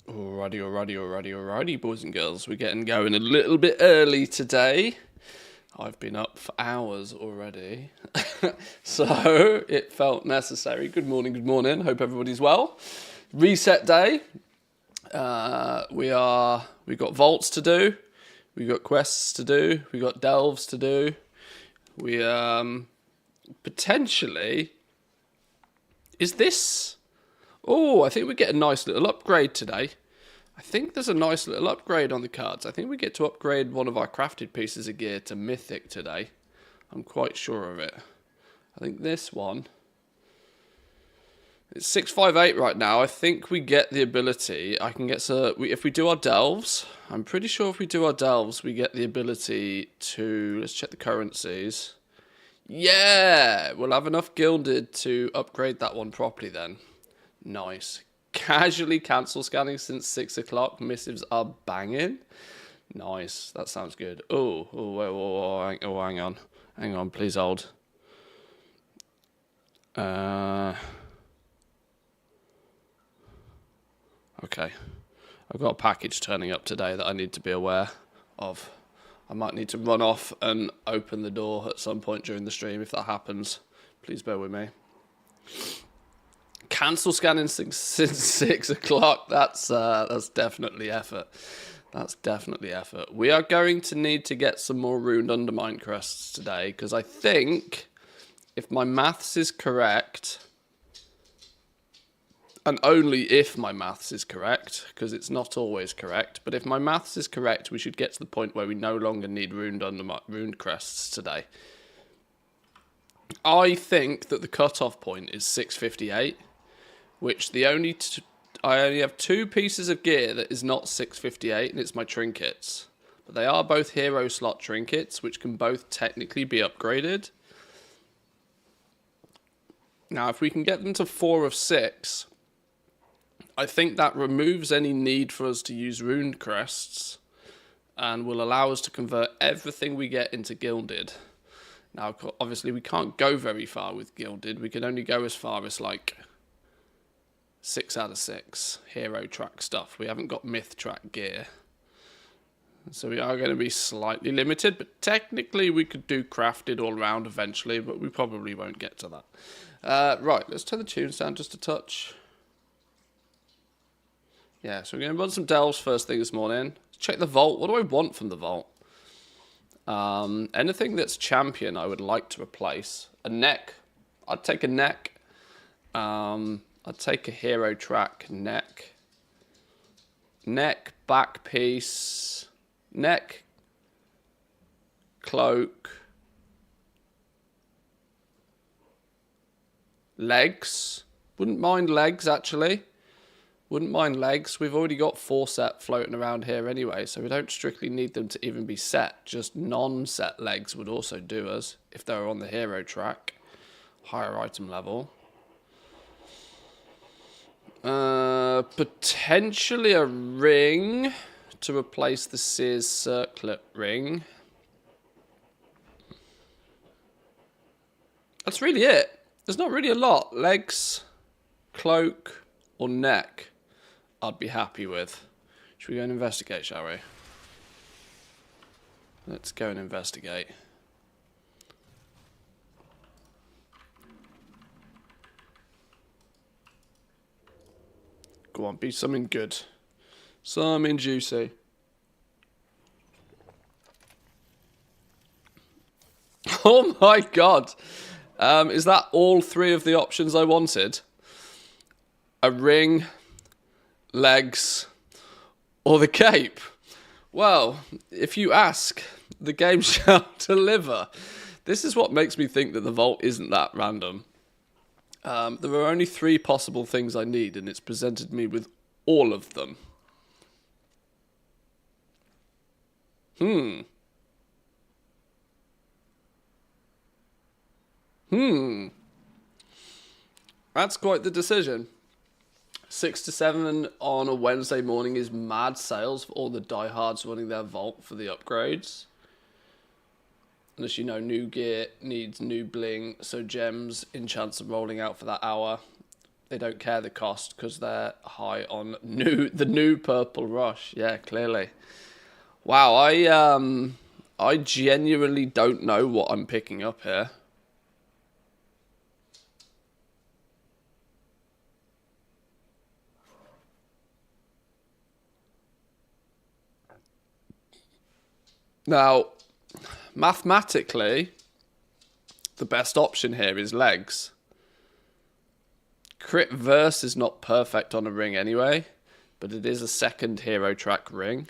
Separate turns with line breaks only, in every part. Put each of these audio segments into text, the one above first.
Alrighty, boys and girls. We're getting going a little bit early today. I've been up for hours already. So it felt necessary. Good morning. Hope everybody's well. Reset day. We got vaults to do. We got quests to do. We got delves to do. We potentially is this. Oh, I think we get a nice little upgrade today. I think there's a nice little upgrade on the cards. I think we get to upgrade one of our crafted pieces of gear to Mythic today. I'm quite sure of it. I think this one. It's 658 right now. I think we get the ability. I can get if we do our delves. I'm pretty sure if we do our delves, we get the ability to. Let's check the currencies. Yeah, we'll have enough gilded to upgrade that one properly then. Nice. Casually cancel scanning since 6 o'clock. Missives are banging. Nice. That sounds good. Hang on. Hang on, please hold. Okay. I've got a package turning up today that I need to be aware of. I might need to run off and open the door at some point during the stream. If that happens, please bear with me. Cancel scanning since 6 o'clock. That's definitely effort. That's definitely effort. We are going to need to get some more ruined undermine crests today, because I think, if my maths is correct, and only if my maths is correct, because it's not always correct, but if my maths is correct, we should get to the point where we no longer need ruined crests today. I think that the cutoff point is 658. Which I only have two pieces of gear that is not 658, and it's my trinkets. But they are both hero slot trinkets, which can both technically be upgraded. Now, if we can get them to 4 of 6, I think that removes any need for us to use runed crests, and will allow us to convert everything we get into gilded. Now, obviously, we can't go very far with gilded. We can only go as far as, like, 6 out of 6 hero track stuff. We haven't got myth track gear. So we are going to be slightly limited, but technically we could do crafted all around eventually, but we probably won't get to that. Right, let's turn the tunes down just a touch. Yeah, so we're going to run some delves first thing this morning. Check the vault. What do I want from the vault? Anything that's champion I would like to replace. A neck. I'd take a neck. I'd take a hero track neck. Neck, back piece. Neck. Cloak. Legs. Wouldn't mind legs, actually. Wouldn't mind legs. We've already got 4 set floating around here anyway, so we don't strictly need them to even be set. Just non-set legs would also do us if they were on the hero track. Higher item level. Potentially a ring to replace the Sears circlet ring. That's really it. There's not really a lot. Legs, cloak, or neck I'd be happy with. Should we go and investigate, shall we? Let's go and investigate. Go on, be something good. Something juicy. Oh my god. Is that all 3 of the options I wanted? A ring, legs, or the cape? Well, if you ask, the game shall deliver. This is what makes me think that the vault isn't that random. There are only 3 possible things I need, and it's presented me with all of them. That's quite the decision. 6 to 7 on a Wednesday morning is mad sales for all the diehards running their vault for the upgrades. And as you know, new gear needs new bling, so gems, enchants are rolling out for that hour. They don't care the cost because they're high on the new purple rush. Yeah, clearly. Wow, I genuinely don't know what I'm picking up here. Now, mathematically, the best option here is legs. Crit Verse is not perfect on a ring anyway, but it is a second hero track ring.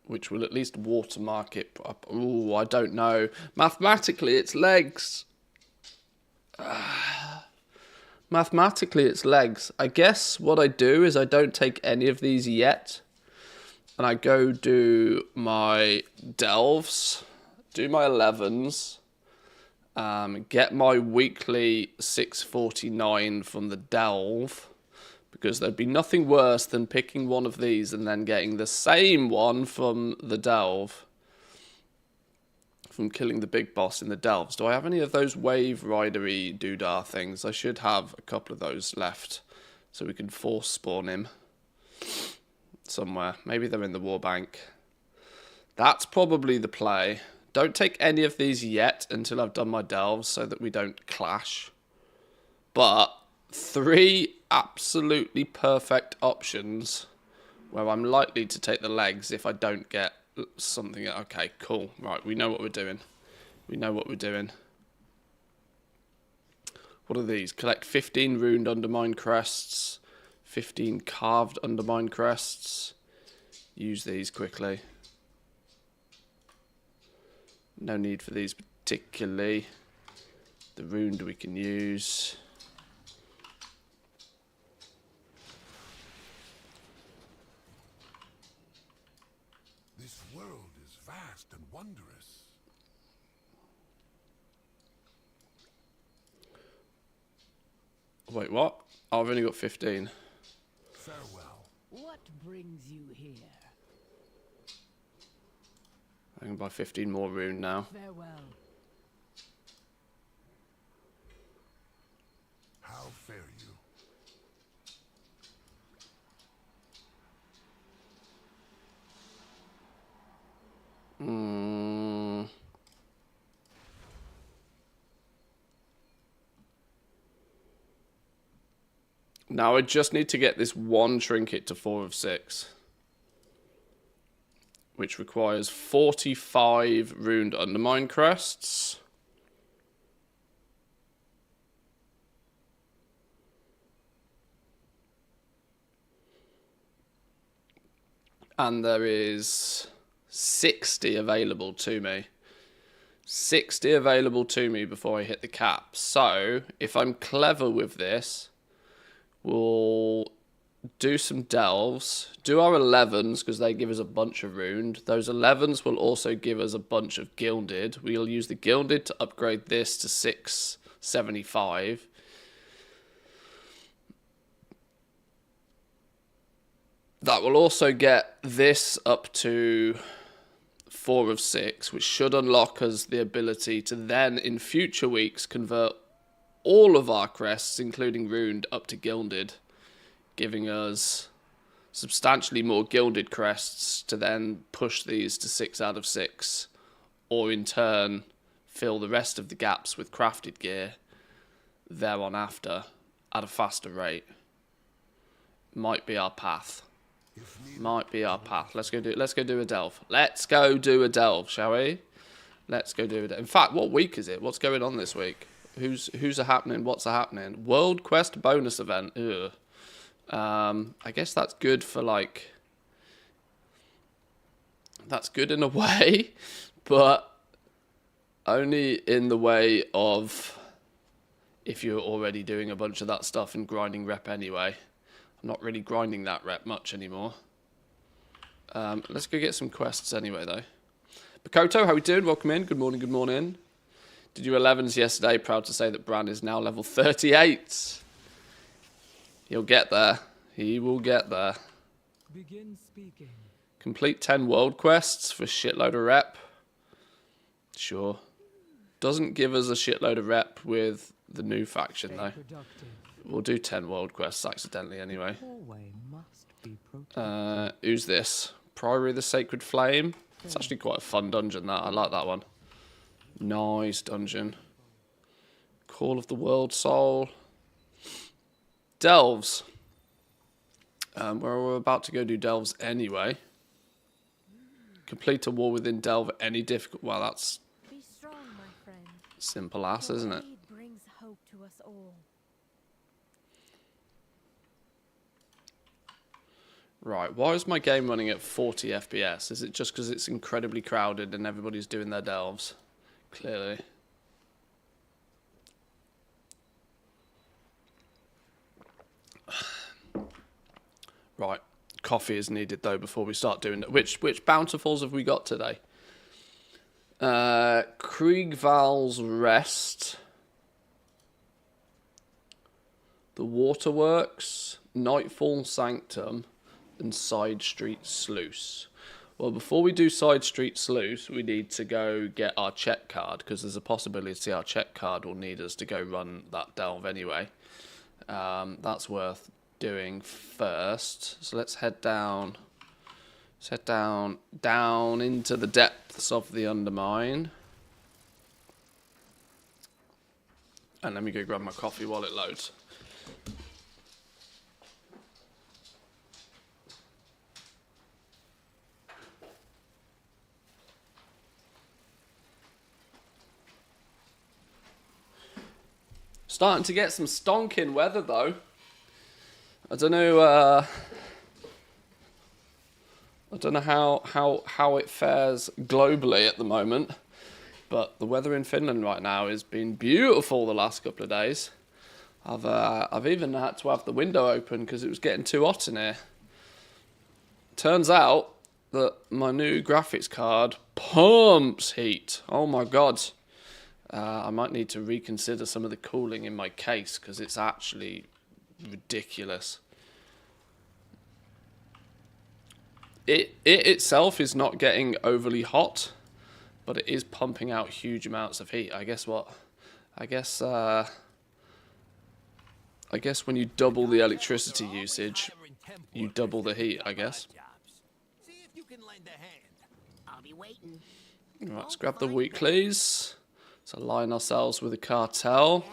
Which will at least watermark it up. Ooh, I don't know. Mathematically, it's legs. Mathematically, it's legs. I guess what I do is I don't take any of these yet. And I go do my delves, do my 11s, get my weekly 649 from the delve. Because there'd be nothing worse than picking one of these and then getting the same one from the delve. From killing the big boss in the delves. Do I have any of those wave ridery doodah things? I should have a couple of those left. So we can force spawn him. Somewhere. Maybe they're in the warbank. That's probably the play. Don't take any of these yet until I've done my delves so that we don't clash. But 3 absolutely perfect options where I'm likely to take the legs if I don't get something. Okay, cool. Right, we know what we're doing. We know what we're doing. What are these? Collect 15 runed undermine crests, 15 carved undermine crests. Use these quickly. No need for these particularly. The runed we can use.
This world is vast and wondrous.
Wait, what? Oh, I've only got 15.
Farewell.
What brings you here?
I can buy 15 more rune now.
Farewell.
How fare you?
Now I just need to get this one trinket to 4 of 6. Which requires 45 runed undermine crests. And there is 60 available to me. 60 available to me before I hit the cap. So, if I'm clever with this, we'll do some delves, do our 11s because they give us a bunch of runed. Those 11s will also give us a bunch of gilded. We'll use the gilded to upgrade this to 675. That will also get this up to 4 of 6, which should unlock us the ability to then, in future weeks, convert all of our crests, including runed, up to gilded, giving us substantially more gilded crests to then push these to 6 out of 6, or in turn fill the rest of the gaps with crafted gear thereon after at a faster rate. Might be our path. Might be our path. Let's go do a delve. Let's go do a delve, shall we? Let's go do it. In fact, what week is it? What's going on this week? Who's a happening? What's a happening? World Quest bonus event. Ugh. I guess that's good for like. That's good in a way, but only in the way of if you're already doing a bunch of that stuff and grinding rep anyway. I'm not really grinding that rep much anymore. Let's go get some quests anyway, though. Bakoto, how we doing? Welcome in. Good morning, good morning. Did you 11s yesterday? Proud to say that Bran is now level 38. He'll get there. He will get there.
Begin speaking.
Complete 10 world quests for a shitload of rep. Sure. Doesn't give us a shitload of rep with the new faction,
Stay
though.
productive.
We'll do 10 world quests accidentally anyway.
Hallway must be protected.
Who's this? Priory of the Sacred Flame. It's actually quite a fun dungeon, that. I like that one. Nice dungeon. Call of the World Soul. Delves. We're about to go do Delves anyway. Complete a war within Delve at any difficult... Well, that's
Be strong, my friend.
simple ass,
Your
isn't it?
aid brings hope to us all.
Right, why is my game running at 40 FPS? Is it just because it's incredibly crowded and everybody's doing their Delves? Clearly. Right, coffee is needed though before we start doing it. Which bountifuls have we got today? Kriegval's Rest, the Waterworks, Nightfall Sanctum, and Side Street Sluice. Well, before we do Side Street Sluice, we need to go get our check card, because there's a possibility our check card will need us to go run that delve anyway. That's worth doing first. So let's head down. Let's head down into the depths of the Undermine. And let me go grab my coffee while it loads. Starting to get some stonking weather though. I don't know. I don't know how it fares globally at the moment, but the weather in Finland right now has been beautiful the last couple of days. I've even had to have the window open because it was getting too hot in here. Turns out that my new graphics card pumps heat. Oh my god. I might need to reconsider some of the cooling in my case because it's actually ridiculous. It itself is not getting overly hot, but it is pumping out huge amounts of heat. I guess when you double the electricity usage, you double the heat, I guess.
See if you can lend a hand.
I'll be waiting.
Right, let's grab the weeklies. Let's align ourselves with the cartel.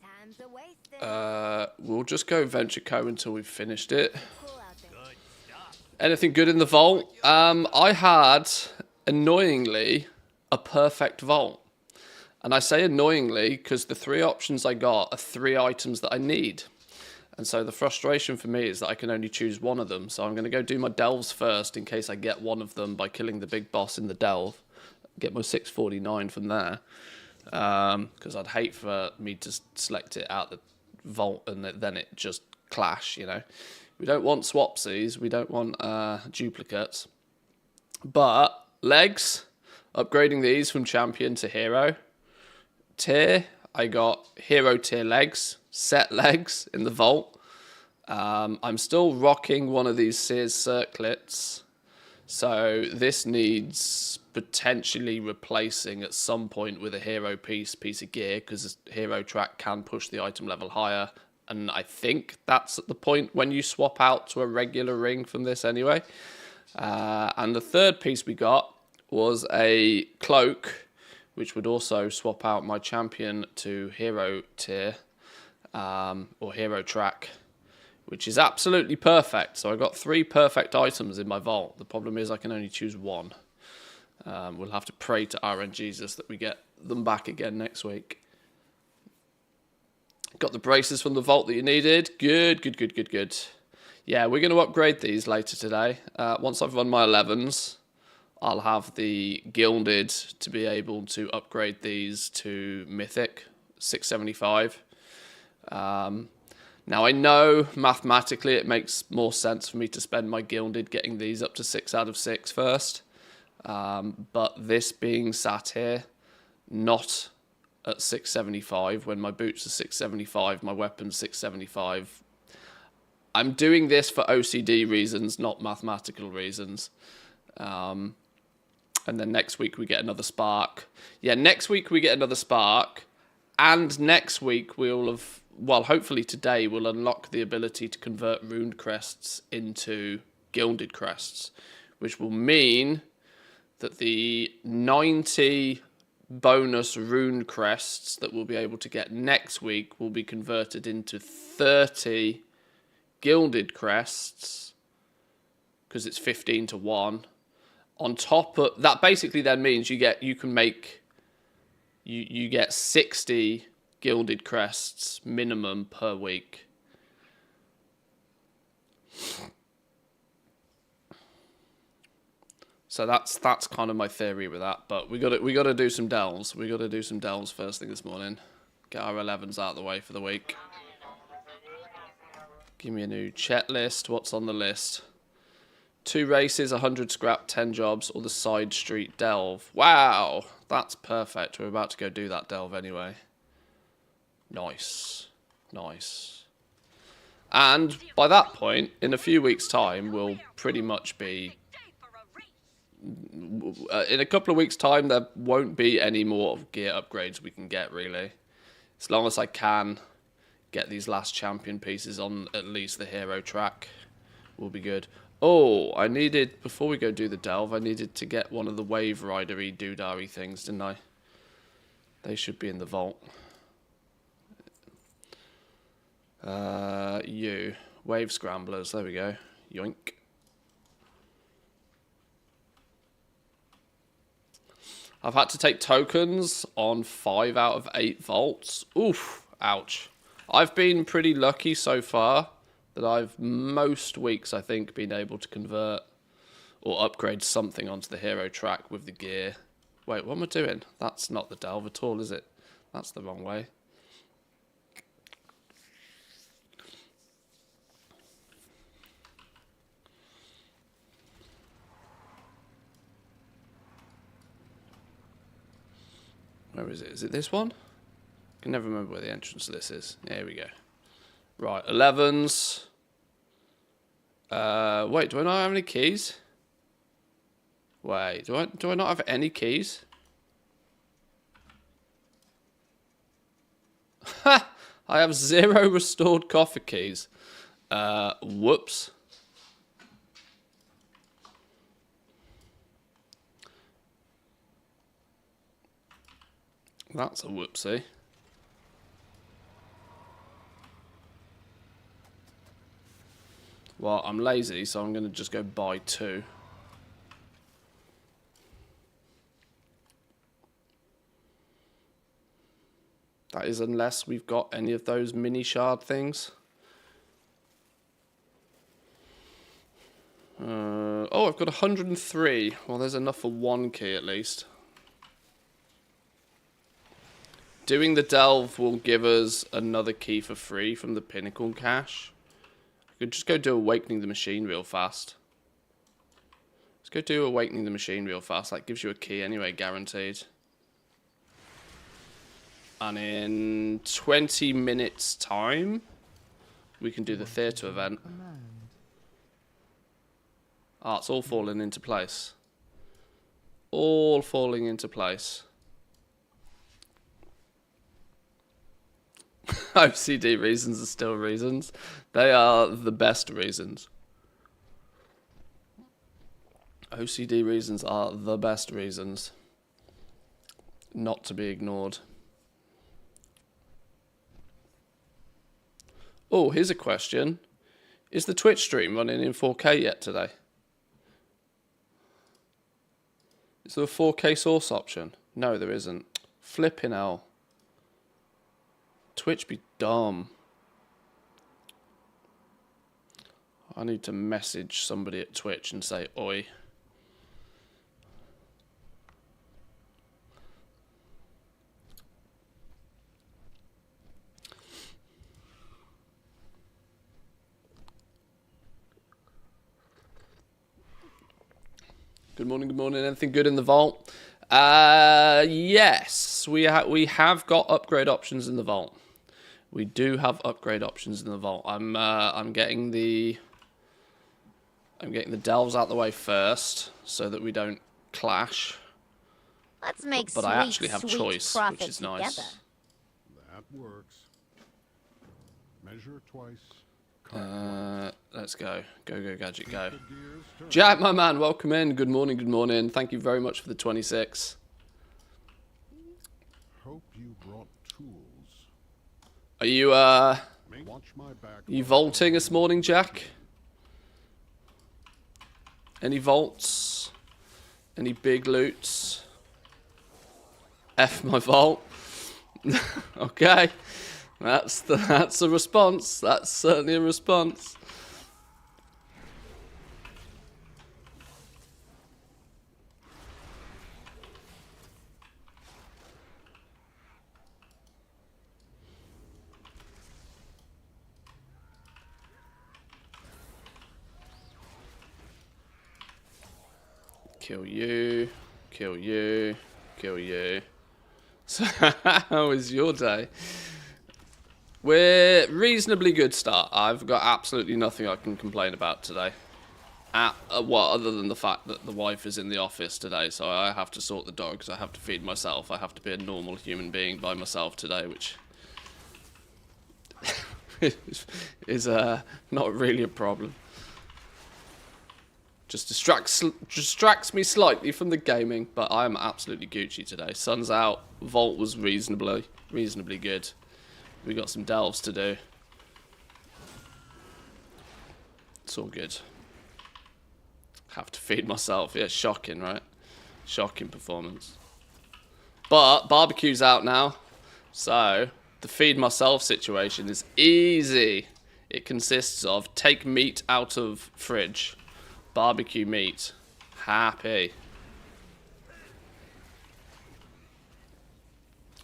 Time's a wasting.
We'll just go Venture Co until we've finished it.
Cool out there.
Anything good in the vault? I had, annoyingly, a perfect vault. And I say annoyingly because the three options I got are three items that I need. And so the frustration for me is that I can only choose one of them. So I'm going to go do my delves first in case I get one of them by killing the big boss in the delve. Get my 649 from there. Because I'd hate for me to select it out the vault and then it just clash, you know. We don't want swapsies. We don't want duplicates. But legs, upgrading these from champion to hero. Tier, I got hero tier legs, set legs in the vault. I'm still rocking one of these Sears circlets. So this needs potentially replacing at some point with a hero piece of gear because hero track can push the item level higher. And I think that's at the point when you swap out to a regular ring from this anyway. And the third piece we got was a cloak, which would also swap out my champion to hero tier or hero track, which is absolutely perfect. So I got 3 perfect items in my vault. The problem is I can only choose one. We'll have to pray to RNGesus that we get them back again next week. Got the braces from the vault that you needed. Good. Yeah, we're going to upgrade these later today. Once I've run my 11s, I'll have the gilded to be able to upgrade these to mythic 675. Now I know mathematically it makes more sense for me to spend my gilded getting these up to 6 out of 6 first. But this being sat here, not at 675, when my boots are 675, my weapon's 675, I'm doing this for OCD reasons, not mathematical reasons. And then next week we get another spark. Yeah, next week we get another spark. And next week we'll have, well, hopefully today we'll unlock the ability to convert runed crests into gilded crests, which will mean that the 90 bonus rune crests that we'll be able to get next week will be converted into 30 gilded crests, because it's 15 to 1. On top of that, basically then means you get 60 gilded crests minimum per week. So that's kind of my theory with that. But we got to do some delves. We got to do some delves first thing this morning. Get our 11s out of the way for the week. Give me a new checklist. What's on the list? 2 races, 100 scrap, 10 jobs, or the side street delve. Wow, that's perfect. We're about to go do that delve anyway. Nice. Nice. And by that point, in a few weeks' time, we'll pretty much be... in a couple of weeks' time, there won't be any more gear upgrades we can get, really. As long as I can get these last champion pieces on at least the hero track, will be good. Oh, I needed, before we go do the delve, I needed to get one of the wave ridery doodary things, didn't I? They should be in the vault. Wave scramblers, there we go. Yoink. I've had to take tokens on 5 out of 8 vaults. Oof, ouch. I've been pretty lucky so far that I've most weeks, I think, been able to convert or upgrade something onto the hero track with the gear. Wait, what am I doing? That's not the delve at all, is it? That's the wrong way. Where is it? Is it this one? I can never remember where the entrance to this is. There we go. Right, 11s. Wait, do I not have any keys? Wait, do I not have any keys? Ha! I have 0 restored coffer keys. Whoops. That's a whoopsie. Well, I'm lazy, so I'm going to just go buy 2. That is unless we've got any of those mini shard things. Oh, I've got 103. Well, there's enough for 1 key at least. Doing the delve will give us another key for free from the pinnacle cache. I could just go do Awakening the Machine real fast. Let's go do Awakening the Machine real fast. That gives you a key anyway, guaranteed. And in 20 minutes time, we can do the theatre event. Ah, it's all falling into place. All falling into place. OCD reasons are still reasons. They are the best reasons. OCD reasons are the best reasons. Not to be ignored. Oh, here's a question. Is the Twitch stream running in 4K yet today? Is there a 4K source option? No, there isn't. Flipping hell. Twitch be dumb. I need to message somebody at Twitch and say, oi. Good morning, good morning. Anything good in the vault? Yes, we have got upgrade options in the vault. We do have upgrade options in the vault. I'm getting the delves out the way first so that we don't clash.
Let's make
But
sweet,
I actually have
sweet
choice,
profit
which is nice.
together.
That works. Measure twice.
Let's go. Go, gadget, go.
The gears turn.
Jack, my man, welcome in. Good morning, good morning. Thank you very much for the 26.
Hope you brought tools.
Are you,
Watch my back.
you vaulting this morning, Jack? Any vaults? Any big loots? F my vault. Okay. That's a response. That's certainly a response. Kill you, kill you, kill you. So how was your day? We're reasonably good start. I've got absolutely nothing I can complain about today. Well, other than the fact that the wife is in the office today, so I have to sort the dogs, I have to feed myself, I have to be a normal human being by myself today, which is not really a problem. Just distracts me slightly from the gaming, but I'm absolutely Gucci today. Sun's out, vault was reasonably good. We got some delves to do. It's all good. Have to feed myself. Yeah, shocking, right? Shocking performance. But barbecue's out now, so the feed myself situation is easy. It consists of take meat out of fridge, barbecue meat, happy.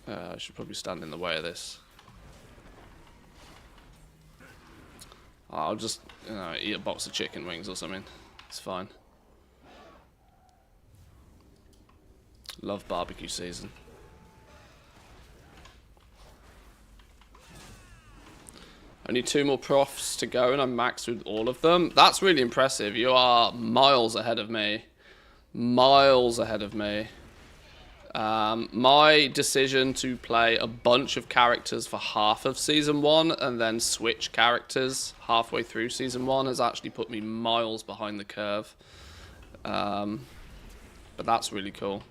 I should probably stand in the way of this. I'll just, eat a box of chicken wings or something. It's fine. Love barbecue season. Only 2 more profs to go and I'm maxed with all of them. That's really impressive. You are miles ahead of me. Miles ahead of me. My decision to play a bunch of characters for half of Season 1 and then switch characters halfway through Season 1 has actually put me miles behind the curve. But that's really cool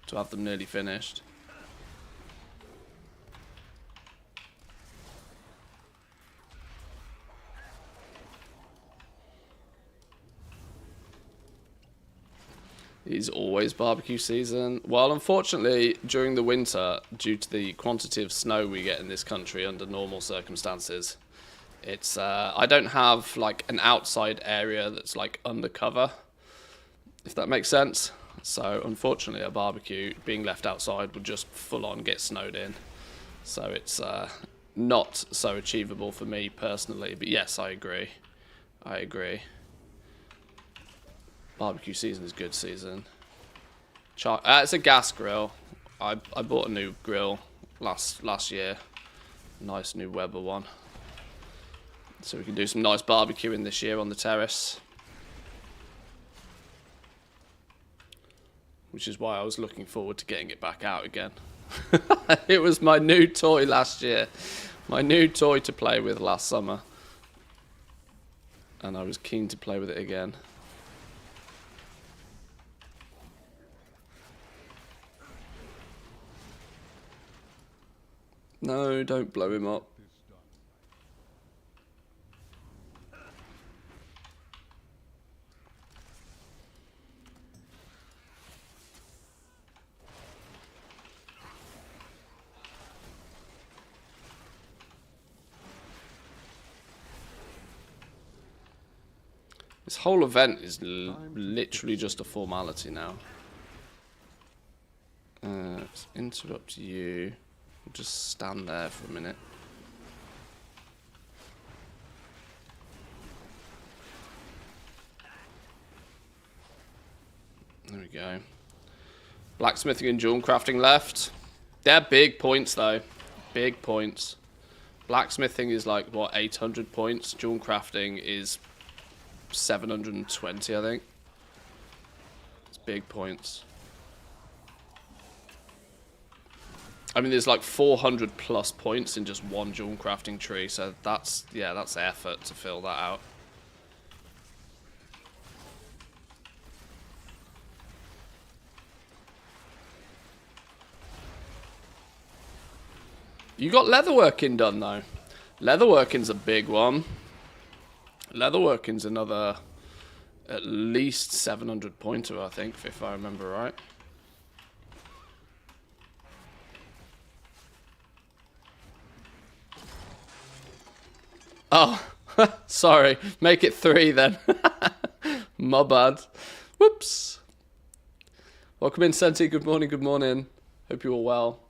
to have them nearly finished. It's always barbecue season. Well, unfortunately, during the winter, due to the quantity of snow we get in this country under normal circumstances, it's I don't have like an outside area that's like undercover, if that makes sense. So unfortunately, a barbecue being left outside would just full on get snowed in. So it's not so achievable for me personally. But yes, I agree. I agree. Barbecue season is good season. It's a gas grill. I bought a new grill last year. Nice new Weber one. So we can do some nice barbecuing this year on the terrace. Which is why I was looking forward to getting it back out again. It was my new toy last year. My new toy to play with last summer. And I was keen to play with it again. No, don't blow him up. This whole event is literally just a formality now. Let's interrupt you. Just stand there for a minute. There we go. Blacksmithing and jewel crafting left. They're big points though. Big points. Blacksmithing is like, what, 800 points? Jewel crafting is 720, I think. It's big points. I mean, there's like 400 plus points in just one jewel crafting tree, so that's, yeah, that's effort to fill that out. You got leatherworking done, though. Leatherworking's a big one. Leatherworking's another at least 700 pointer, I think, if I remember right. Oh, sorry. Make it 3 then. My bad. Whoops. Welcome in, Senti. Good morning, good morning. Hope you're all well.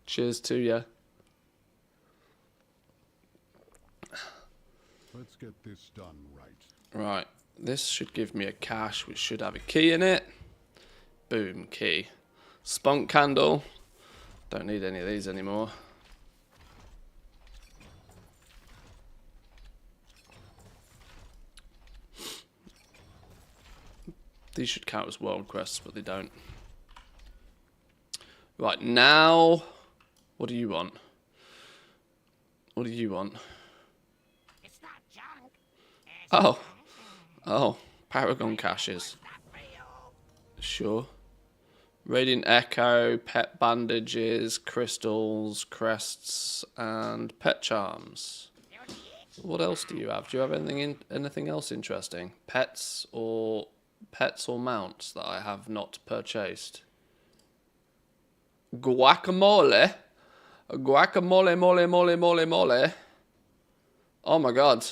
Cheers to you.
Let's get this done right.
Right. This should give me a cache, which should have a key in it. Boom, key. Spunk candle. Don't need any of these anymore. These should count as world quests, but they don't. Right, now... What do you want? What do you want?
It's not junk.
Oh. Oh. Paragon caches. Sure. Radiant Echo, pet bandages, crystals, crests, and pet charms. What else do you have? Do you have anything else interesting? Pets or mounts that I have not purchased? Guacamole. Guacamole, mole. Oh my god.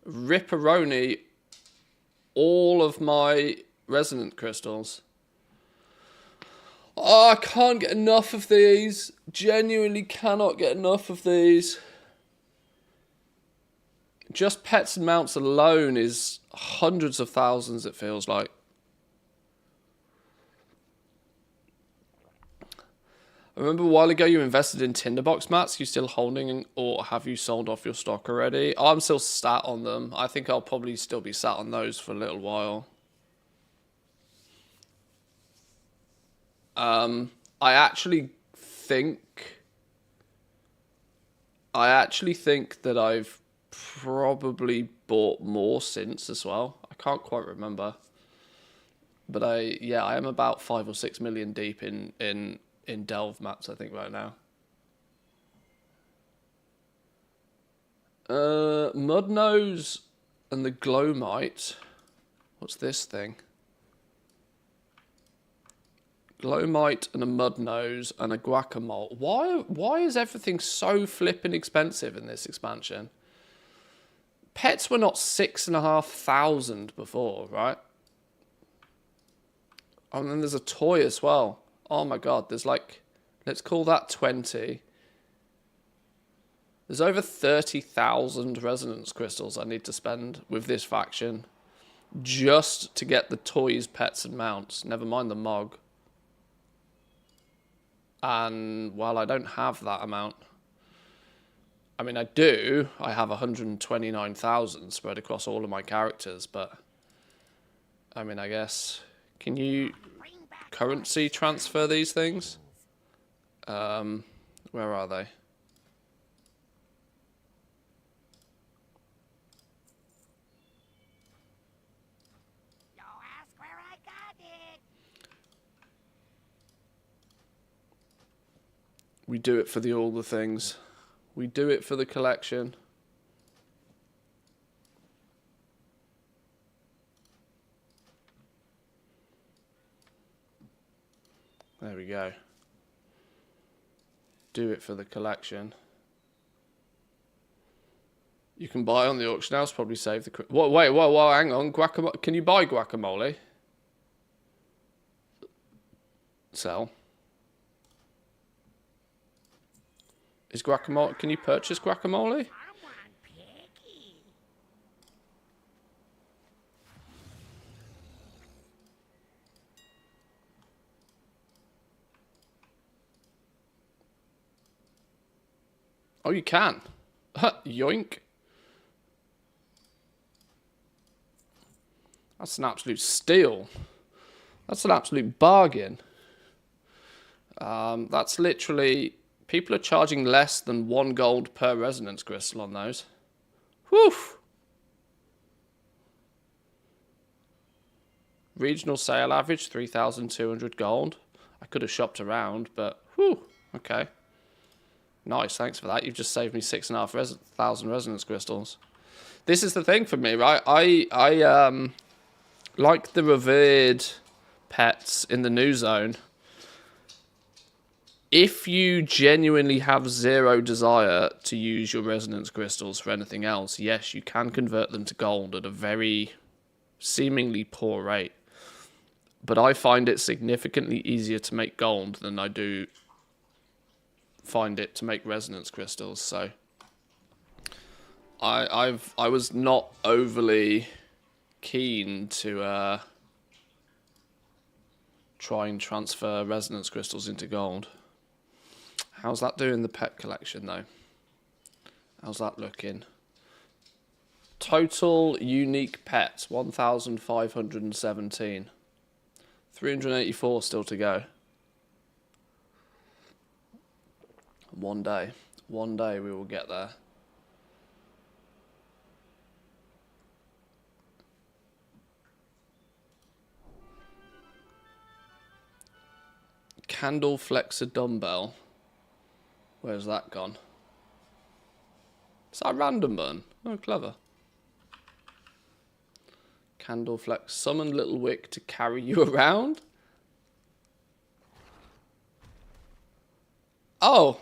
Ripperoni all of my resonant crystals. Oh, I can't get enough of these. Genuinely cannot get enough of these. Just pets and mounts alone is hundreds of thousands, it feels like. I remember a while ago you invested in tinderbox mats. You still holding, or have you sold off your stock already? I'm still sat on them. I think I'll probably still be sat on those for a little while. I actually think that I've probably bought more since as well. I can't quite remember, but I am about 5 or 6 million deep in delve maps, I think, right now. Mudnose and the Glowmite. What's this thing? Glowmite and a Mudnose and a Guacamole. Why is everything so flippin' expensive in this expansion? Pets were not 6,500 before, right? Oh, and then there's a toy as well. Oh my god, there's like, let's call that 20. There's over 30,000 resonance crystals I need to spend with this faction just to get the toys, pets, and mounts. Never mind the Mog. And, well, I don't have that amount. I mean, I do. I have 129,000 spread across all of my characters, but... I mean, I guess... Can you currency transfer these things? Where are they?
Don't ask where I got it.
We do it for all the things. We do it for the collection. There we go. Do it for the collection. You can buy on the auction house, probably save the... Wait, hang on. Guacamole. Can you buy guacamole? Sell. Is guacamole... Can you purchase guacamole?
Someone picky.
Oh, you can. Yoink. That's an absolute steal. That's an absolute bargain. That's literally... People are charging less than 1 gold per resonance crystal on those. Whew. Regional sale average, 3,200 gold. I could have shopped around, but whew, okay. Nice, thanks for that. You've just saved me 6,500 resonance crystals. This is the thing for me, right? I like the revered pets in the new zone. If you genuinely have zero desire to use your resonance crystals for anything else, yes, you can convert them to gold at a very seemingly poor rate. But I find it significantly easier to make gold than I do find it to make resonance crystals. So I was not overly keen to try and transfer resonance crystals into gold. How's that doing the pet collection though? How's that looking? Total unique pets 1,517. 384 still to go. One day we will get there. Candle flexor dumbbell. Where's that gone? Is that a random button? Oh, clever. Candle flex. Summon Little Wick to carry you around? Oh.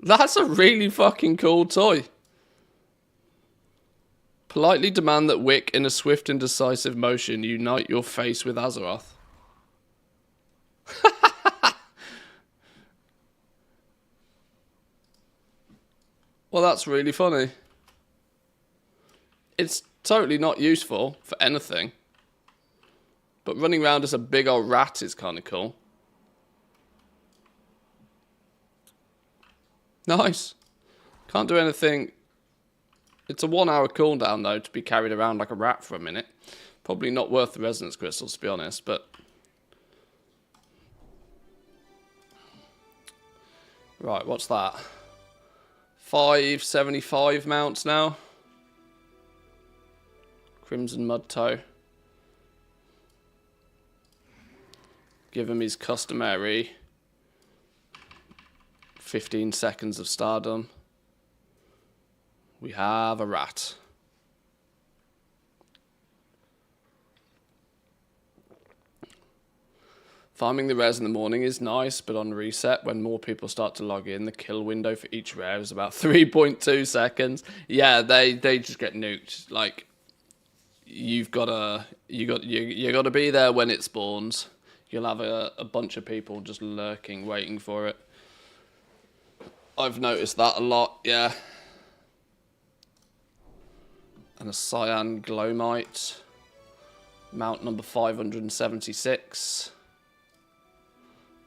That's a really fucking cool toy. Politely demand that Wick, in a swift and decisive motion, unite your face with Azeroth. Well, that's really funny. It's totally not useful for anything. But running around as a big old rat is kind of cool. Nice. Can't do anything. It's a 1 hour cooldown, though, to be carried around like a rat for a minute. Probably not worth the resonance crystals, to be honest, but... Right, what's that? 575 mounts now. Crimson Mud Toe. Give him his customary 15 seconds of stardom. We have a rat. Farming the rares in the morning is nice, but on reset, when more people start to log in, the kill window for each rare is about 3.2 seconds. Yeah, they just get nuked. Like, you gotta be there when it spawns. You'll have a bunch of people just lurking, waiting for it. I've noticed that a lot, yeah. And a Cyan Glowmite. Mount number 576.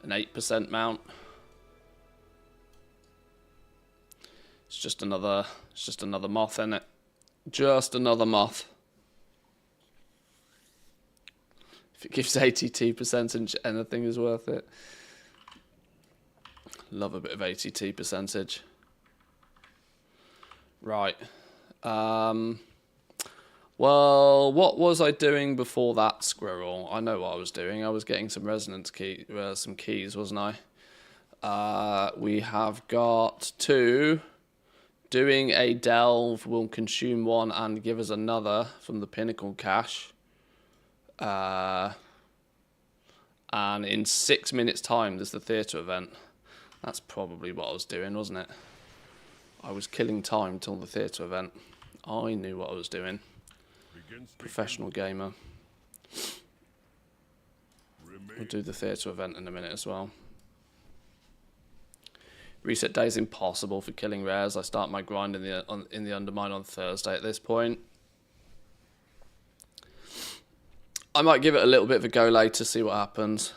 An 8% mount. It's just another moth, isn't it? Just another moth. If it gives ATT percentage, anything is worth it. Love a bit of ATT percentage. Right. Well, what was I doing before that, Squirrel? I know what I was doing. I was getting some resonance some keys, wasn't I? We have got 2. Doing a delve will consume 1 and give us another from the Pinnacle cache. And in 6 minutes' time, there's the theatre event. That's probably what I was doing, wasn't it? I was killing time till the theatre event. I knew what I was doing. Professional gamer. We'll do the theatre event in a minute as well. Reset day is impossible for killing rares. I start my grind in the Undermine on Thursday at this point. I might give it a little bit of a go later, see what happens.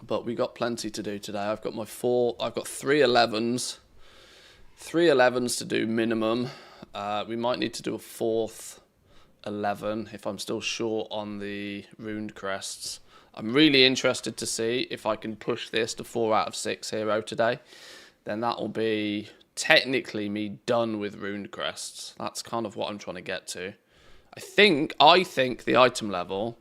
But we got plenty to do today. I've got three 11s. 3 11s to do minimum. We might need to do a 4th 11 if I'm still short on the runed crests. I'm really interested to see if I can push this to 4 out of 6 hero today. Then that'll be technically me done with runed crests. That's kind of what I'm trying to get to. I think the item level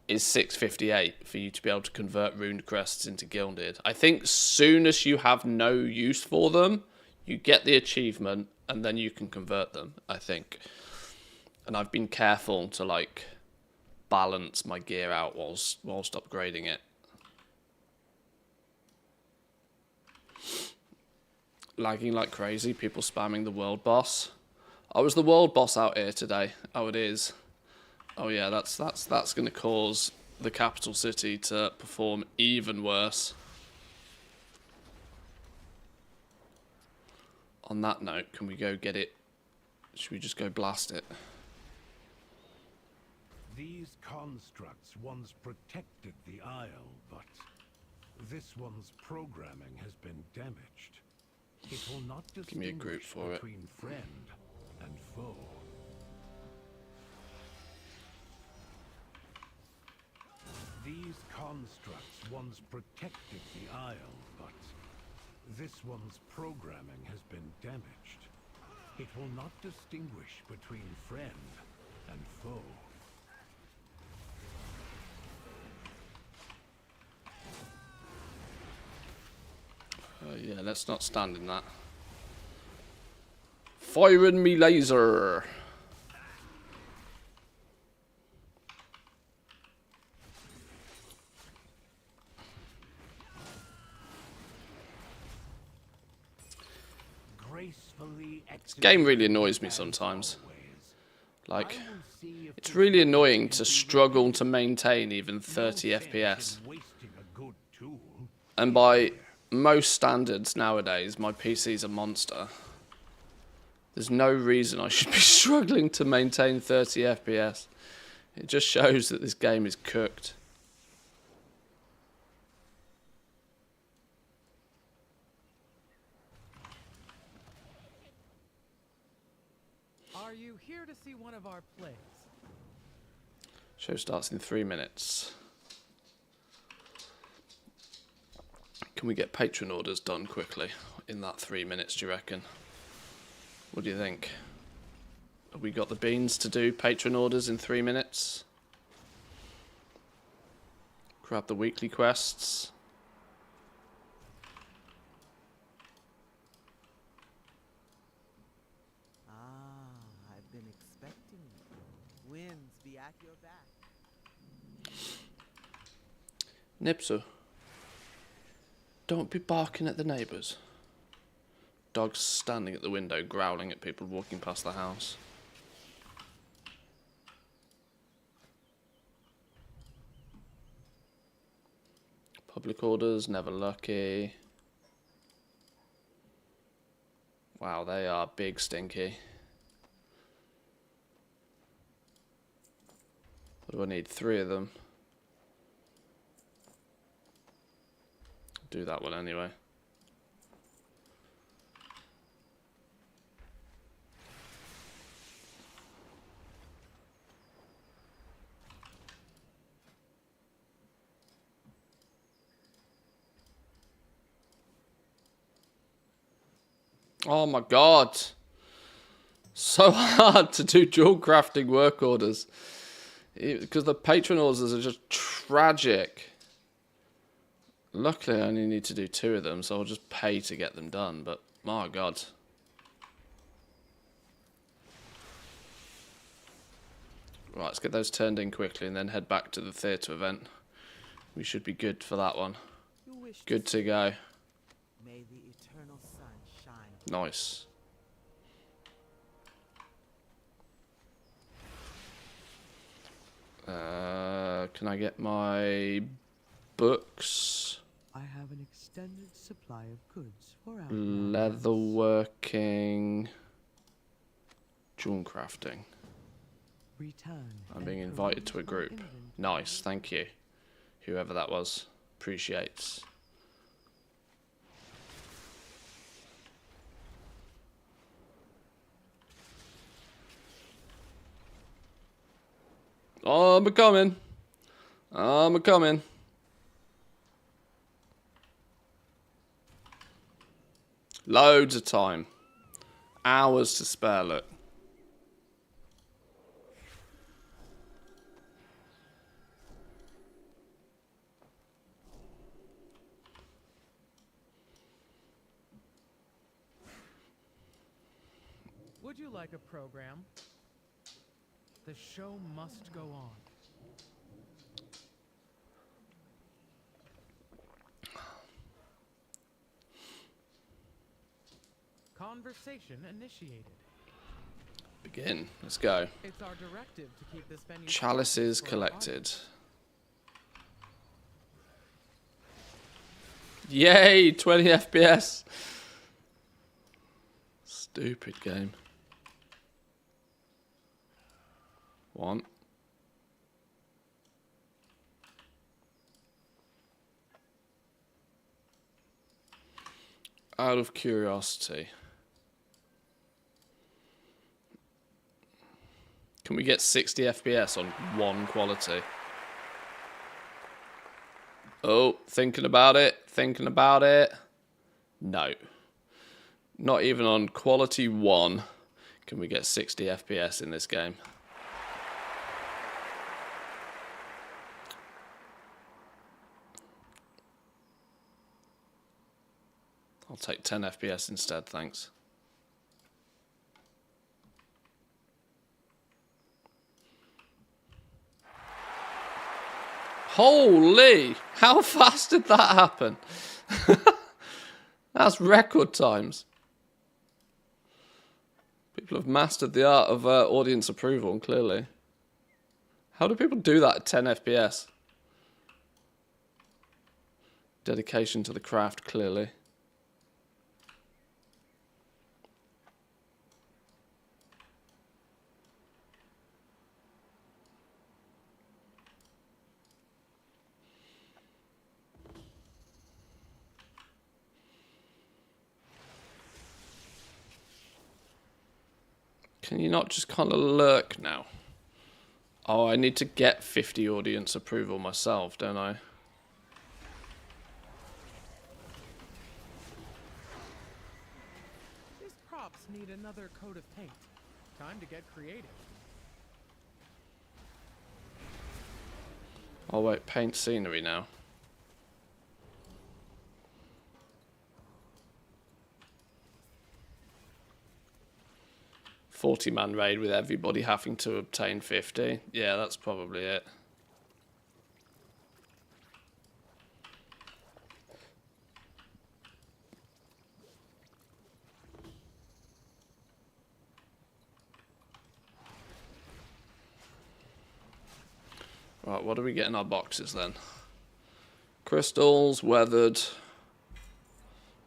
is 658 for you to be able to convert runed crests into gilded. I think soon as you have no use for them, you get the achievement and then you can convert them, I think. And I've been careful to like balance my gear out whilst upgrading it. Lagging like crazy, people spamming the world boss. Oh, was the world boss out here today? Oh, it is. Oh yeah, that's going to cause the capital city to perform even worse. On that note, can we go get it? Should we just go blast it?
These constructs once protected the Isle, but this one's programming has been damaged. It will not
Give me a group
distinguish
for it.
between friend and foe. These constructs once protected the Isle, but this one's programming has been damaged. It will not distinguish between friend and foe.
Yeah, let's not stand in that. Firing me laser. This game really annoys me sometimes. Like, it's really annoying to struggle to maintain even 30 FPS. And by most standards nowadays, my PC's a monster. There's no reason I should be struggling to maintain 30 FPS. It just shows that this game is cooked.
Are you here to see one of our plays?
Show starts in 3 minutes. Can we get patron orders done quickly in that 3 minutes, do you reckon? What do you think? Have we got the beans to do patron orders in 3 minutes? Grab the weekly quests.
I've been expecting you. Winds be at your back.
Nipso. Don't be barking at the neighbours. Dog's standing at the window growling at people walking past the house. Public orders, never lucky. Wow, they are big stinky. What do I need? 3 of them. Do that one anyway. Oh my god. So hard to do dual crafting work orders. Because the patron orders are just tragic. Luckily I only need to do 2 of them, so I'll just pay to get them done, but my god. Right, let's get those turned in quickly and then head back to the theatre event. We should be good for that one. Good to go.
May the eternal sun shine.
Nice. Can I get my books?
I have an extended supply of goods for our
Leatherworking. Jewel crafting.
Return.
I'm being invited to a group. Nice, thank you. whoever that was, appreciates. Oh, I'm a-coming. I'm a-coming. Loads of time. Hours to spare, look.
Would you like a program? The show must go on. Conversation initiated.
Begin. Let's go.
It's our directive to keep this venue
Chalices
spotless for our
collected. Yay! 20 FPS. Stupid game. 1. Out of curiosity. Can we get 60 FPS on 1 quality? Oh, thinking about it. Thinking about it. No. Not even on quality 1 can we get 60 FPS in this game. I'll take 10 FPS instead, thanks. Holy! How fast did that happen? That's record times. People have mastered the art of audience approval, clearly. How do people do that at 10 FPS? Dedication to the craft, clearly. Can you not just kind of lurk now? Oh, I need to get 50 audience approval myself, don't I?
These props need another coat of paint. Time to get creative.
Oh wait, paint scenery now. "40-man raid with everybody having to obtain 50. Yeah, that's probably it. Right, what do we get in our boxes then? Crystals, weathered.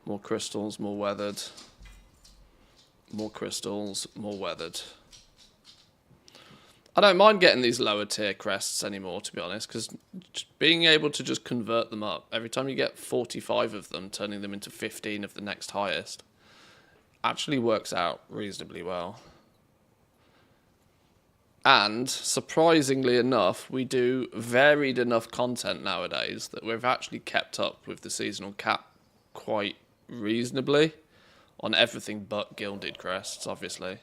More crystals, more weathered. More crystals, more weathered. I don't mind getting these lower tier crests anymore, to be honest, because being able to just convert them up, every time you get 45 of them, turning them into 15 of the next highest, actually works out reasonably well. And, surprisingly enough, we do varied enough content nowadays that we've actually kept up with the seasonal cap quite reasonably. On everything but gilded crests, obviously.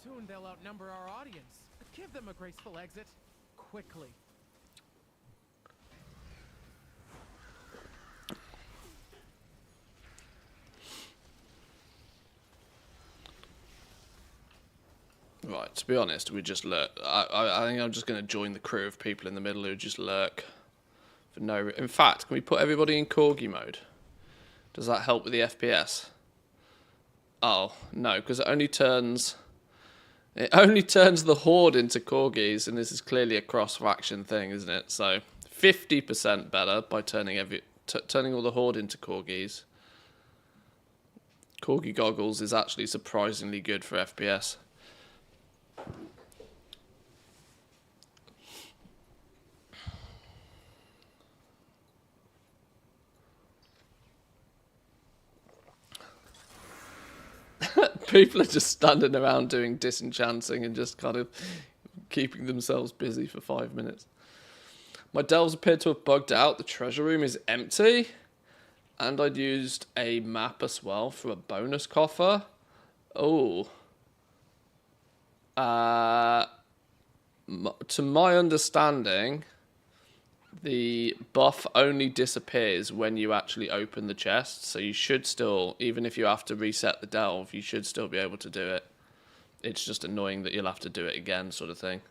Soon they'll outnumber our audience. Give them a graceful exit. Quickly.
Right, to be honest, we just lurk. I think I'm just going to join the crew of people in the middle who just lurk. For no. In fact, can we put everybody in corgi mode? Does that help with the FPS? Oh, no, because it only turns the horde into corgis, and this is clearly a cross-faction thing, isn't it? So 50% better by turning turning all the horde into corgis. Corgi goggles is actually surprisingly good for FPS. People are just standing around doing disenchanting and just kind of keeping themselves busy for 5 minutes. My delves appear to have bugged out. The treasure room is empty. And I'd used a map as well for a bonus coffer. Oh. To my understanding, the buff only disappears when you actually open the chest. So you should still, even if you have to reset the delve, you should still be able to do it. It's just annoying that you'll have to do it again, sort of thing.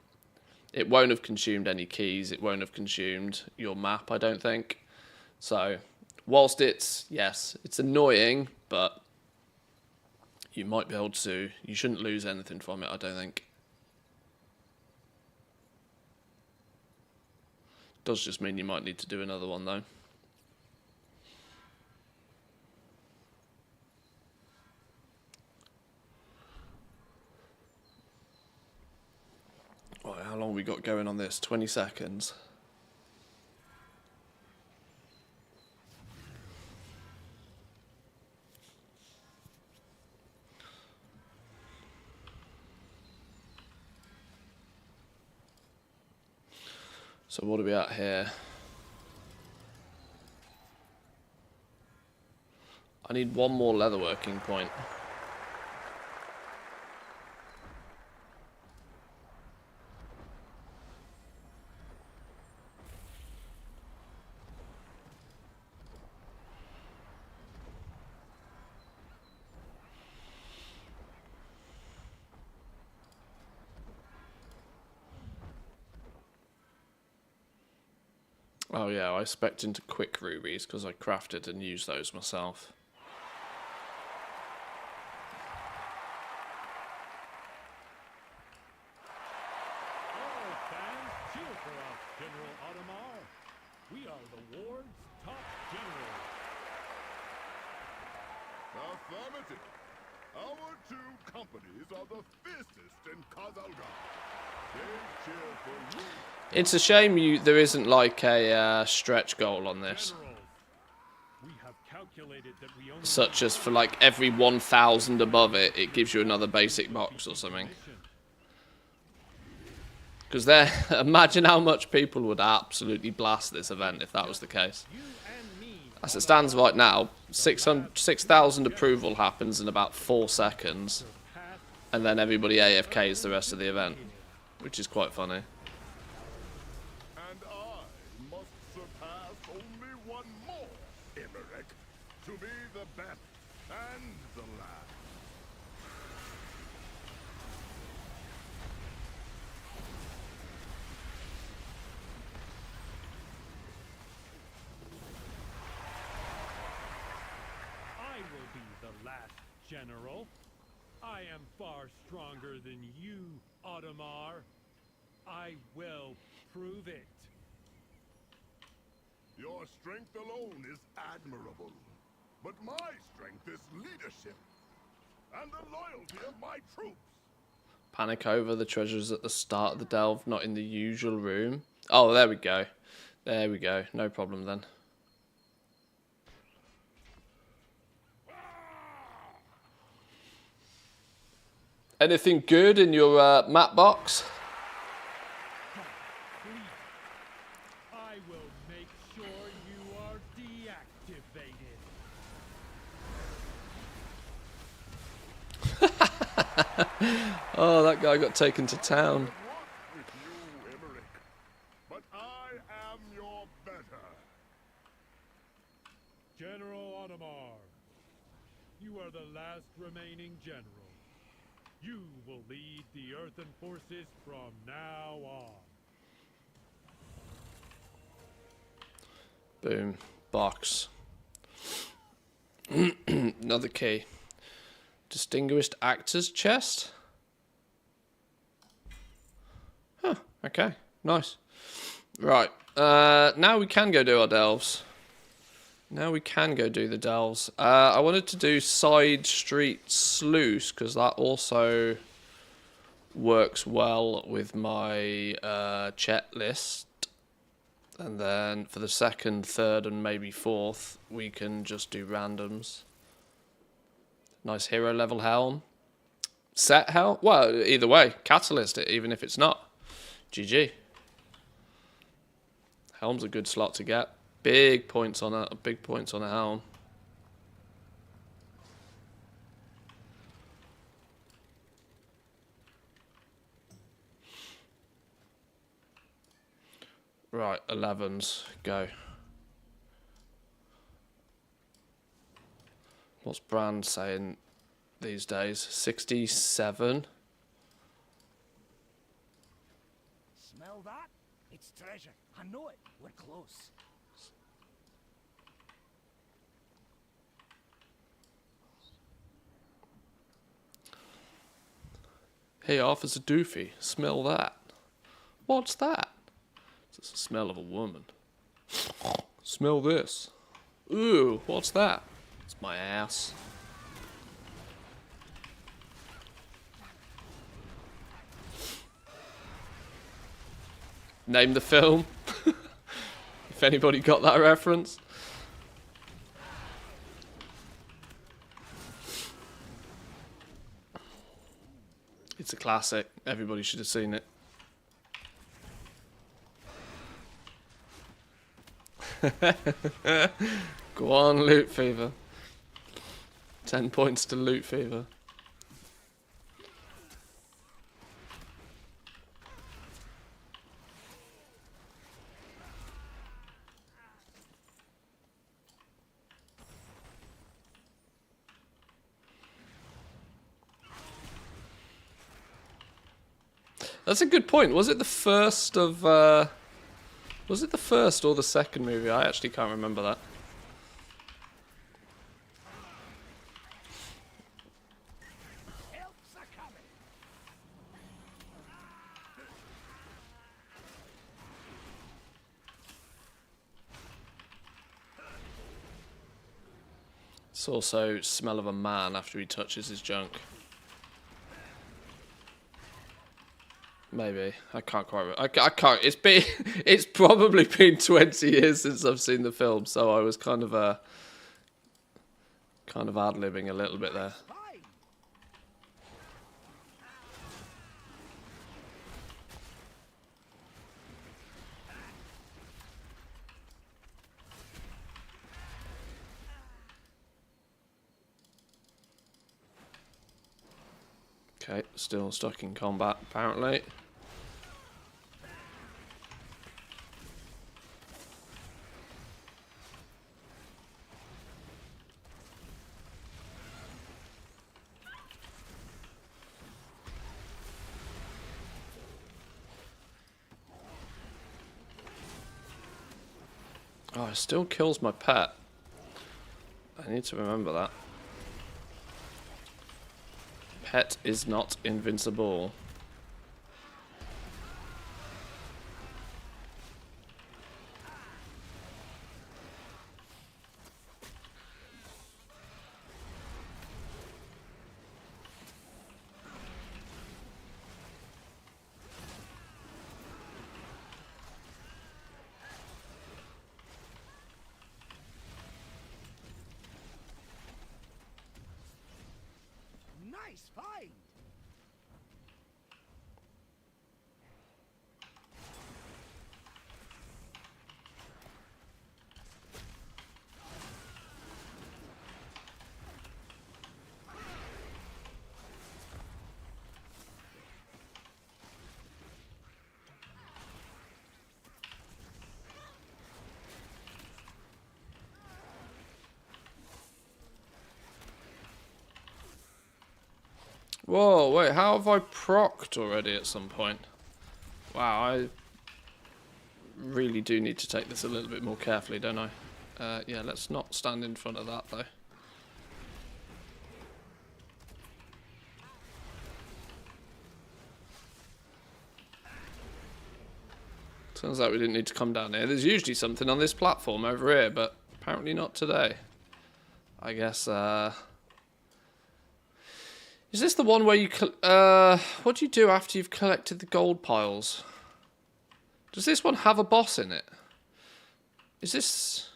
It won't have consumed any keys. It won't have consumed your map, I don't think. So, whilst it's annoying, but you might be able to, you shouldn't lose anything from it, I don't think. Does just mean you might need to do another one, though. Right, how long have we got going on this? 20 seconds. So what are we at here? I need one more leatherworking point. Oh yeah, I spec'd into quick rubies because I crafted and used those myself.
All fans, cheer for us, General Audemars. We are the ward's top general.
Affirmative. Our two companies are the fiercest in Kazalga. They cheer for you.
It's a shame there isn't like a stretch goal on this.
Generals, we have calculated that we only
Such as for like every 1,000 above it, it gives you another basic box or something. Because imagine how much people would absolutely blast this event if that was the case. As it stands right now, 6,000 approval happens in about 4 seconds. And then everybody AFKs the rest of the event. Which is quite funny.
And I must surpass only one more, Emmerich, to be the best and the last.
I will be the last general. I am far stronger than you, Audemars. I will prove it.
Your strength alone is admirable. But my strength is leadership. And the loyalty of my troops.
Panic over the treasures at the start of the delve, not in the usual room. Oh, there we go. There we go. No problem then. Anything good in your map box?
I will make sure you are deactivated.
Oh, that guy got taken to town.
With you, Emmerich. But I am your better.
General Audemars, you are the last remaining general. You will lead the Earthen forces from now on.
Boom. Box. Another key. Distinguished Actors chest? Huh, okay. Nice. Right. Now we can go do our delves. Now we can go do the delves. I wanted to do side street sluice because that also works well with my checklist. And then for the second, third, and maybe fourth, we can just do randoms. Nice hero level helm. Set helm? Well, either way. Catalyst it, even if it's not. GG. Helm's a good slot to get. Big points on a helm. Right, 11s, go. What's Brand saying these days? 67.
Smell that? It's treasure. I know it. We're close.
Hey, Officer Doofy, smell that. What's that? It's the smell of a woman. Smell this. Ooh, what's that? It's my ass. Name the film. If anybody got that reference. It's a classic. Everybody should have seen it. Go on, Loot Fever. 10 points to Loot Fever. That's a good point. Was it the first of... was it the first or the second movie? I actually can't remember that.
Help's a coming.
It's also smell of a man after he touches his junk. Maybe. I can't quite. I can't. It's been. It's probably been 20 years since I've seen the film, so I was kind of ad-libbing a little bit there.
Fine.
Okay, still stuck in combat apparently. Oh, it still kills my pet. I need to remember that. Pet is not invincible.
Nice find.
Whoa, wait, how have I procced already at some point? Wow, I really do need to take this a little bit more carefully, don't I? Yeah, let's not stand in front of that, though. Turns out we didn't need to come down here. There's usually something on this platform over here, but Apparently not today. I guess, is this the one where you... what do you do after you've collected the gold piles? Does this one have a boss in it? Is this...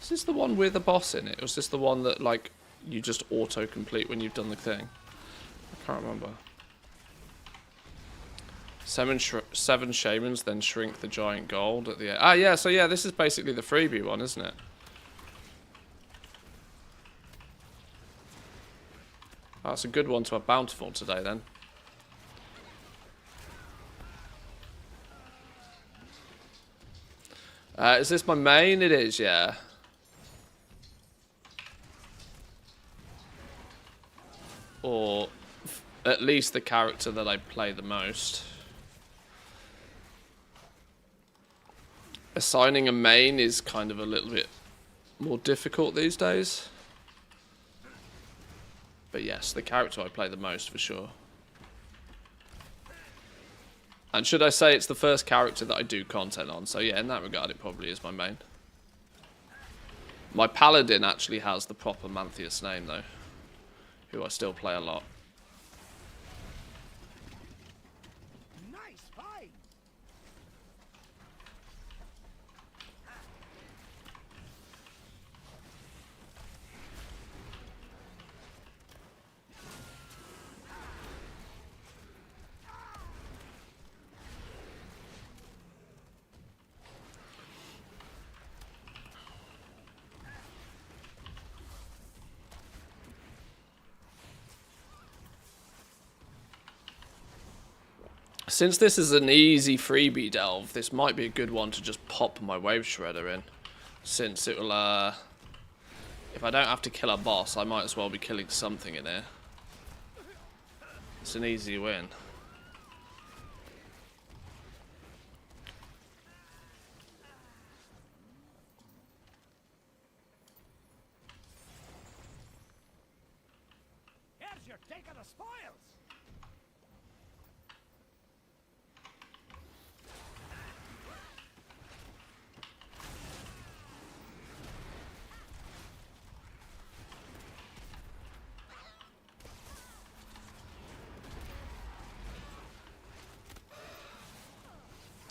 Is this the one with a boss in it? Or is this the one that, like, you just auto-complete when you've done the thing? I can't remember. Seven shamans, then shrink the giant gold at the end. Ah, yeah, so yeah, this is basically the freebie one, isn't it? Oh, that's a good one to have bountiful today, then. Is this my main? It is, yeah. Or at least the character that I play the most. Assigning a main is kind of a little bit more difficult these days. But yes, the character I play the most for sure. And should I say it's the first character that I do content on. So yeah, in that regard it probably is my main. My paladin actually has the proper Mantheus name though. Who I still play a lot.
Nice fight.
Since this is an easy freebie delve, this might be a good one to just pop my wave shredder in. Since it will, if I don't have to kill a boss, I might as well be killing something in here. It's an easy win.
Here's your take of the spoils.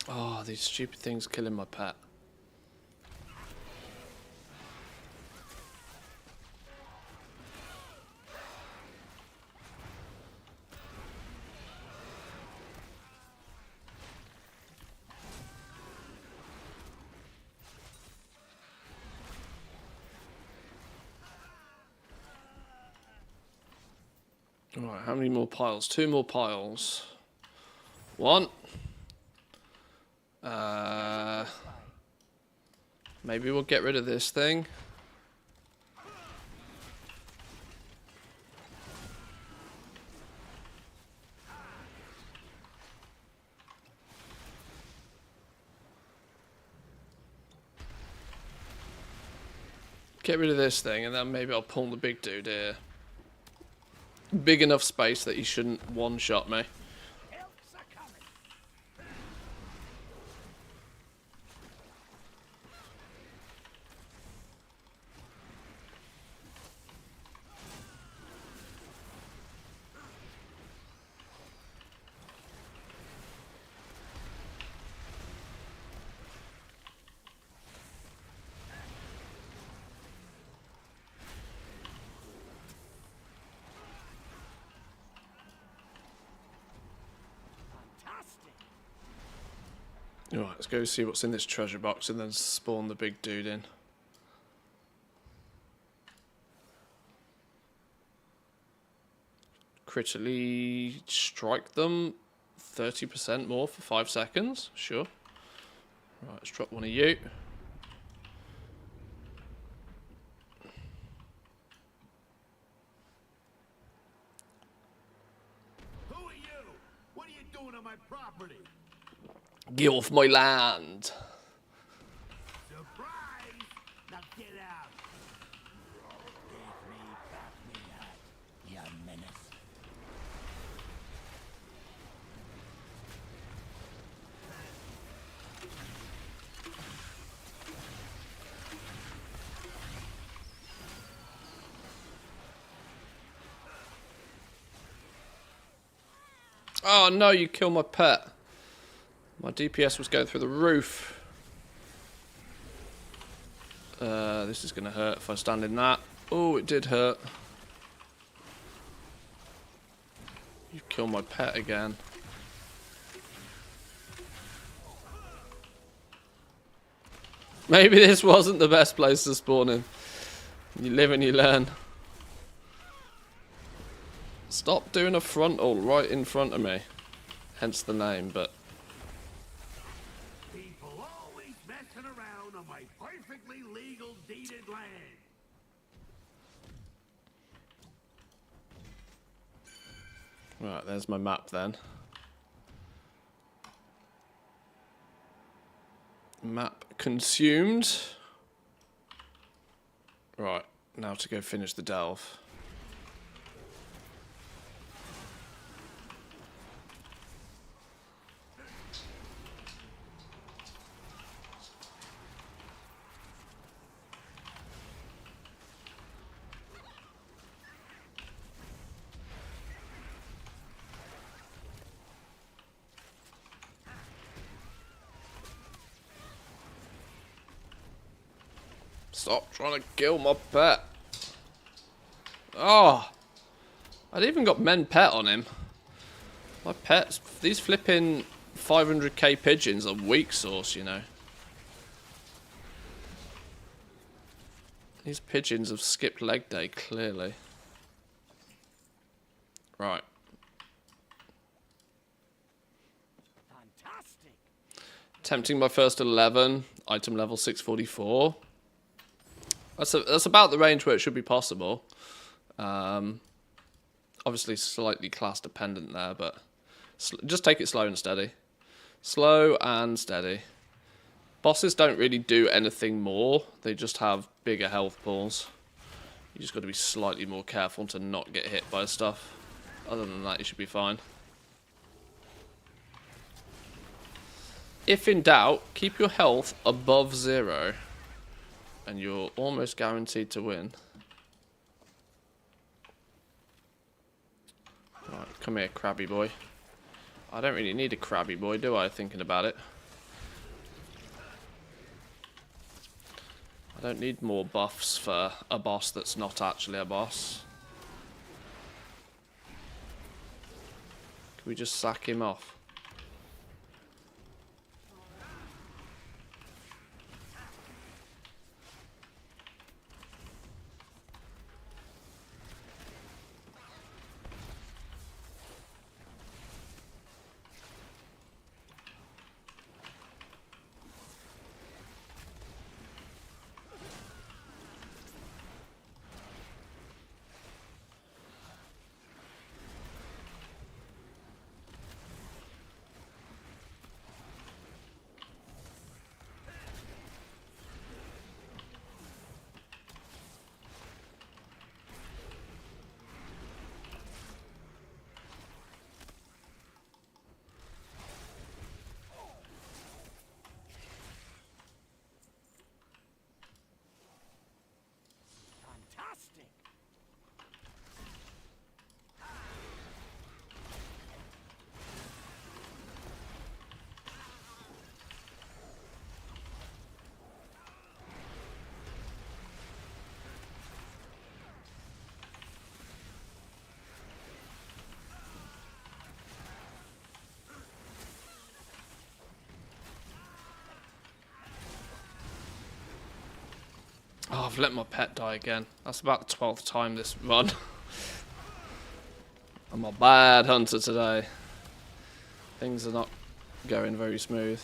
Oh, these stupid things killing my pet. Alright, how many more piles? 2 more piles. 1. Maybe we'll get rid of this thing. Get rid of this thing, and then maybe I'll pull the big dude here. Big enough space that he shouldn't one-shot me.
Helps are coming. Fantastic.
Alright, let's go see what's in this treasure box and then spawn the big dude in. Critically strike them 30% more for 5 seconds. Sure. Right, let's drop one of you.
Who are you? What are you doing on my property?
Get off my land.
Surprise! Now get out!
Give me back me hat, you menace.
Oh no, you killed my pet. My DPS was going through the roof. This is going to hurt if I stand in that. Oh, it did hurt. You killed my pet again. Maybe this wasn't the best place to spawn in. You live and you learn. Stop doing a frontal right in front of me. Hence the name, but...
People always messing around on my perfectly legal deeded land.
Right, there's my map then. Map consumed. Right, now to go finish the delve. Stop trying to kill my pet. Oh, I'd even got men pet on him. My pets, these flipping 500k pigeons are weak sauce, you know. These pigeons have skipped leg day, clearly. Right.
Fantastic.
Attempting my first 11, item level 644. That's about the range where it should be possible. Obviously slightly class dependent there, but just take it slow and steady. Slow and steady. Bosses don't really do anything more. They just have bigger health pools. You just got to be slightly more careful to not get hit by stuff. Other than that, you should be fine. If in doubt, keep your health above 0. And you're almost guaranteed to win. Right, come here, crabby boy. I don't really need a crabby boy, do I, thinking about it? I don't need more buffs for a boss that's not actually a boss. Can we just sack him off?
Fantastic.
Oh, I've let my pet die again. That's about the 12th time this run. I'm a bad hunter today. Things are not going very smooth.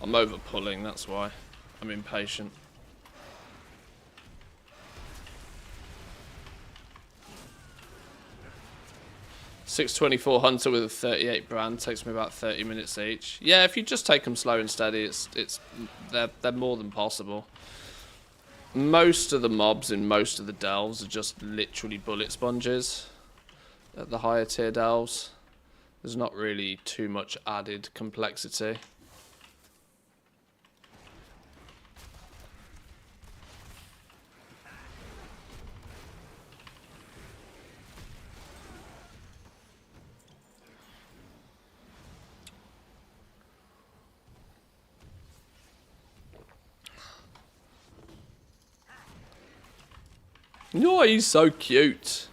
I'm over pulling, that's why. I'm impatient. 624 hunter with a 38 brand takes me about 30 minutes each. Yeah, if you just take them slow and steady, they're more than possible. Most of the mobs in most of the delves are just literally bullet sponges at the higher tier delves. There's not really too much added complexity. No, he's so cute.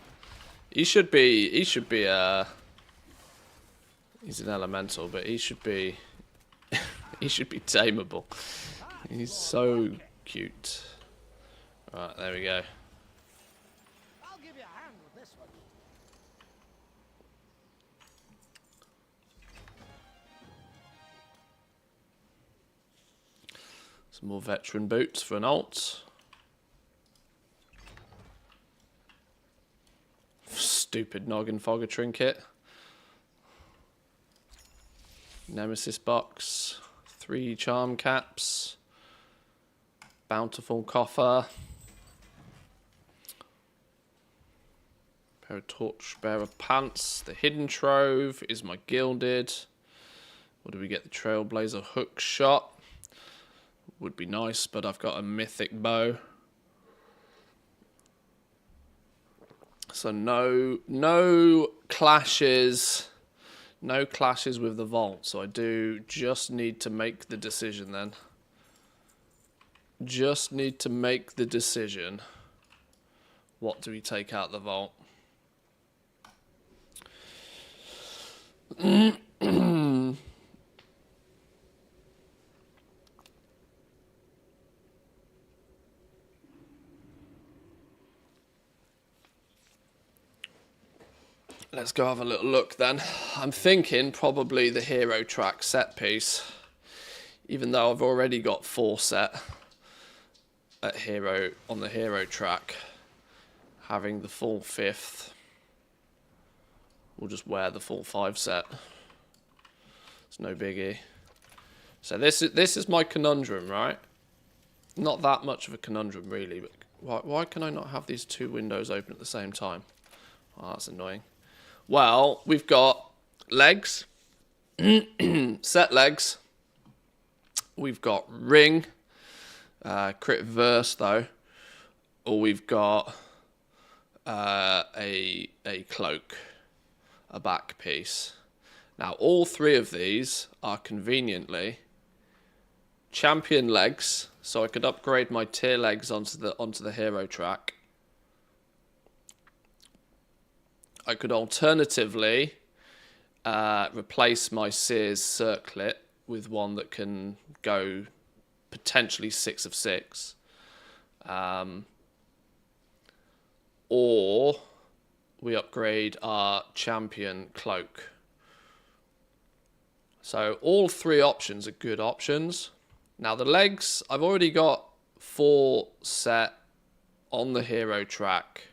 He should be, he's an elemental, but he should be, he should be tameable. He's so cute. Right, there we go.
I'll give you a hand with this one.
Some more veteran boots for an alt. Stupid noggin fogger trinket. Nemesis box. 3 charm caps. Bountiful coffer. Pair of torchbearer pants. The hidden trove is my gilded. What do we get? The trailblazer hook shot. Would be nice, but I've got a mythic bow. So no clashes. No clashes with the vault. So I do just need to make the decision then. Just need to make the decision. What do we take out the vault? Let's go have a little look then. I'm thinking probably the hero track set piece. Even though I've already got 4 set at hero on the hero track. Having the full 5th. We'll just wear the full 5 set. It's no biggie. So this is my conundrum, right? Not that much of a conundrum really, but why can I not have these 2 windows open at the same time? Oh, that's annoying. Well, we've got legs, set legs. We've got ring, crit verse though, or we've got a cloak, a back piece. Now, all 3 of these are conveniently champion legs, so I could upgrade my tier legs onto the hero track. I could alternatively replace my Sears circlet with one that can go potentially 6 of 6. Or we upgrade our champion cloak. So all 3 options are good options. Now the legs, I've already got 4 set on the hero track.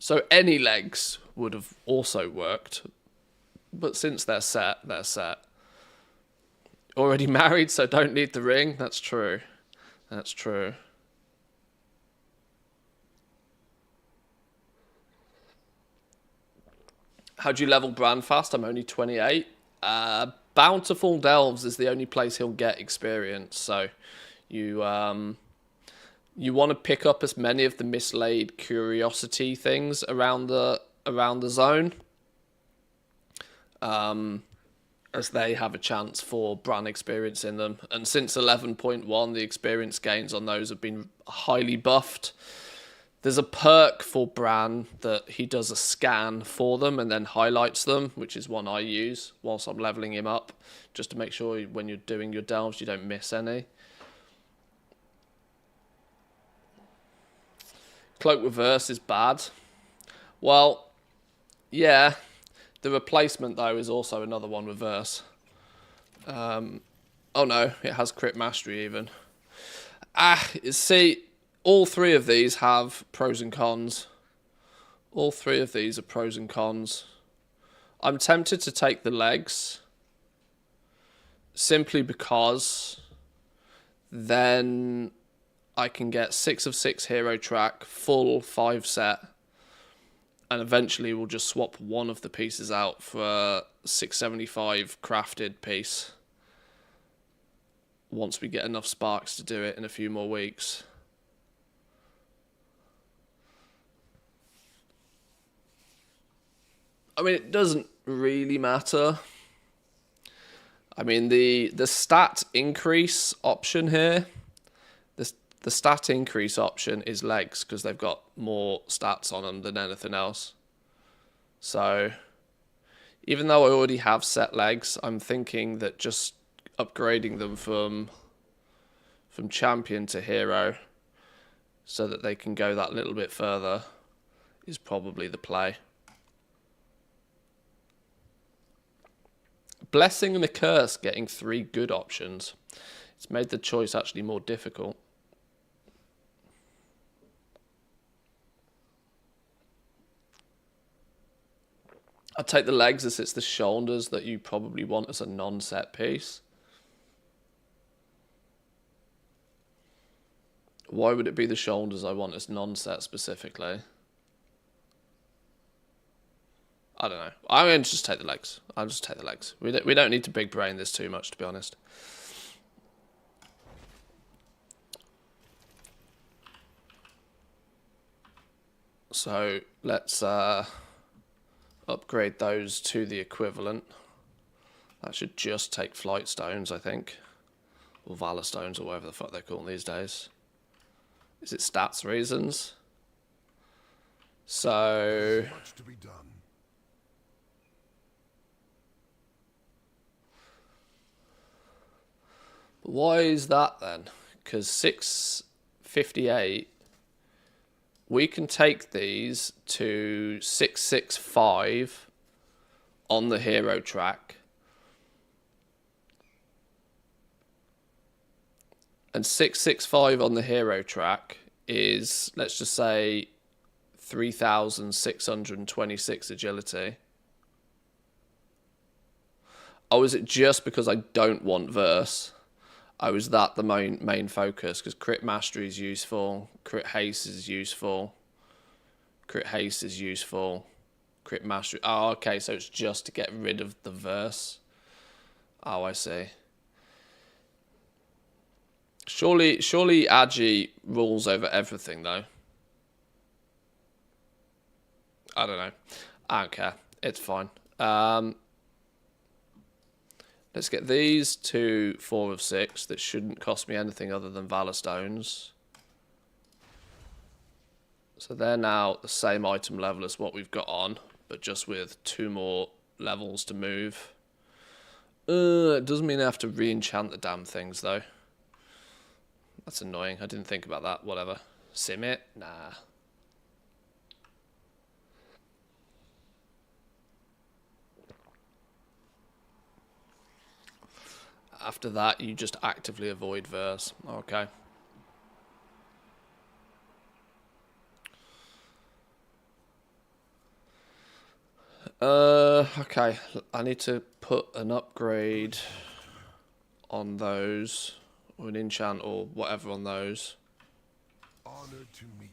So any legs would have also worked. But since they're set, they're set. Already married, so don't need the ring. That's true. That's true. How do you level Bran fast? I'm only 28. Bountiful Delves is the only place he'll get experience. So you want to pick up as many of the mislaid curiosity things around the zone, as they have a chance for Bran experience in them. And since 11.1, the experience gains on those have been highly buffed. There's a perk for Bran that he does a scan for them and then highlights them, which is one I use whilst I'm leveling him up, just to make sure when you're doing your delves you don't miss any. Cloak reverse is bad. Well, yeah. The replacement, though, is also another one reverse. Oh, no. It has crit mastery, even. See, all 3 of these have pros and cons. All 3 of these are pros and cons. I'm tempted to take the legs. Simply because then I can get 6 of 6 hero track, full 5 set, and eventually we'll just swap one of the pieces out for a 675 crafted piece once we get enough sparks to do it in a few more weeks. I mean, it doesn't really matter. I mean, the stat increase option here, the stat increase option is legs because they've got more stats on them than anything else. So even though I already have set legs, I'm thinking that just upgrading them from champion to hero so that they can go that little bit further is probably the play. Blessing and a curse getting 3 good options. It's made the choice actually more difficult. I'd take the legs as it's the shoulders that you probably want as a non-set piece. Why would it be the shoulders I want as non-set specifically? I don't know. I'm going to just take the legs. I'll just take the legs. We don't need to big brain this too much, to be honest. So let's upgrade those to the equivalent. That should just take flight stones, I think. Or valor stones, or whatever the fuck they're called these days. Is it stats reasons? So
Much to be done.
why is that then? Because 658, we can take these to 665 on the hero track. And 665 on the hero track is, let's just say, 3,626 agility. Oh, is it just because I don't want verse? Oh, is that the main focus? Because crit mastery is useful, crit haste is useful, crit haste is useful, crit mastery. Oh, okay, so it's just to get rid of the verse. Oh, I see. Surely Agi rules over everything, though. I don't know. I don't care. It's fine. Let's get these to 4 of 6. That shouldn't cost me anything other than Valor Stones. So they're now the same item level as what we've got on, but just with 2 more levels to move. It doesn't mean I have to re-enchant the damn things, though. That's annoying. I didn't think about that. Whatever. Sim it? Nah. After that, you just actively avoid verse. Okay. Okay. I need to put an upgrade on those, or an enchant, or whatever on those.
Honored to meet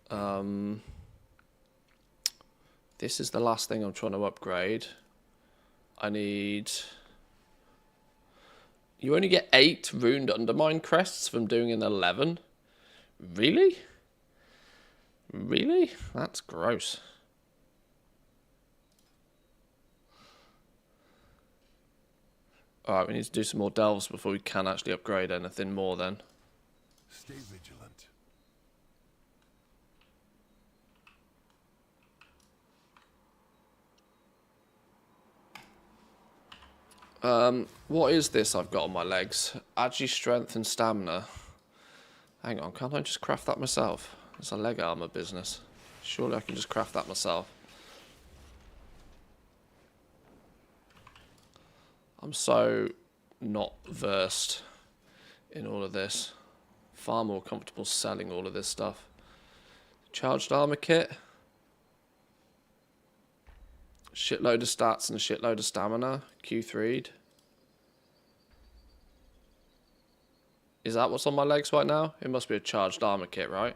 This is the last thing I'm trying to upgrade. I need... You only get 8 runed undermine crests from doing an 11? Really? Really? That's gross. Alright, we need to do some more delves before we can actually upgrade anything more then.
Stay vigilant.
What is this I've got on my legs? Agi strength and stamina. Hang on, can't I just craft that myself? It's a leg armor business. Surely I can just craft that myself. I'm so not versed in all of this. Far more comfortable selling all of this stuff. Charged armor kit. Shitload of stats and a shitload of stamina. Q3'd. Is that what's on my legs right now? It must be a charged armor kit, right?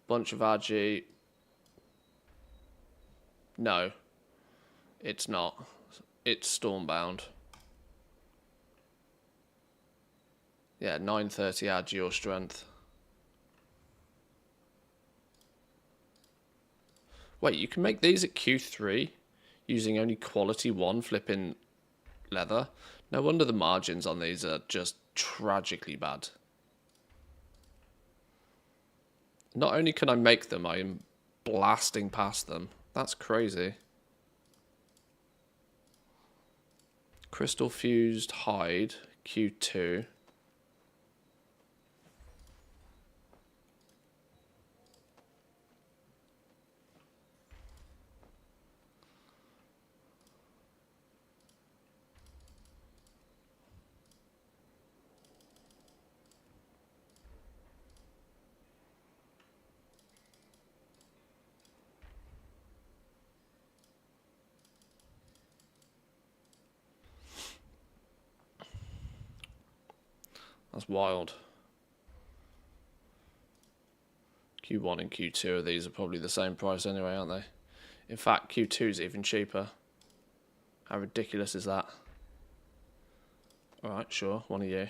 Bunch of Agi. No. It's not. It's Stormbound. Yeah, 930 Agi or strength. Wait, you can make these at Q3 using only quality 1 flipping leather. No wonder the margins on these are just tragically bad. Not only can I make them, I am blasting past them. That's crazy. Crystal fused hide, Q2. That's wild. Q1 and Q2 of these are probably the same price anyway, aren't they? In fact, Q2 is even cheaper. How ridiculous is that? Alright, sure, one of you.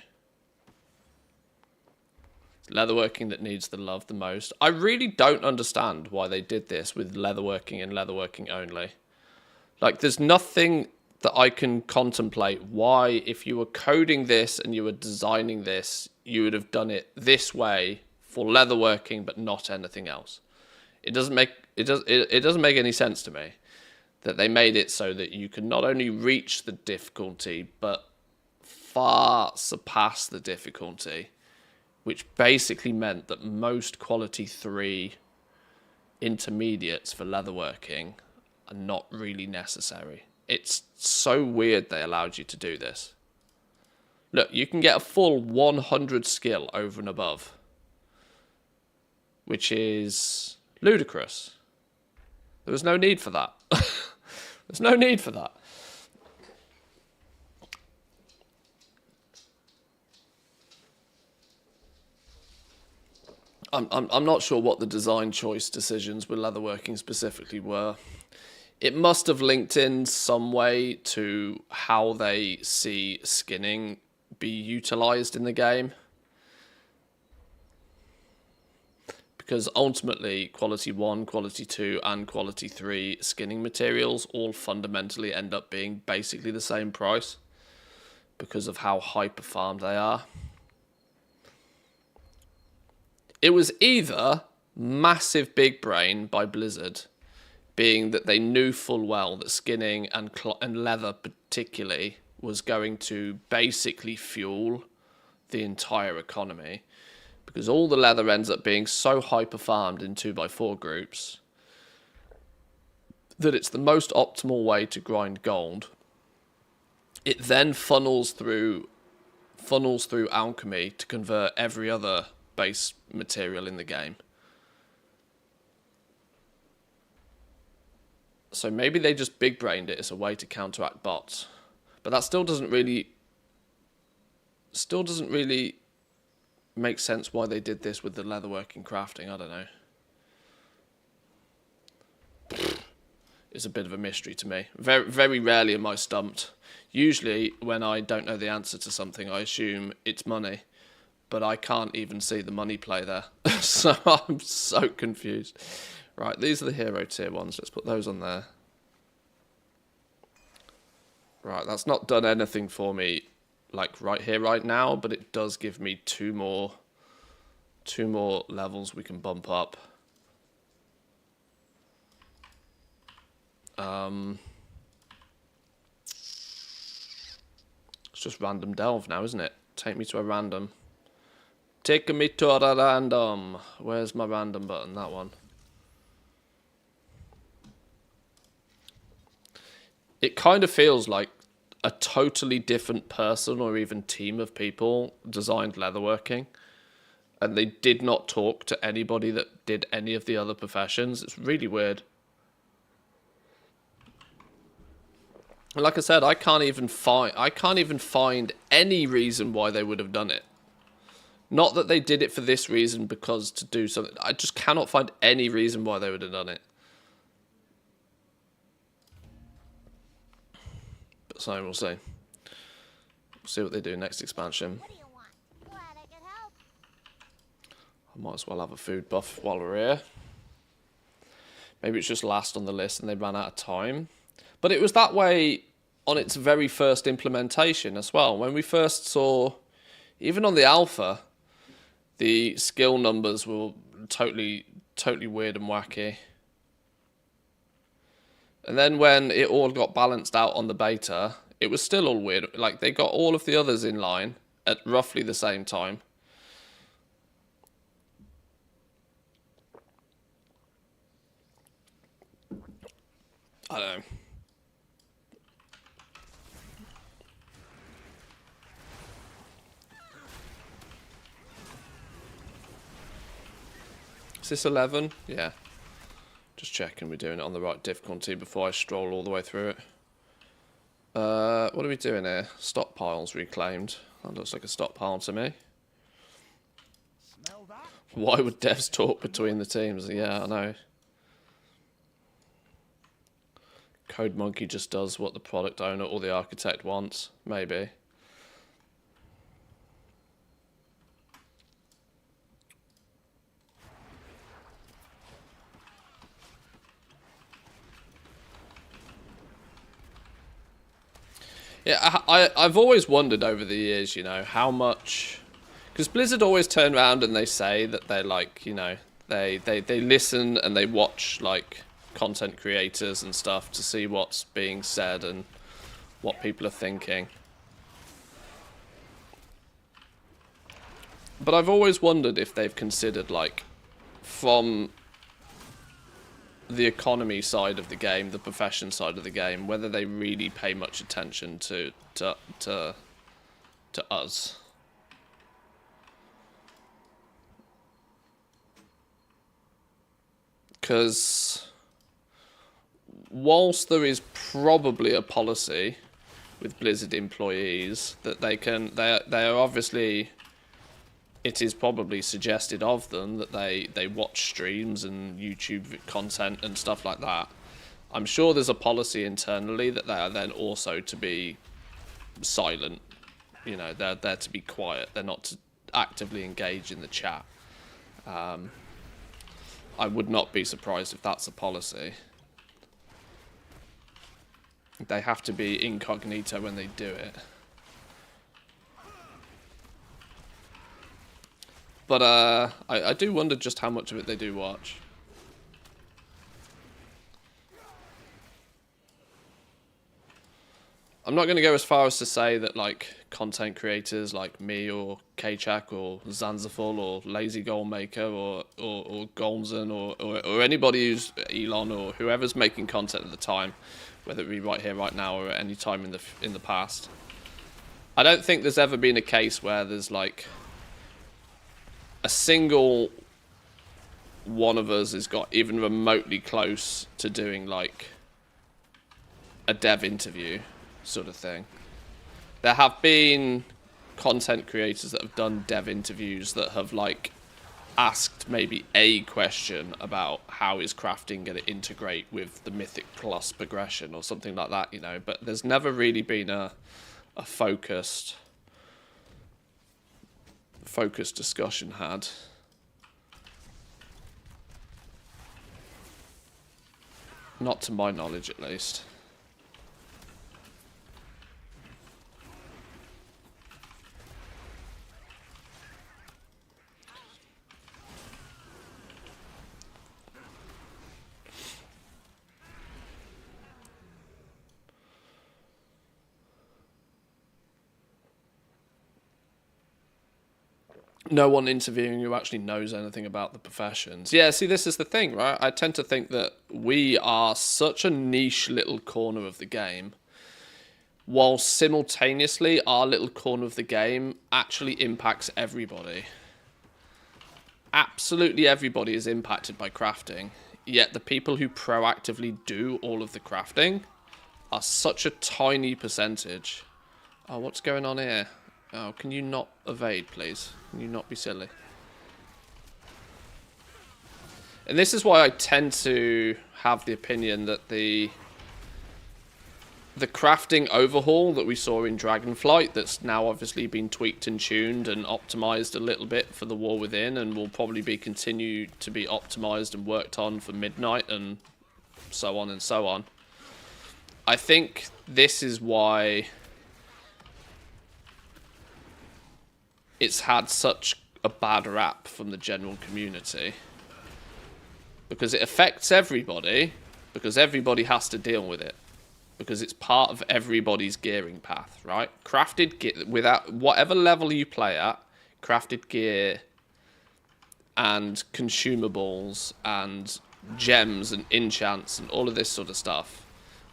It's leatherworking that needs the love the most. I really don't understand why they did this with leatherworking and leatherworking only. Like, there's nothing that I can contemplate why, if you were coding this and you were designing this, you would have done it this way for leatherworking but not anything else. It doesn't make any sense to me that they made it so that you can not only reach the difficulty but far surpass the difficulty, which basically meant that most quality 3 intermediates for leatherworking are not really necessary. It's so weird they allowed you to do this. Look, you can get a full 100 skill over and above, which is ludicrous. There was no need for that. There's no need for that. I'm not sure what the design choice decisions with leatherworking specifically were. It must have linked in some way to how they see skinning be utilized in the game. Because ultimately, Quality 1, Quality 2, and Quality 3 skinning materials all fundamentally end up being basically the same price because of how hyper-farmed they are. It was either massive big brain by Blizzard, being that they knew full well that skinning and leather particularly was going to basically fuel the entire economy, because all the leather ends up being so hyper-farmed in 2x4 groups that it's the most optimal way to grind gold. It then funnels through alchemy to convert every other base material in the game. So maybe they just big-brained it as a way to counteract bots. But that still doesn't really make sense why they did this with the leatherworking crafting. I don't know. It's a bit of a mystery to me. Very, very rarely am I stumped. Usually, when I don't know the answer to something, I assume it's money. But I can't even see the money play there. So I'm so confused. Right, these are the hero tier ones. Let's put those on there. Right, that's not done anything for me, like right here, right now, but it does give me two more levels we can bump up. It's just random delve now, isn't it? Take me to a random. Take me to a random. Where's my random button? That one. It kind of feels like a totally different person or even team of people designed leatherworking, and they did not talk to anybody that did any of the other professions. It's really weird. And like I said, I can't even find any reason why they would have done it. Not that they did it for this reason, because to do something. I just cannot find any reason why they would have done it. But so we'll see. We'll see what they do next expansion.
What do you want? Glad I could help.
I might as well have a food buff while we're here. Maybe it's just last on the list and they ran out of time. But it was that way on its very first implementation as well. When we first saw, even on the alpha, the skill numbers were totally weird and wacky. And then when it all got balanced out on the beta, it was still all weird. Like, they got all of the others in line at roughly the same time. I don't know. Is this 11? Yeah. Just checking we're doing it on the right difficulty before I stroll all the way through it. What are we doing here? Stockpiles reclaimed. That looks like a stockpile to me.
Smell that?
Why would devs talk between the teams? Yeah, I know. Code Monkey just does what the product owner or the architect wants. Maybe. Yeah, I've always wondered over the years, you know, how much... Because Blizzard always turn around and they say that they're like, you know, they listen and they watch, like, content creators and stuff to see what's being said and what people are thinking. But I've always wondered if they've considered, like, from the economy side of the game, the profession side of the game, whether they really pay much attention to us. Because whilst there is probably a policy with Blizzard employees that they are obviously, it is probably suggested of them that they watch streams and YouTube content and stuff like that. I'm sure there's a policy internally that they are then also to be silent. You know, they're there to be quiet. They're not to actively engage in the chat. I would not be surprised if that's a policy. They have to be incognito when they do it. But I do wonder just how much of it they do watch. I'm not going to go as far as to say that, like, content creators like me or Kchak or Zanzaful or Lazy Goalmaker or Golzen or anybody who's Elon or whoever's making content at the time, whether it be right here, right now, or at any time in the past. I don't think there's ever been a case where there's, like, a single one of us has got even remotely close to doing, like, a dev interview sort of thing. There have been content creators that have done dev interviews that have, like, asked maybe a question about how is crafting going to integrate with the Mythic Plus progression or something like that, you know, but there's never really been a focused discussion had. Not to my knowledge, at least. No one interviewing who actually knows anything about the professions. Yeah, see, this is the thing, right? I tend to think that we are such a niche little corner of the game, while simultaneously our little corner of the game actually impacts everybody. Absolutely everybody is impacted by crafting, yet the people who proactively do all of the crafting are such a tiny percentage. Oh, what's going on here? Oh, can you not evade, please? Can you not be silly? And this is why I tend to have the opinion that the crafting overhaul that we saw in Dragonflight, that's now obviously been tweaked and tuned and optimized a little bit for the War Within, and will probably be continued to be optimized and worked on for Midnight and so on and so on. I think this is why it's had such a bad rap from the general community. because it affects everybody, because everybody has to deal with it, because it's part of everybody's gearing path, right? Crafted gear, without whatever level you play at, crafted gear and consumables and gems and enchants and all of this sort of stuff,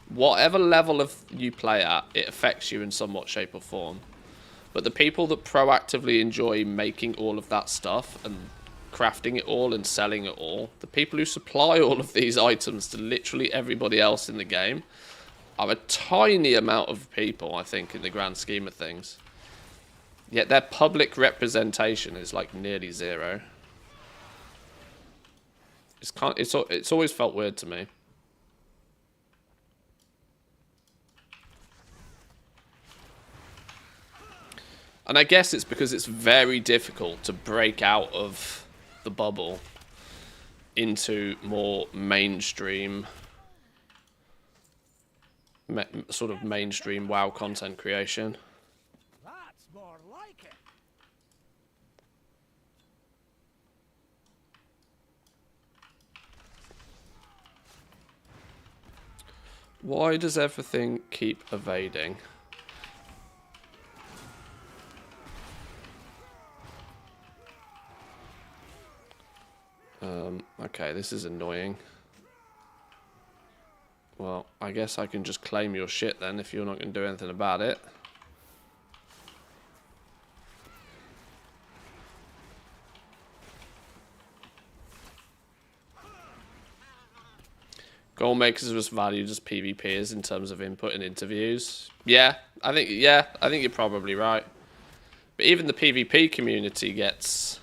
whatever level of you play at, it affects you in somewhat shape or form. But the people that proactively enjoy making all of that stuff and crafting it all and selling it all, the people who supply all of these items to literally everybody else in the game, are a tiny amount of people, I think, in the grand scheme of things. Yet their public representation is like nearly zero. It's always felt weird to me. And I guess it's because it's very difficult to break out of the bubble into more mainstream, sort of mainstream WoW content creation.
That's more like it.
Why does everything keep evading? Okay, this is annoying. Well, I guess I can just claim your shit then if you're not going to do anything about it. Goal makers are as valued as PvPers in terms of input and interviews. Yeah, I think you're probably right. But even the PvP community gets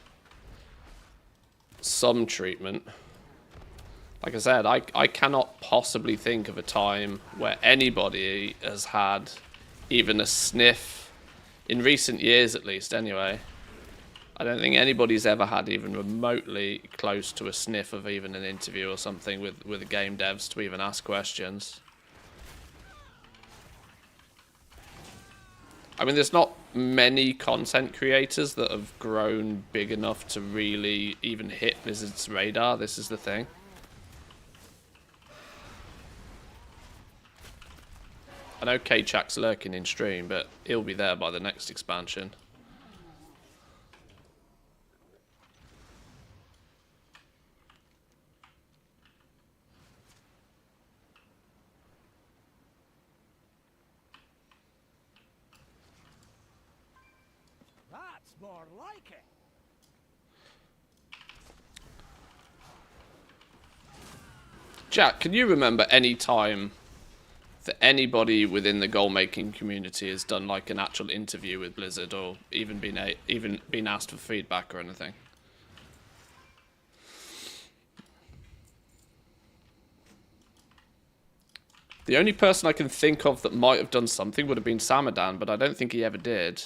some treatment. Like I said, I cannot possibly think of a time where anybody has had even a sniff, in recent years at least anyway. I don't think anybody's ever had even remotely close to a sniff of even an interview or something with the game devs to even ask questions. I mean, there's not many content creators that have grown big enough to really even hit Blizzard's radar. This is the thing. I know K-Chak's lurking in stream, but he'll be there by the next expansion.
That's more like it.
Jack, can you remember any time that anybody within the goal-making community has done like an actual interview with Blizzard, or even been asked for feedback or anything? The only person I can think of that might have done something would have been Samadan, but I don't think he ever did.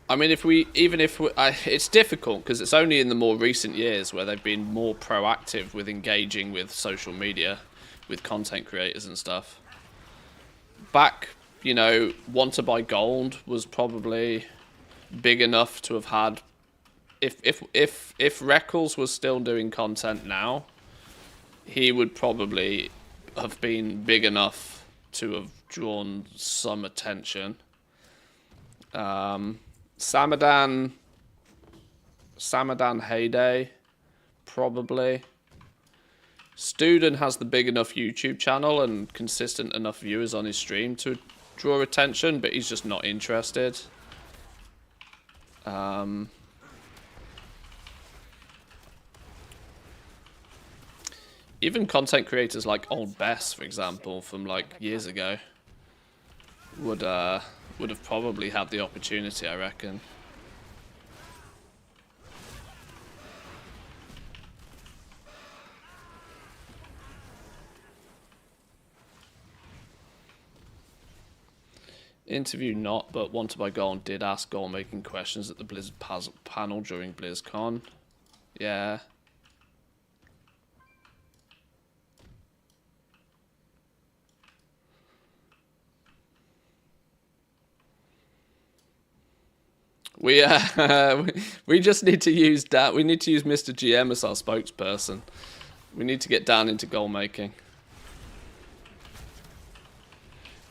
I mean, it's difficult because it's only in the more recent years where they've been more proactive with engaging with social media, with content creators and stuff. Back, you know, Want to Buy Gold was probably big enough to have had. If Reckles was still doing content now, he would probably have been big enough to have drawn some attention. Samadan Heyday, probably. Student has the big enough YouTube channel and consistent enough viewers on his stream to draw attention, but he's just not interested. Even content creators like Old Bess, for example, from like years ago, would have probably had the opportunity, I reckon. Interview not, but Want to Buy Gold did ask goal-making questions at the Blizzard panel during BlizzCon. Yeah. We just need to use Dan. We need to use Mr. GM as our spokesperson. We need to get Dan into goal making.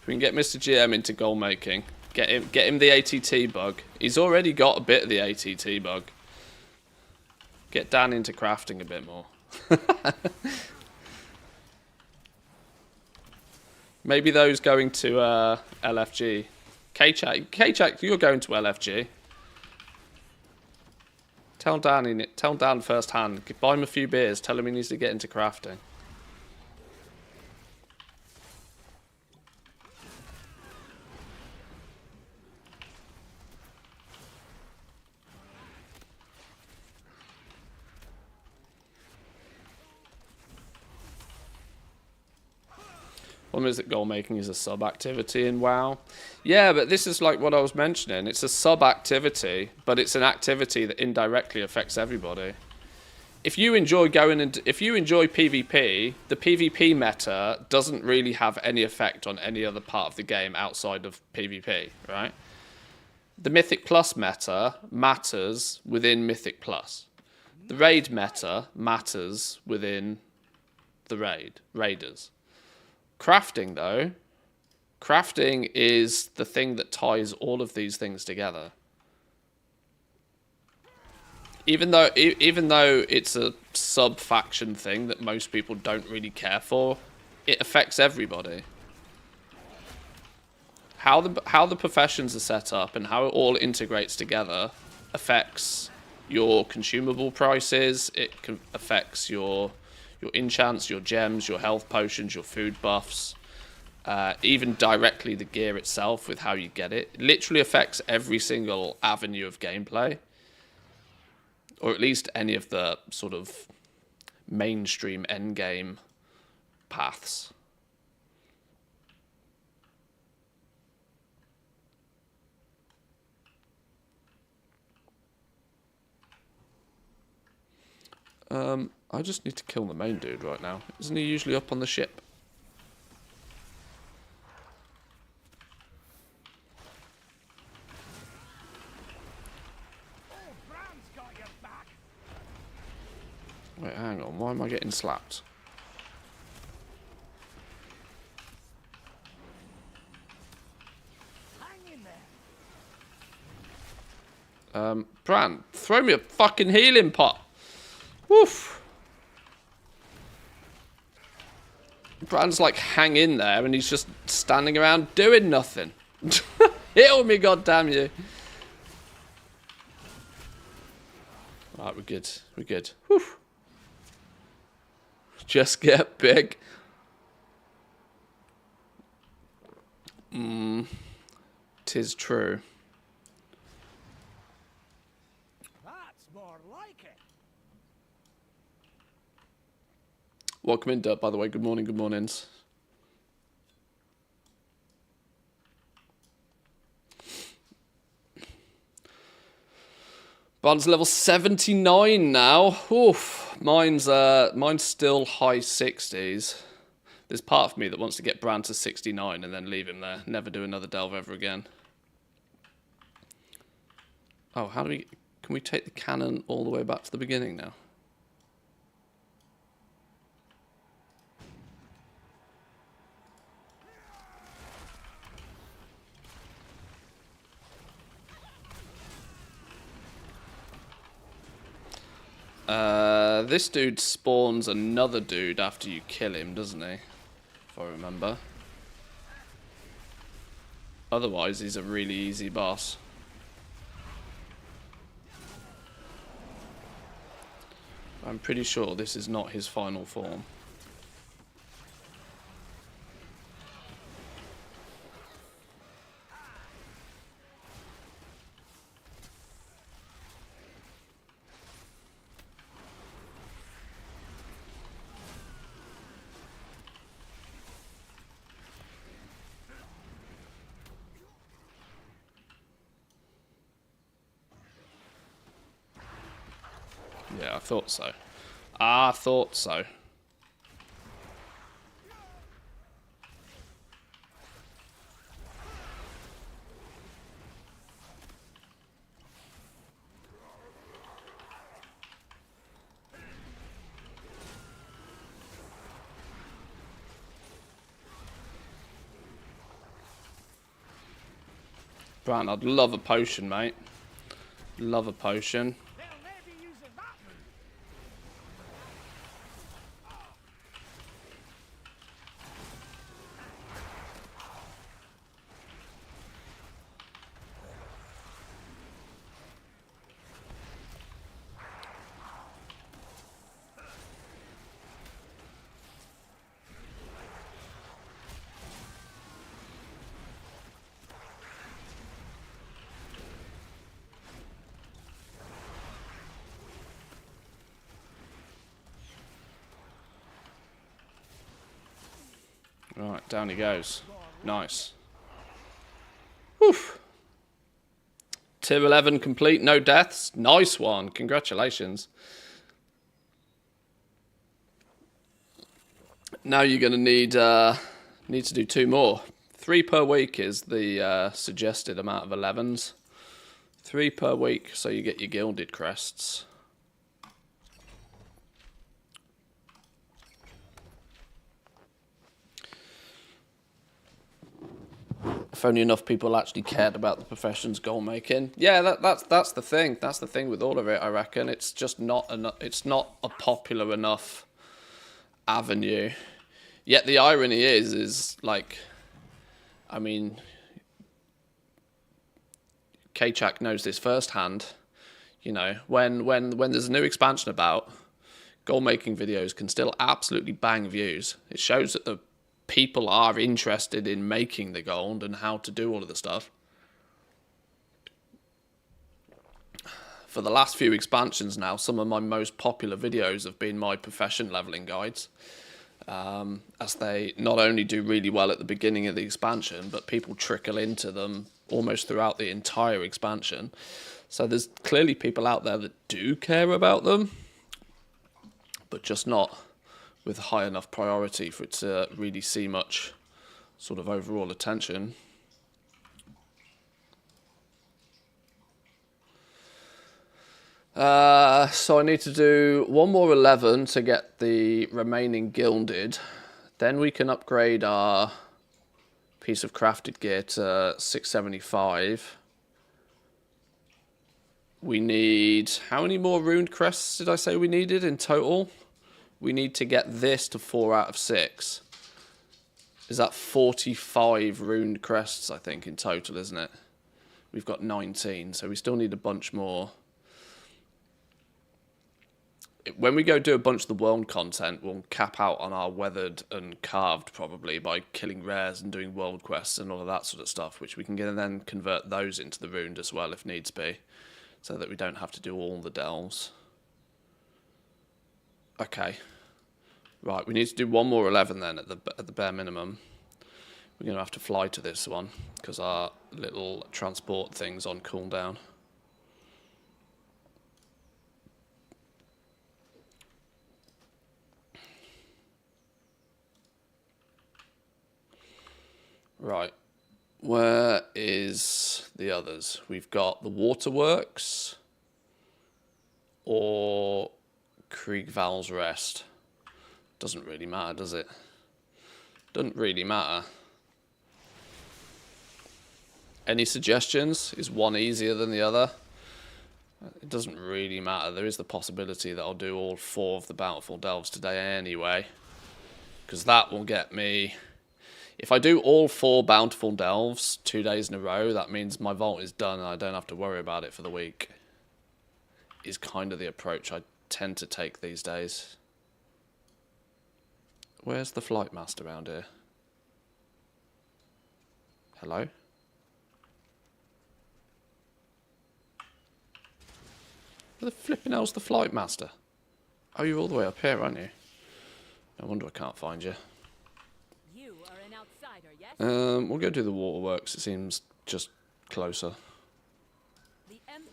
If we can get Mr. GM into goal making, get him the ATT bug. He's already got a bit of the ATT bug. Get Dan into crafting a bit more. Maybe those going to LFG. K-Chak, you're going to LFG. Tell Dan firsthand. Buy him a few beers. Tell him he needs to get into crafting. One is that goal making is a sub activity in WoW. Yeah, but this is like what I was mentioning. It's a sub activity, but it's an activity that indirectly affects everybody. If you enjoy PvP, the PvP meta doesn't really have any effect on any other part of the game outside of PvP, right? The Mythic Plus meta matters within Mythic Plus. The raid meta matters within the raiders. Crafting, though, crafting is the thing that ties all of these things together. Even though it's a sub-faction thing that most people don't really care for, it affects everybody. How the professions are set up and how it all integrates together affects your consumable prices. It affects your enchants, your gems, your health potions, your food buffs, even directly the gear itself with how you get it. It literally affects every single avenue of gameplay, or at least any of the sort of mainstream endgame paths. I just need to kill the main dude right now. Isn't he usually up on the ship?
Oh, Bran's got your back.
Wait, hang on. Why am I getting slapped?
Hang in there.
Bran, throw me a fucking healing pot. Woof. Bran's like hang in there and he's just standing around doing nothing. Heal me, goddamn you. Right, we're good. We're good. Whew. Just get big. Tis true.
That's more like it.
Welcome in, Dirt, by the way. Good morning, good mornings. Bond's level 79 now. Oof. Mine's still high 60s. There's part of me that wants to get Bran to 69 and then leave him there. Never do another delve ever again. Oh, can we take the cannon all the way back to the beginning now? This dude spawns another dude after you kill him, doesn't he? If I remember. Otherwise, he's a really easy boss. I'm pretty sure this is not his final form. Yeah, I thought so. I thought so. Brant, I'd love a potion, mate. Love a potion.
They'll never be using that move.
Right, down he goes. Nice. Woof. Tier 11 complete, no deaths. Nice one. Congratulations. Now you're going to need to do 2 more. 3 per week is the suggested amount of 11s. 3 per week, so you get your gilded crests. If only enough people actually cared about the profession's goal making. Yeah, that's the thing. That's the thing with all of it. I reckon it's just not it's not a popular enough avenue. Yet the irony is like, I mean, K-Chak knows this firsthand. You know, when there's a new expansion about, goal making videos can still absolutely bang views. It shows that the people are interested in making the gold and how to do all of the stuff. For the last few expansions now, some of my most popular videos have been my profession leveling guides, as they not only do really well at the beginning of the expansion, but people trickle into them almost throughout the entire expansion. So there's clearly people out there that do care about them, but just not with high enough priority for it to really see much sort of overall attention. So I need to do 1 more 11 to get the remaining gilded. Then we can upgrade our piece of crafted gear to 675. We need... how many more runed crests did I say we needed in total? We need to get this to 4 out of 6. Is that 45 runed crests, I think, in total, isn't it? We've got 19, so we still need a bunch more. When we go do a bunch of the world content, we'll cap out on our weathered and carved, probably, by killing rares and doing world quests and all of that sort of stuff, which we can then convert those into the runed as well, if needs be, so that we don't have to do all the delves. Okay. Right, we need to do 1 more 11 then at the bare minimum. We're going to have to fly to this one because our little transport thing's on cooldown. Right, where is the others? We've got the Waterworks or Kriegval's Rest. Doesn't really matter, does it? Doesn't really matter. Any suggestions? Is one easier than the other? It doesn't really matter. There is the possibility that I'll do all 4 of the Bountiful Delves today anyway, because that will get me... if I do all 4 Bountiful Delves 2 days in a row, that means my vault is done and I don't have to worry about it for the week. Is kind of the approach I tend to take these days. Where's the flight master around here? Hello? Where the flipping hell's the flight master? Oh, you're all the way up here, aren't you? No wonder I can't find you.
You are an outsider, yes?
We'll go do the Waterworks. It seems just closer.
The Empire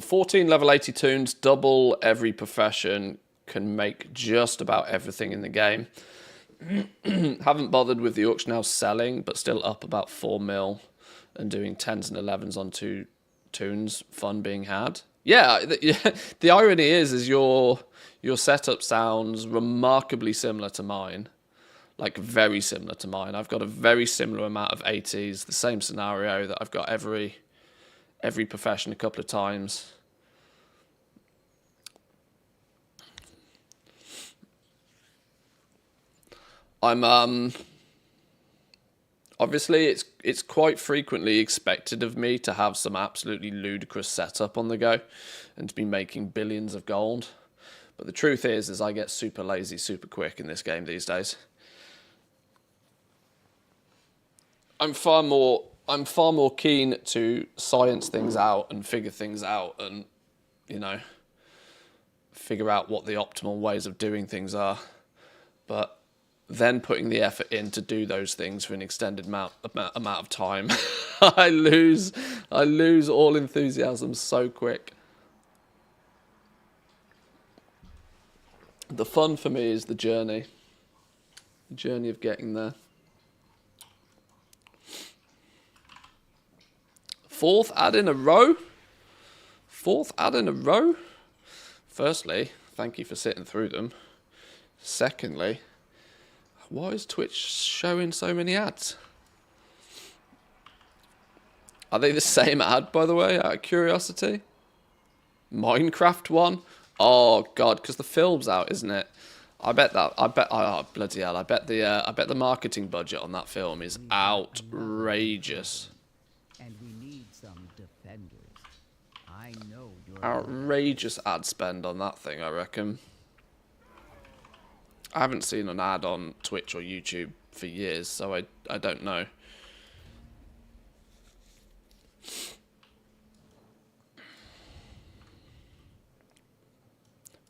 14 level 80 tunes, double every profession, can make just about everything in the game. Haven't bothered with the auction house selling, but still up about 4 mil and doing 10s and 11s on 2 tunes. Fun being had. Yeah, the irony is your setup sounds remarkably similar to mine. Like, very similar to mine. I've got a very similar amount of ATs, the same scenario that I've got every profession a couple of times. I'm obviously it's quite frequently expected of me to have some absolutely ludicrous setup on the go and to be making billions of gold. But the truth is I get super lazy super quick in this game these days. I'm far more keen to science things out and figure things out and, you know, figure out what the optimal ways of doing things are. But then putting the effort in to do those things for an extended amount of time, I lose all enthusiasm so quick. The fun for me is the journey of getting there. Fourth ad in a row? Firstly, thank you for sitting through them. Secondly, why is Twitch showing so many ads? Are they the same ad, by the way, out of curiosity? Minecraft one? Oh god, because the film's out, isn't it? Oh bloody hell! I bet the marketing budget on that film is outrageous.
And we need some defenders. I know you're
Outrageous ad spend on that thing, I reckon. I haven't seen an ad on Twitch or YouTube for years, so I don't know.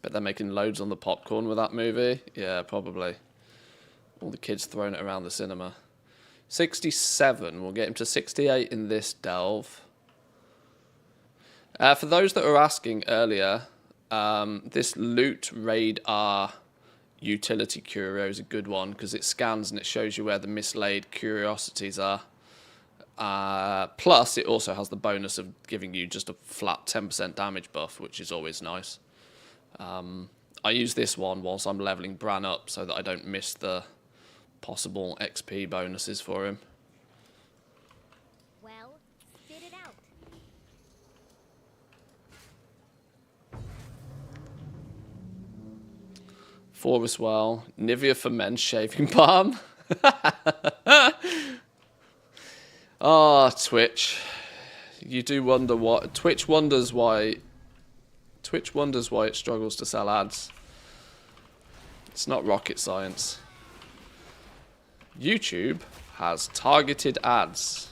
Bet they're making loads on the popcorn with that movie. Yeah, probably. All the kids throwing it around the cinema. 67. We'll get him to 68 in this delve. For those that were asking earlier, this loot radar utility curio is a good one because it scans and it shows you where the mislaid curiosities are. Plus, it also has the bonus of giving you just a flat 10% damage buff, which is always nice. I use this one whilst I'm leveling Bran up so that I don't miss the possible XP bonuses for him.
Well, spit it out.
Four as well. Nivea for men's shaving balm. Ah, Twitch. You do wonder what... Twitch wonders why it struggles to sell ads. It's not rocket science. YouTube has targeted ads.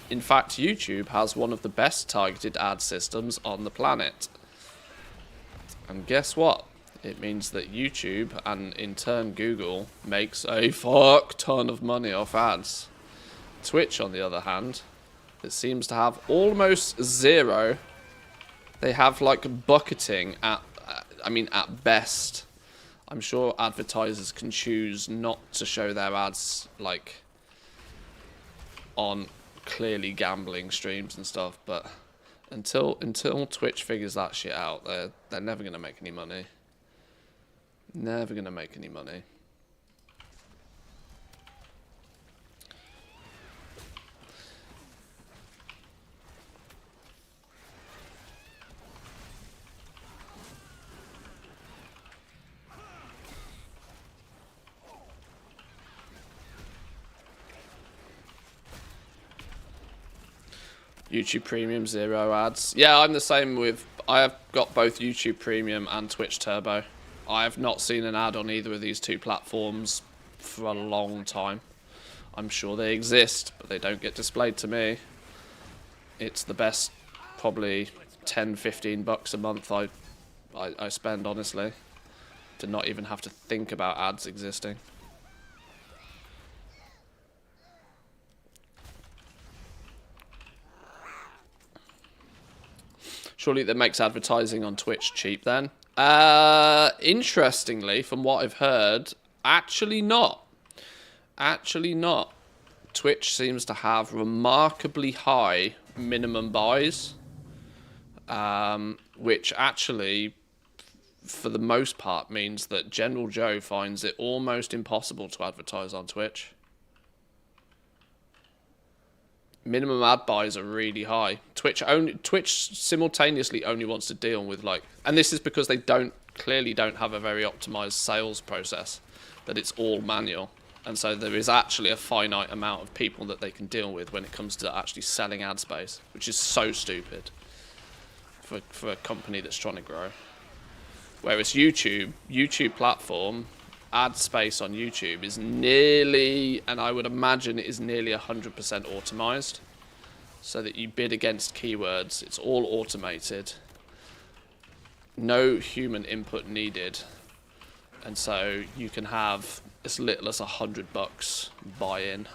In fact, YouTube has one of the best targeted ad systems on the planet. And guess what? It means that YouTube, and in turn Google, makes a fuck ton of money off ads. Twitch, on the other hand, it seems to have almost zero. They have like bucketing at best. I'm sure advertisers can choose not to show their ads like on clearly gambling streams and stuff, but until Twitch figures that shit out, they're never gonna make any money. Never gonna make any money. YouTube Premium, 0 ads. Yeah, I'm the same with... I have got both YouTube Premium and Twitch Turbo. I have not seen an ad on either of these two platforms for a long time. I'm sure they exist, but they don't get displayed to me. It's the best, probably 10, 15 bucks a month I spend, honestly, to not even have to think about ads existing. Surely that makes advertising on Twitch cheap then? Interestingly, from what I've heard, actually not. Actually not. Twitch seems to have remarkably high minimum buys. which actually, for the most part, means that General Joe finds it almost impossible to advertise on Twitch. Minimum ad buys are really high. Twitch simultaneously only wants to deal with and this is because they clearly don't have a very optimized sales process, that it's all manual. And so there is actually a finite amount of people that they can deal with when it comes to actually selling ad space, which is so stupid for a company that's trying to grow. Whereas YouTube platform, ad space on YouTube is nearly, and I would imagine it is nearly 100% automized, so that you bid against keywords. It's all automated. No human input needed. And so you can have as little as $100 buy-in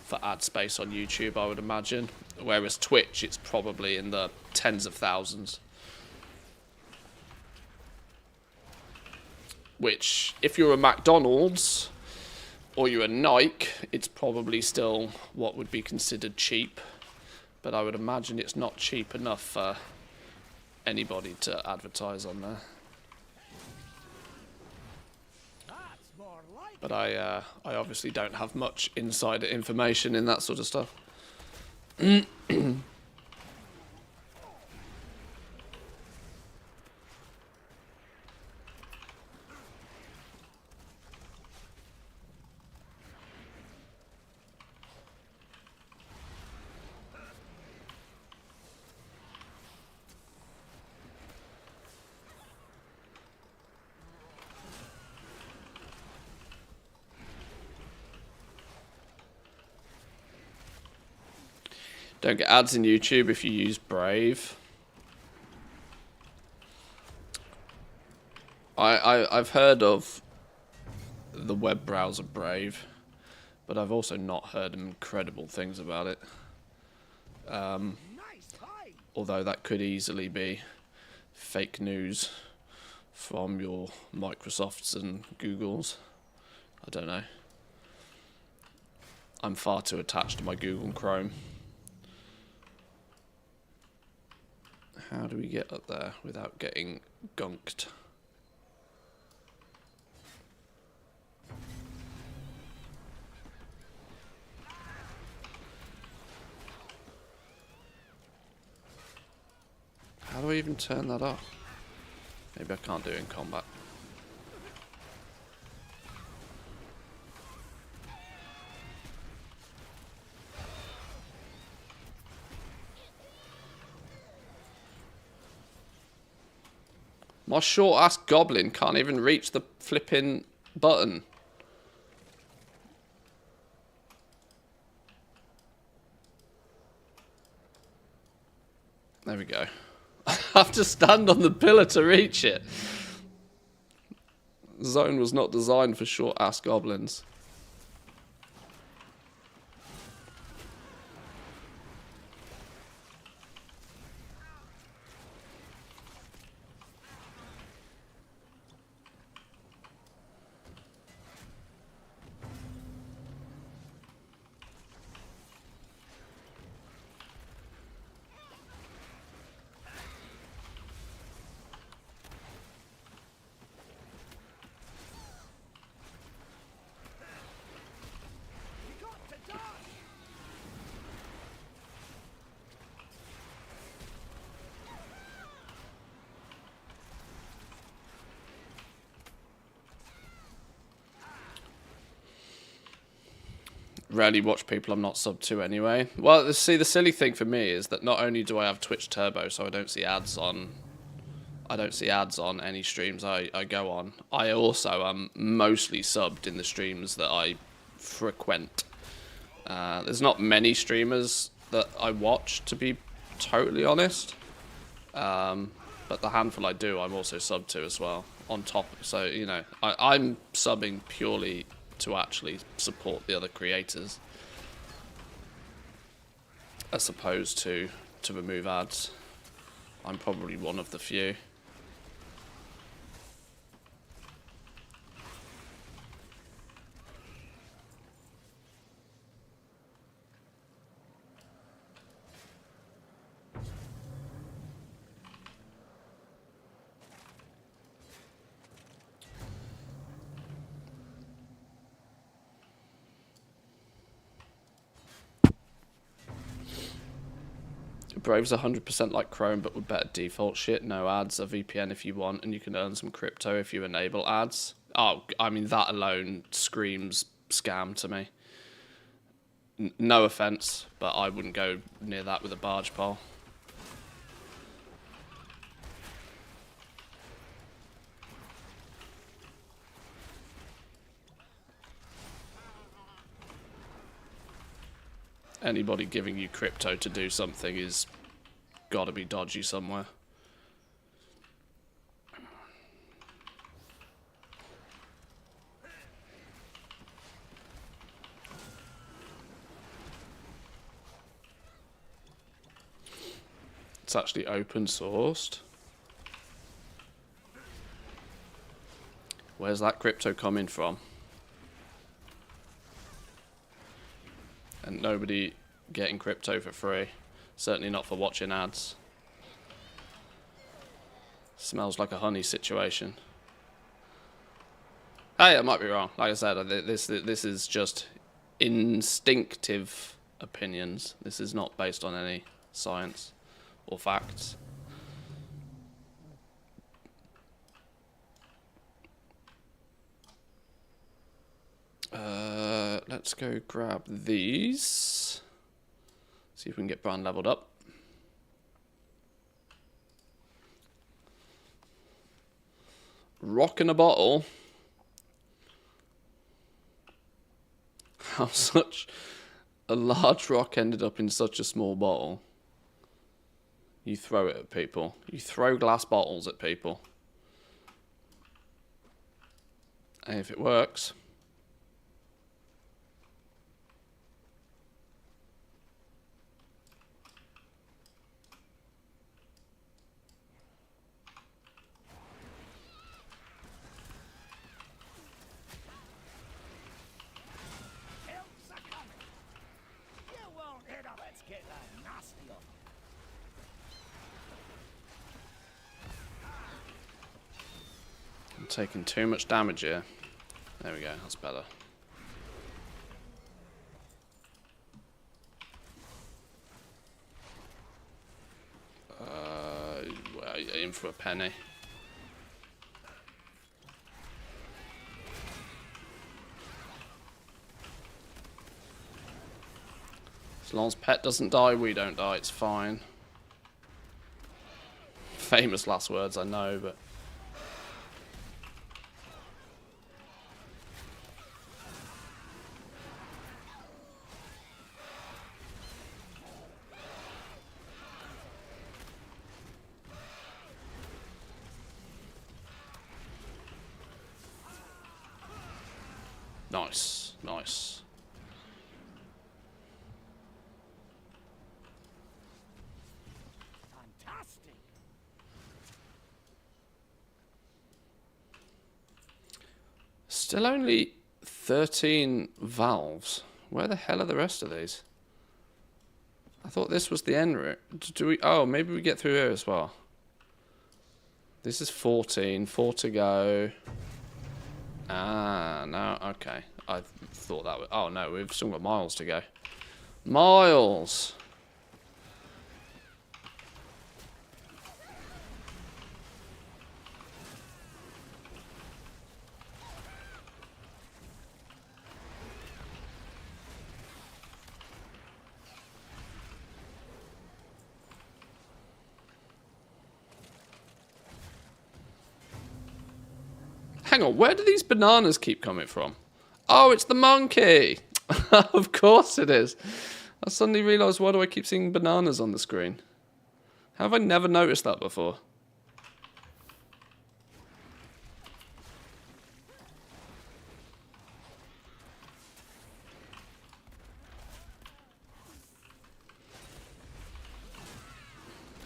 for ad space on YouTube, I would imagine. Whereas Twitch, it's probably in the tens of thousands. Which, if you're a McDonald's or you're a Nike, it's probably still what would be considered cheap. But I would imagine it's not cheap enough for anybody to advertise on there. But I obviously don't have much insider information in that sort of stuff. Don't get ads in YouTube if you use Brave. I've heard of the web browser Brave, but I've also not heard incredible things about it. Although that could easily be fake news from your Microsofts and Googles. I don't know. I'm far too attached to my Google Chrome. How do we get up there without getting gunked? How do I even turn that off? Maybe I can't do it in combat. My short-ass Goblin can't even reach the flipping button. There we go. I have to stand on the pillar to reach it. The zone was not designed for short-ass goblins. Rarely watch people I'm not subbed to anyway. Well, see, the silly thing for me is that not only do I have Twitch Turbo, so I don't see ads on any streams I go on. I also am mostly subbed in the streams that I frequent. There's not many streamers that I watch, to be totally honest. But the handful I do, I'm also subbed to as well, on top. So, you know, I'm subbing purely to actually support the other creators, as opposed to remove ads. I'm probably one of the few. Brave's 100% like Chrome, but with better default shit. No ads, a VPN if you want, and you can earn some crypto if you enable ads. Oh, I mean, that alone screams scam to me. No offense, but I wouldn't go near that with a barge pole. Anybody giving you crypto to do something is gotta be dodgy somewhere. It's actually open sourced. Where's that crypto coming from? And nobody getting crypto for free. Certainly not for watching ads. Smells like a honey situation. Hey, I might be wrong. Like I said, this is just instinctive opinions. This is not based on any science or facts. Let's go grab these. See if we can get Bran leveled up. Rock in a bottle. How such a large rock ended up in such a small bottle. You throw it at people. You throw glass bottles at people. And if it works... I'm taking too much damage here. There we go, that's better. Well, aim for a penny. As long as Pet doesn't die, we don't die, it's fine. Famous last words, I know, but... Nice, nice.
Fantastic.
Still only 13 valves. Where the hell are the rest of these? I thought this was the end route. Do we? Oh, maybe we get through here as well. This is 14. 4 to go. Ah, no, okay. I thought that was... Oh, no, we've still got miles to go. Miles! Hang on, where do these bananas keep coming from? Oh, it's the monkey! Of course it is. I suddenly realised, why do I keep seeing bananas on the screen? How have I never noticed that before?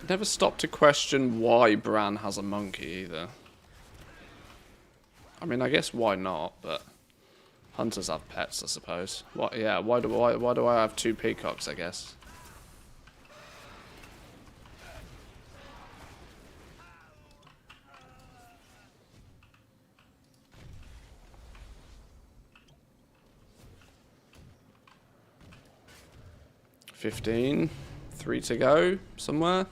Never stopped to question why Bran has a monkey either. I mean, I guess why not, but hunters have pets, I suppose. What? Yeah, why do I have 2 peacocks, I guess? $15, 3 to go somewhere.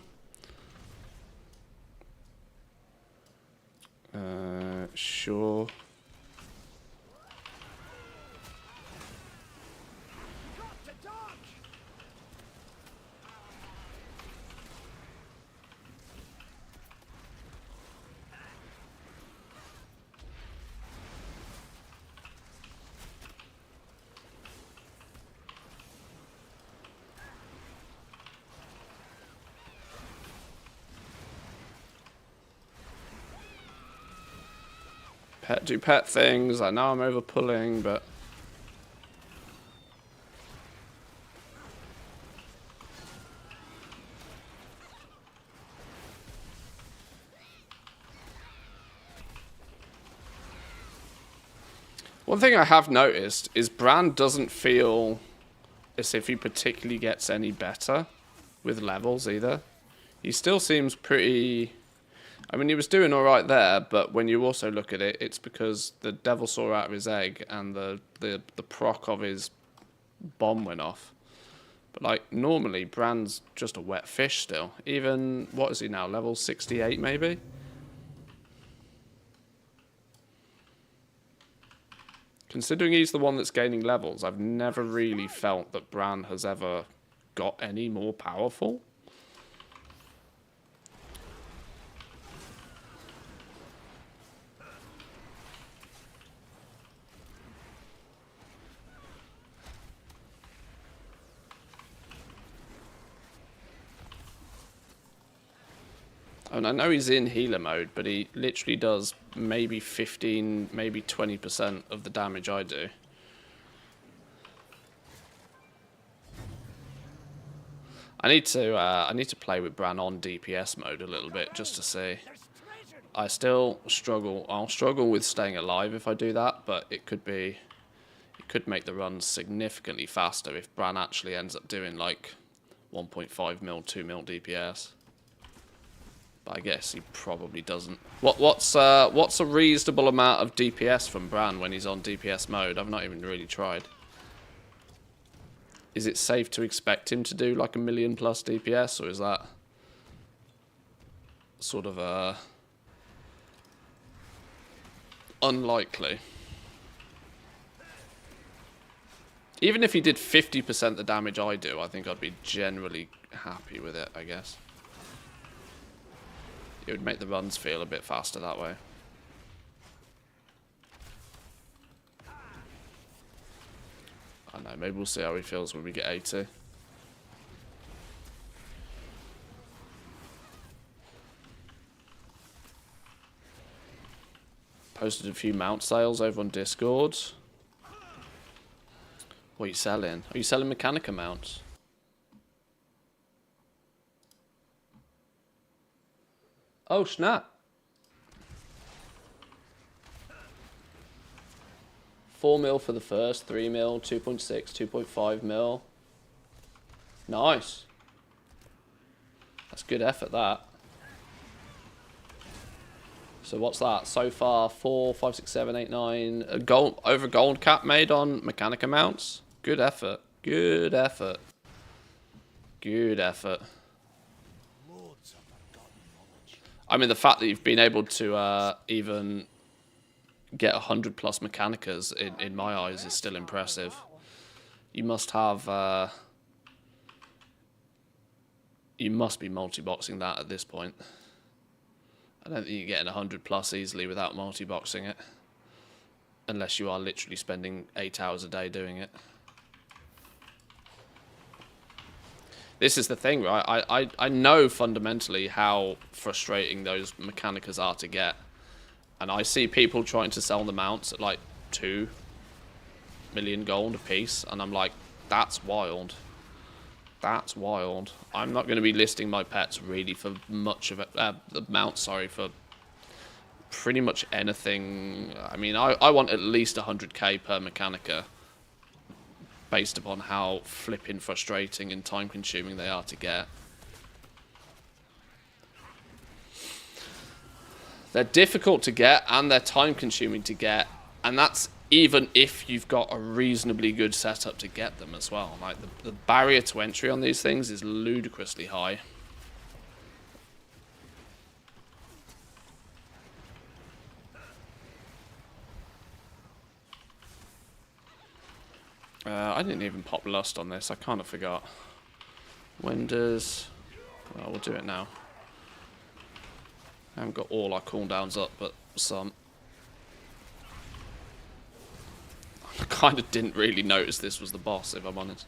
Sure.
Got to dodge!
Pet do pet things. I know I'm over pulling, but one thing I have noticed is Bran doesn't feel as if he particularly gets any better with levels either. He still seems pretty... I mean, he was doing alright there, but when you also look at it, it's because the devil saw out of his egg and the proc of his bomb went off. But, like, normally, Bran's just a wet fish still. Even, what is he now, level 68 maybe? Considering he's the one that's gaining levels, I've never really felt that Bran has ever got any more powerful. And I know he's in healer mode, but he literally does maybe 15, maybe 20% of the damage I do. I need to play with Bran on DPS mode a little bit just to see. I still struggle. I'll struggle with staying alive if I do that, but it could make the runs significantly faster if Bran actually ends up doing like 1.5 mil, 2 mil DPS. But I guess he probably doesn't. What's a reasonable amount of DPS from Bran when he's on DPS mode? I've not even really tried. Is it safe to expect him to do like 1 million plus DPS, or is that sort of unlikely? Even if he did 50% the damage I do, I think I'd be generally happy with it, I guess. It would make the runs feel a bit faster that way. I don't know, maybe we'll see how he feels when we get 80. Posted a few mount sales over on Discord. What are you selling? Are you selling Mechanica mounts? Oh, snap. 4 mil for the first, 3 mil, 2.6, 2.5 mil. Nice. That's good effort, that. So what's that? So far, 4, 5, 6, 7, 8, 9. A gold, over gold cap made on Mechanica mounts. Good effort. Good effort. Good effort. I mean, the fact that you've been able to even get 100 plus Mechanicas in my eyes is still impressive. You must have... you must be multi-boxing that at this point. I don't think you're getting 100 plus easily without multi-boxing it. Unless you are literally spending 8 hours a day doing it. This is the thing, right? I know fundamentally how frustrating those Mechanicas are to get. And I see people trying to sell the mounts at like 2 million gold a piece. And I'm like, that's wild. That's wild. I'm not going to be listing my pets really for much of it. The mount, sorry, for pretty much anything. I mean, I want at least 100k per Mechanica. Based upon how flipping frustrating and time consuming they are to get. They're difficult to get and they're time consuming to get. And that's even if you've got a reasonably good setup to get them as well. Like, the barrier to entry on these things is ludicrously high. I didn't even pop Lust on this. I kind of forgot. When does... Well, we'll do it now. I haven't got all our cooldowns up, but some. I kind of didn't really notice this was the boss, if I'm honest.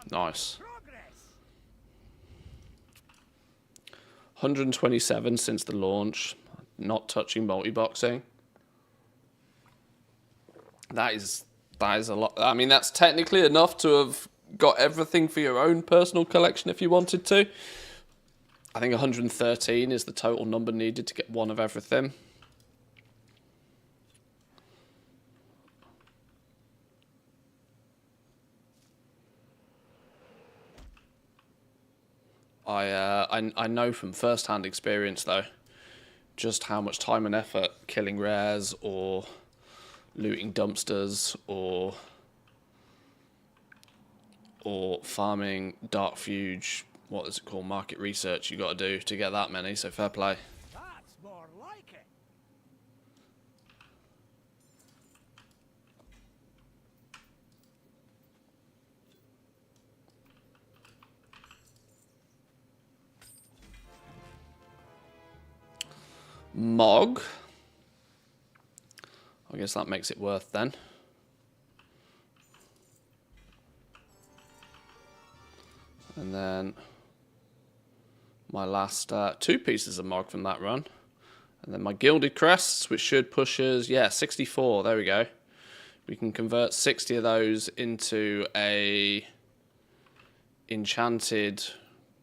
Nice. 127 since the launch. Not touching multi-boxing. That is a lot. I mean, that's technically enough to have got everything for your own personal collection if you wanted to. I think 113 is the total number needed to get one of everything. I know from first-hand experience, though, just how much time and effort killing rares or looting dumpsters or farming Dark Fuge, what is it called, market research you got to do to get that many, so fair play.
That's more like it.
Mog. I guess that makes it worth then. And then my last 2 pieces of Mog from that run. And then my Gilded Crests, which should push us, yeah, 64. There we go. We can convert 60 of those into a enchanted,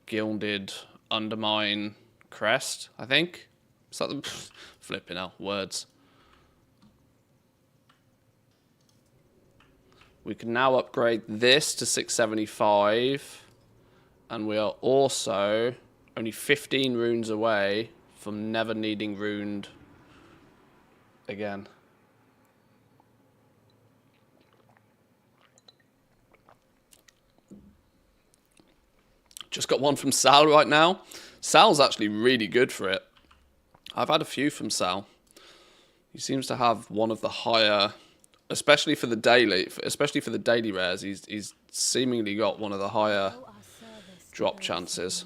gilded, undermine crest, I think. Is that the... Flipping hell, words. We can now upgrade this to 675. And we are also only 15 runes away from never needing runed again. Just got one from Sal right now. Sal's actually really good for it. I've had a few from Sal. He seems to have one of the higher, especially for the daily rares. He's seemingly got one of the higher drop chances.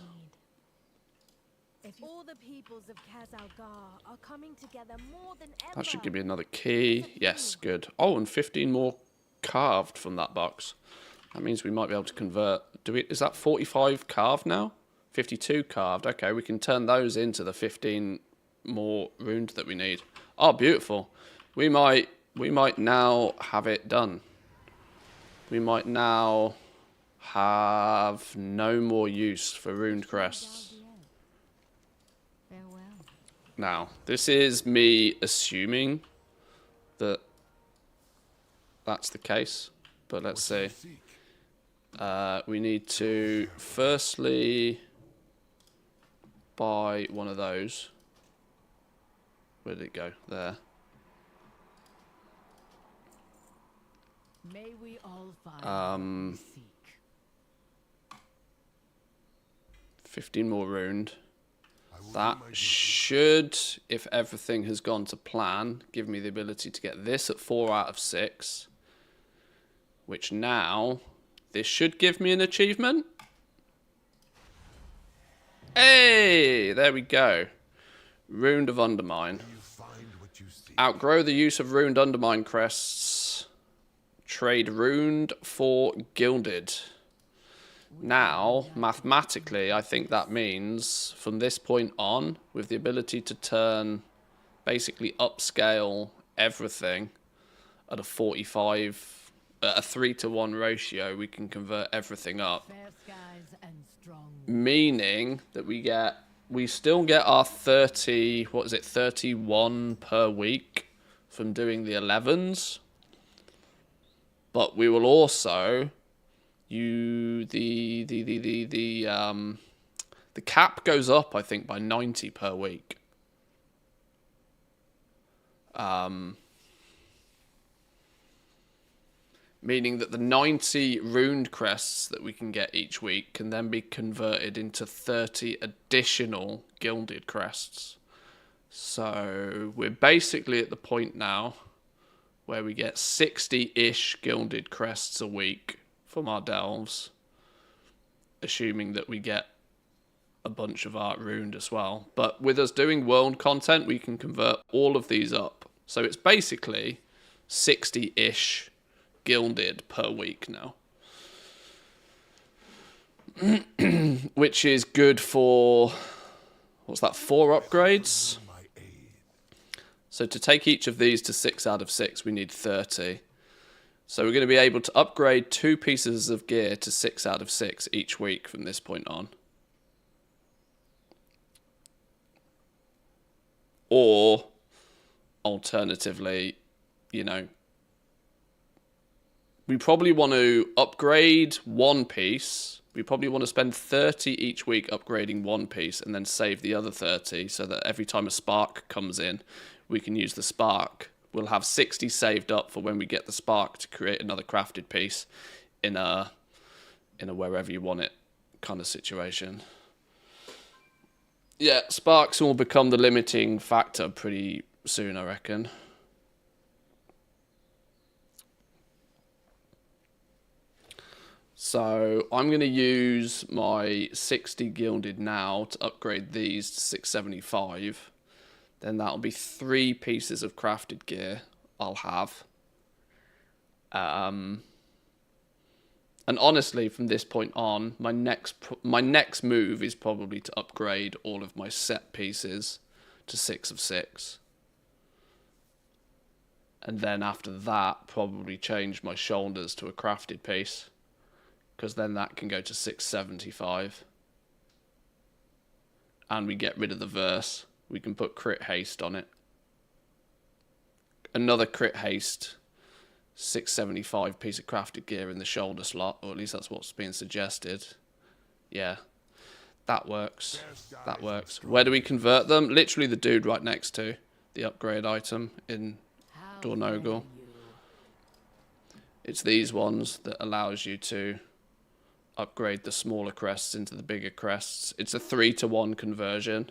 All the peoples of Kazalgar are coming together more than ever.
That should give me another key. Yes, good. Oh, and 15 more carved from that box. That means we might be able to convert. Is that 45 carved now? 52 carved. Okay, we can turn those into the 15 more runes that we need. Oh, beautiful. We might now have it done. We might now have no more use for runed crests. Now, this is me assuming that that's the case, but let's see. We need to firstly buy one of those. Where did it go? There.
May we all find what we seek.
15 more ruined. That should, if everything has gone to plan, give me the ability to get this at 4 out of 6. Which now, this should give me an achievement. Hey, there we go. Ruined of Undermine. Outgrow the use of ruined Undermine crests. Trade ruined for gilded. Now, mathematically, I think that means from this point on, with the ability to turn, basically upscale everything at a 45 at a 3-to-1 ratio, we can convert everything up.
Fair skies and strong.
Meaning that we still get our 30, what is it, 31 per week from doing the 11s. But we will also the cap goes up, I think, by 90 per week. Meaning that the 90 runed crests that we can get each week can then be converted into 30 additional gilded crests. So we're basically at the point now where we get 60-ish gilded crests a week from our delves, assuming that we get a bunch of art runed as well. But with us doing world content, we can convert all of these up. So it's basically 60-ish gilded per week now. Which is good for, what's that, 4 upgrades? So to take each of these to 6 out of 6, we need 30. So we're going to be able to upgrade 2 pieces of gear to 6 out of 6 each week from this point on. Or, alternatively, you know, we probably want to upgrade 1 piece. We probably want to spend 30 each week upgrading 1 piece and then save the other 30 so that every time a spark comes in, we can use the spark. We'll have 60 saved up for when we get the spark to create another crafted piece in a wherever you want it kind of situation. Yeah, sparks will become the limiting factor pretty soon, I reckon. So I'm going to use my 60 gilded now to upgrade these to 675. Then that'll be 3 pieces of crafted gear I'll have. And honestly, from this point on, my next move is probably to upgrade all of my set pieces to 6 of 6. And then after that, probably change my shoulders to a crafted piece, because then that can go to 675. And we get rid of the verse. We can put crit haste on it. Another crit haste 675 piece of crafted gear in the shoulder slot, or at least that's what's being suggested. Yeah, that works. That works. Where do we convert them? Literally the dude right next to the upgrade item in Dornogal. It's these ones that allows you to upgrade the smaller crests into the bigger crests. It's a 3-to-1 conversion.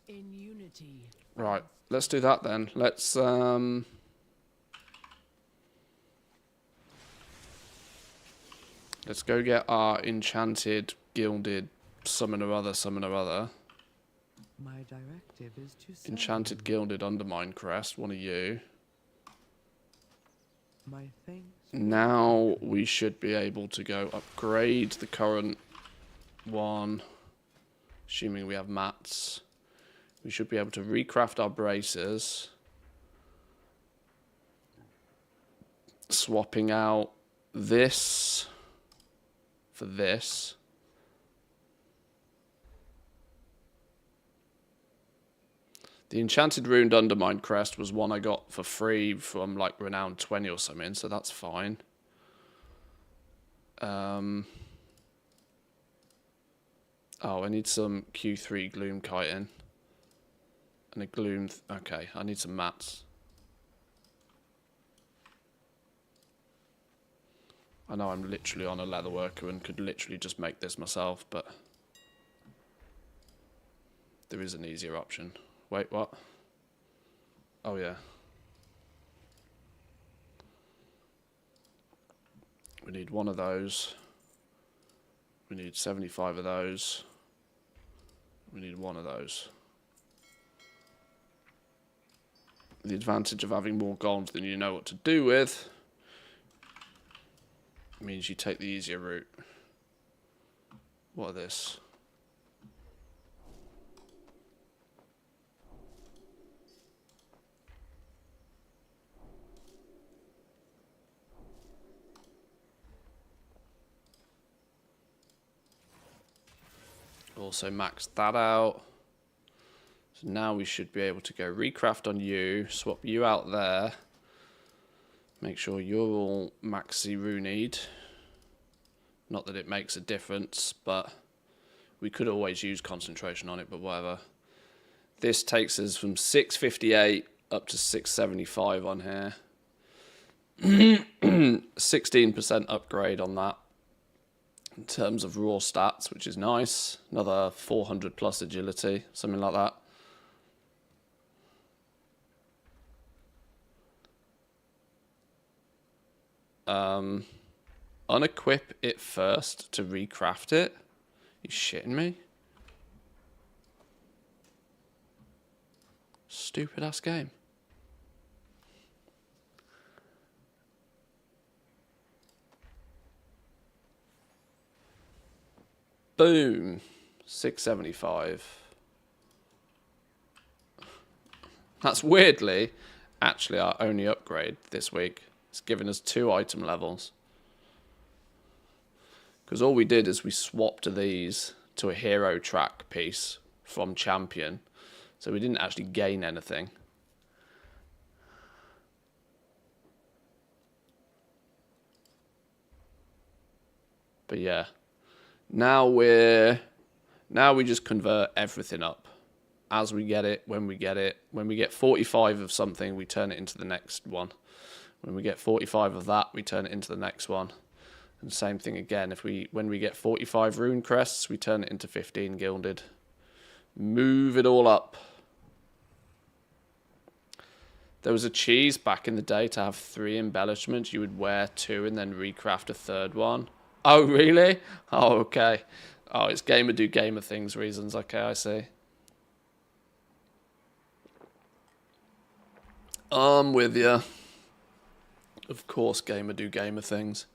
In unity.
Right, let's do that then. Let's go get our enchanted, gilded summon or other.
My directive is to send
Enchanted, gilded undermine crest, one of you.
my things.
Now we should be able to go upgrade the current one, assuming we have mats. We should be able to recraft our braces, swapping out this for this. The Enchanted Runed Undermine Crest was one I got for free from like Renown 20 or something, so that's fine. Oh, I need some Q3 Gloom Chitin. And a Gloom... okay, I need some mats. I know I'm literally on a leatherworker and could literally just make this myself, but... there is an easier option. Wait, what? Oh, yeah. We need 1 of those. We need 75 of those. We need 1 of those. The advantage of having more gold than you know what to do with means you take the easier route. What are this? Also maxed that out. So now we should be able to go recraft on you, swap you out there. Make sure you're all maxi runied. Not that it makes a difference, but we could always use concentration on it, but whatever. This takes us from 658 up to 675 on here. 16% upgrade on that in terms of raw stats, which is nice. Another 400 plus agility, something like that. Unequip it first to recraft it. You shitting me? Stupid ass game. Boom. 675. That's weirdly actually our only upgrade this week. It's given us 2 item levels. Because all we did is we swapped these to a hero track piece from champion. So we didn't actually gain anything. But yeah. Now we just convert everything up. As we get it, when we get it. When we get 45 of something, we turn it into the next one. When we get 45 of that, we turn it into the next one. And same thing again. When we get 45 rune crests, we turn it into 15 gilded. Move it all up. There was a cheese back in the day to have 3 embellishments. You would wear 2 and then recraft a 3rd one. Oh, really? Oh, okay. Oh, it's gamer do gamer things reasons. Okay, I see. I'm with you. Of course, gamer do gamer things.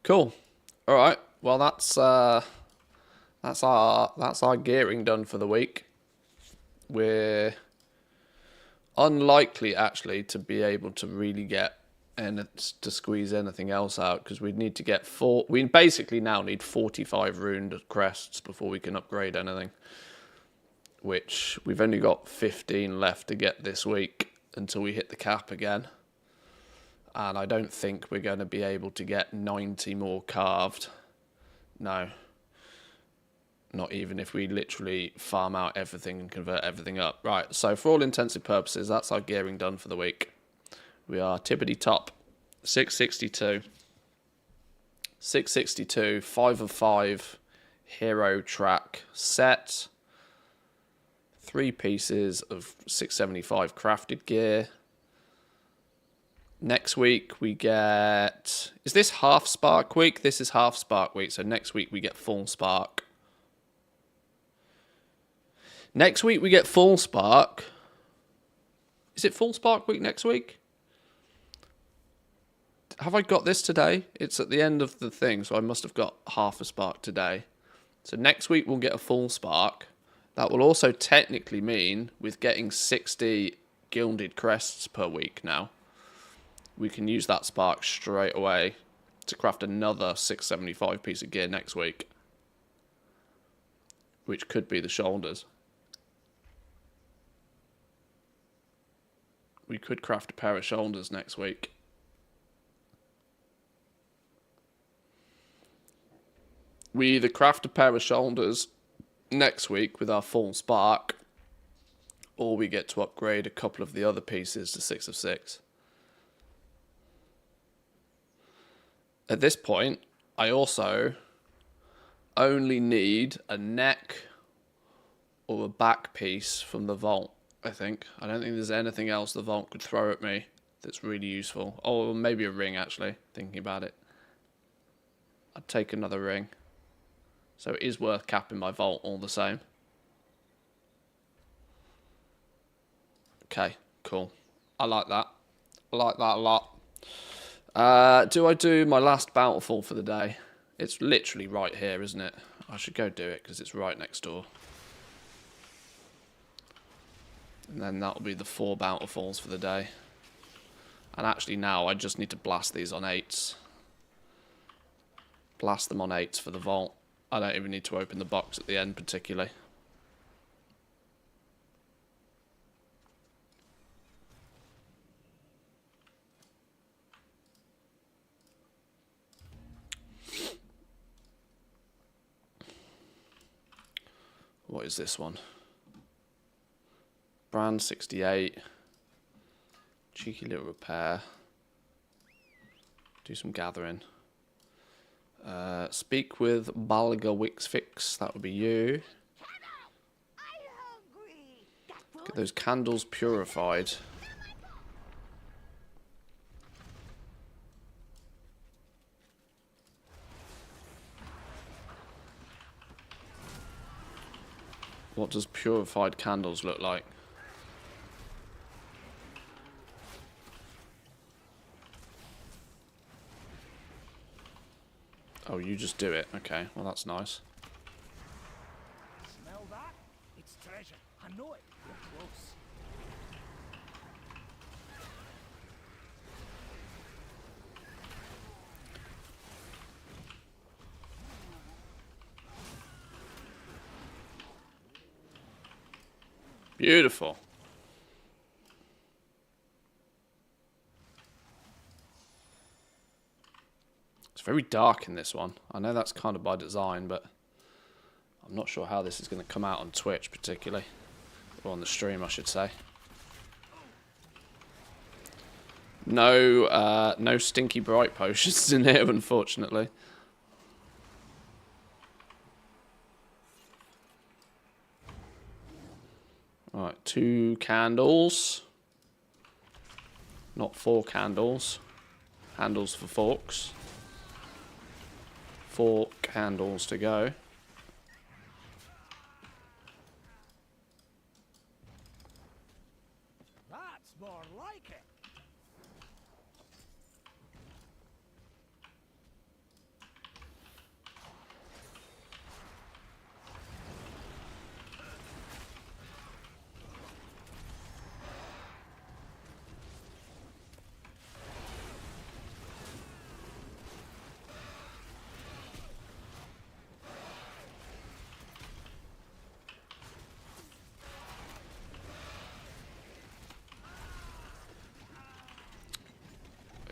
Cool. All right. Well, that's our gearing done for the week. We're unlikely actually to be able to really get and to squeeze anything else out because we'd need to get we basically now need 45 runed crests before we can upgrade anything, which we've only got 15 left to get this week until we hit the cap again. And I don't think we're going to be able to get 90 more carved. No. Not even if we literally farm out everything and convert everything up. Right, so for all intensive purposes, that's our gearing done for the week. We are tippity top. 662. 662, 5 of 5 hero track set. 3 pieces of 675 crafted gear. Next week we get... Is this half spark week? This is half spark week, so next week we get full spark. Next week we get full spark. Is it full spark week next week? Have I got this today? It's at the end of the thing, so I must have got half a spark today. So next week we'll get a full spark. That will also technically mean with getting 60 gilded crests per week now, we can use that spark straight away to craft another 675 piece of gear next week. Which could be the shoulders. We could craft a pair of shoulders next week. We either craft a pair of shoulders next week with our full spark, or we get to upgrade a couple of the other pieces to 6 of 6. At this point, I also only need a neck or a back piece from the vault, I think. I don't think there's anything else the vault could throw at me that's really useful. Oh, maybe a ring, actually, thinking about it. I'd take another ring. So it is worth capping my vault all the same. Okay, cool. I like that. I like that a lot. Do I do my last bountiful for the day? It's literally right here, isn't it? I should go do it because it's right next door. And then that'll be the 4 bountifuls for the day. And actually now I just need to blast these on 8s. blast them on 8s for the vault. I don't even need to open the box at the end particularly. What is this one? Brand 68. Cheeky little repair. Do some gathering. Speak with Balga Wixfix. That would be you. Get those candles purified. What does purified candles look like? Oh, you just do it. Okay, well that's nice.
Smell that? It's treasure. I know it. You're close.
Beautiful. It's very dark in this one. I know that's kind of by design, but I'm not sure how this is going to come out on Twitch particularly. Or on the stream, I should say. No, no stinky bright potions in here, unfortunately. Alright, 2 candles. Not 4 candles. Handles for forks. 4 candles to go.
That's more like it.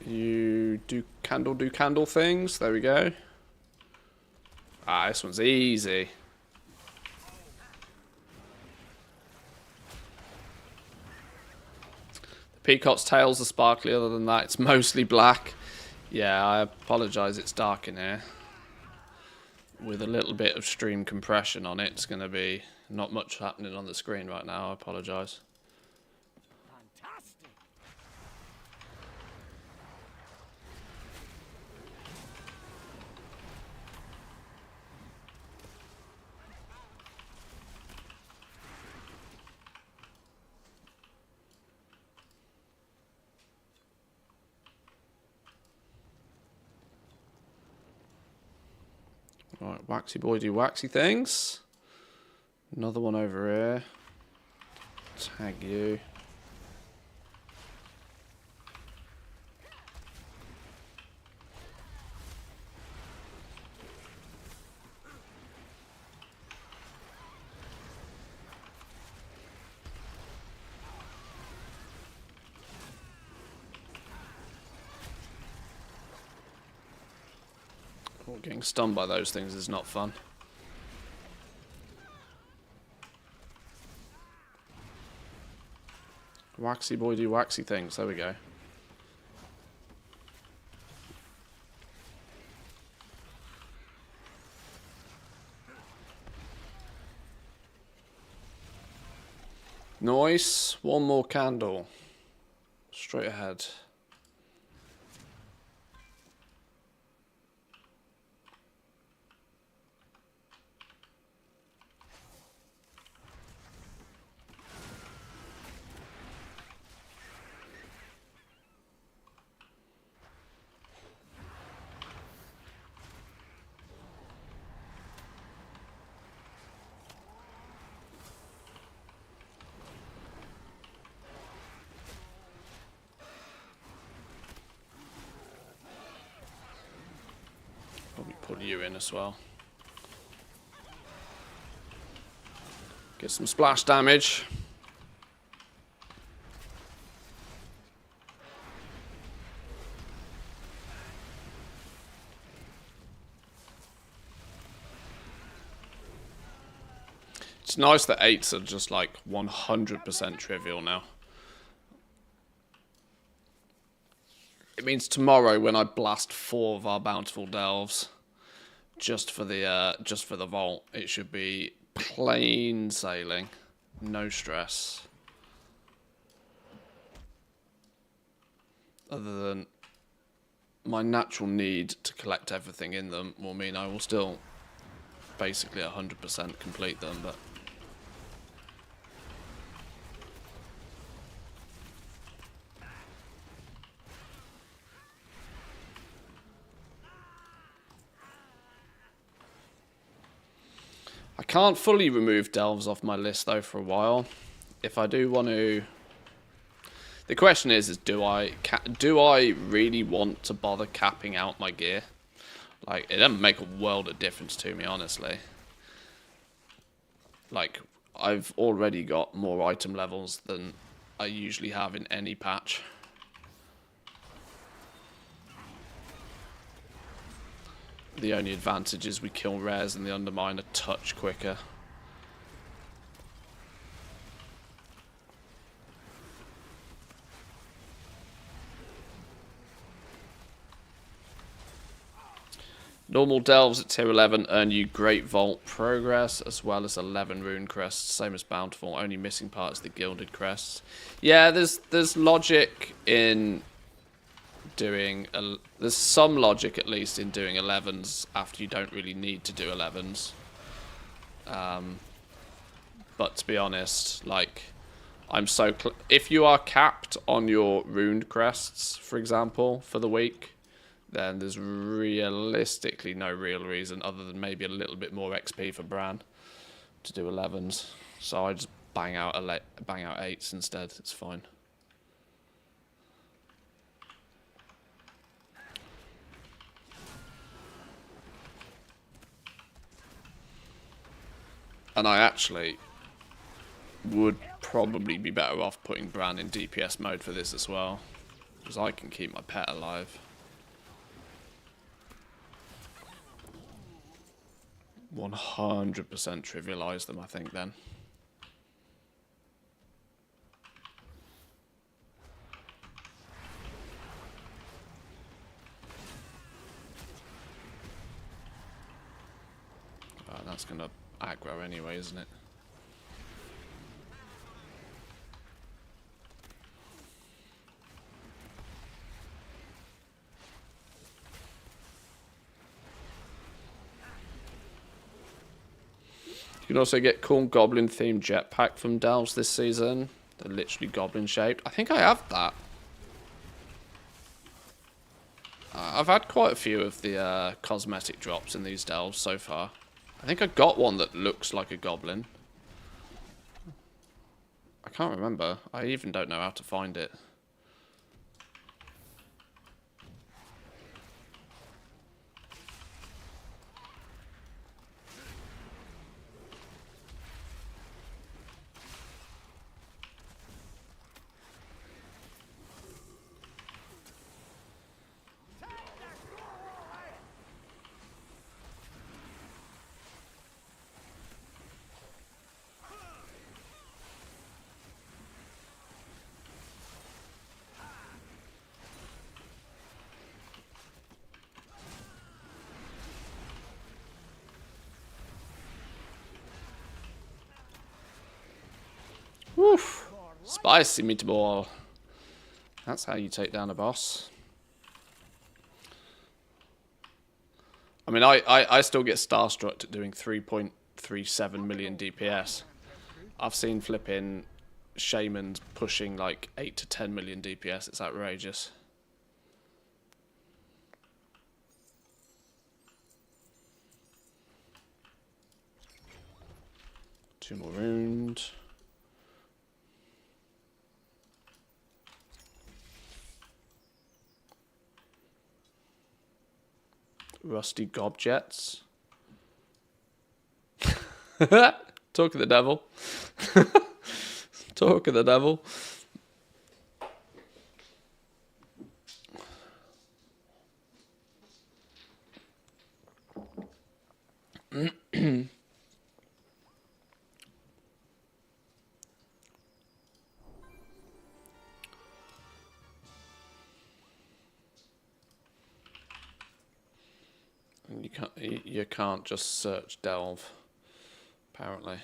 You do candle things. There we go. Ah, this one's easy. The peacock's tails are sparkly. Other than that, it's mostly black. Yeah, I apologise. It's dark in here. With a little bit of stream compression on it, it's going to be not much happening on the screen right now. I apologise.
Fantastic.
Right, waxy boy do waxy things. Another one over here. Tag you. Oh, getting stunned by those things is not fun. Waxy boy do waxy things. There we go. Nice. One more candle. Straight ahead. pull you in as well. Get some splash damage. It's nice that 8s are just like 100% trivial now. It means tomorrow when I blast 4 of our bountiful delves, just for the vault, it should be plain sailing, no stress. Other than my natural need to collect everything in them will mean I will still basically 100% complete them, but I can't fully remove delves off my list though for a while. If I do want to, the question is do I really want to bother capping out my gear? Like, it doesn't make a world of difference to me, honestly. Like, I've already got more item levels than I usually have in any patch. The only advantage is we kill rares and the undermine a touch quicker. Normal delves at tier 11 earn you Great Vault progress as well as 11 rune crests, same as Bountiful, only missing part is the gilded crests. Yeah, there's logic in doing there's some logic at least in doing 11s after you don't really need to do 11s. But to be honest, like, I'm so if you are capped on your runed crests, for example, for the week, then there's realistically no real reason other than maybe a little bit more XP for Bran to do 11s. So I just bang out 8s instead. It's fine. And I actually would probably be better off putting Bran in DPS mode for this as well, because I can keep my pet alive. 100% trivialize them, I think, then. That's going to aggro anyway, isn't it? You can also get cool Goblin themed jetpack from delves this season. They're literally Goblin shaped. I think I have that. I've had quite a few of the cosmetic drops in these delves so far. I think I got one that looks like a Goblin. I can't remember. I even don't know how to find it. Woof! Spicy meatball. That's how you take down a boss. I mean, I still get starstruck at doing 3.37 million DPS. I've seen flipping shamans pushing like 8 to 10 million DPS. It's outrageous. Two more runes. Rusty gobjets. Talk of the devil. Talk of the devil. You can't just search delve, apparently.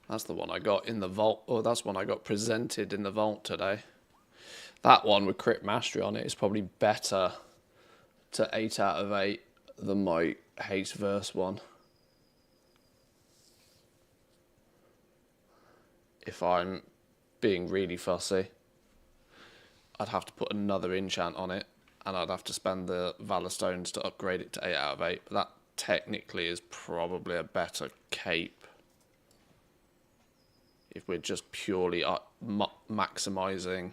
That's the one I got in the vault. Oh, that's one I got presented in the vault today. That one with crit mastery on it is probably better to 8 out of 8 than my haste verse one. If I'm being really fussy, I'd have to put another enchant on it, and I'd have to spend the Valor Stones to upgrade it to 8 out of 8. But that technically is probably a better cape if we're just purely maximising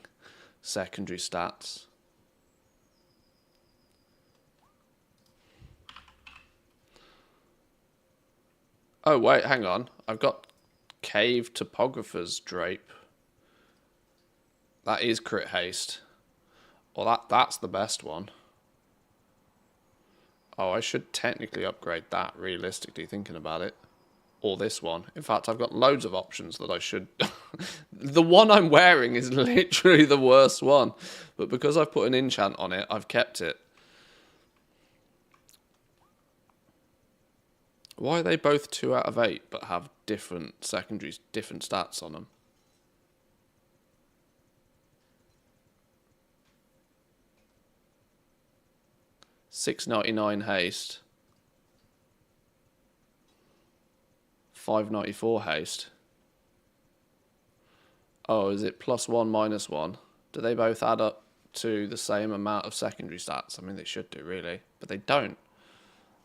secondary stats. Oh wait, hang on. I've got Cave Topographer's Drape. That is crit haste. Well, that's the best one. Oh, I should technically upgrade that, realistically, thinking about it. Or this one. In fact, I've got loads of options that I should... The one I'm wearing is literally the worst one. But because I've put an enchant on it, I've kept it. Why are they both 2 out of 8 but have different secondaries, different stats on them? $6.99 haste. $5.94 haste. Oh, is it +1 -1? Do they both add up to the same amount of secondary stats? I mean, they should do, really, but they don't.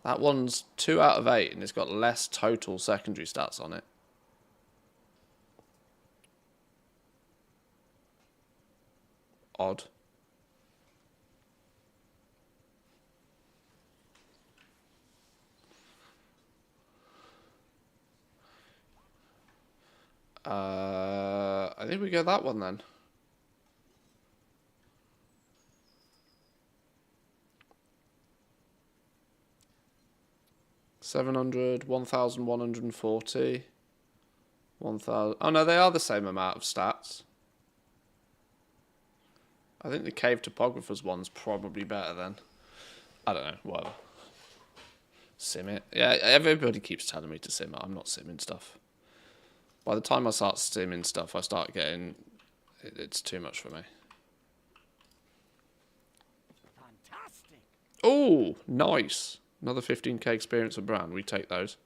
That one's 2 out of 8, and it's got less total secondary stats on it. Odd. I think we go that one then. $700, 1,140, 1,000. Oh no, they are the same amount of stats. I think the Cave Topographer's one's probably better then. I don't know, whatever. Sim it. Yeah, everybody keeps telling me to sim it. I'm not simming stuff. By the time I start simming stuff, I start getting... It's too much for me.
Fantastic.
Oh, nice. Another 15k experience of brand. We take those.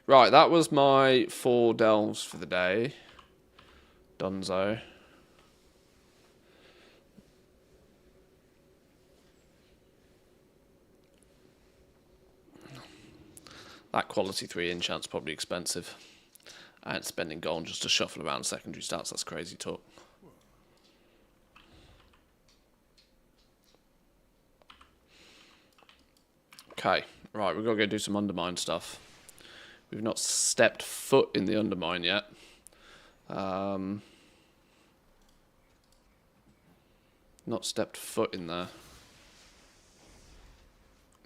Right, that was my 4 delves for the day. Dunzo. That quality 3 enchant's probably expensive. And spending gold just to shuffle around secondary stats, that's crazy talk. Okay, right, we've got to go do some Undermine stuff. We've not stepped foot in the Undermine yet. Not stepped foot in there.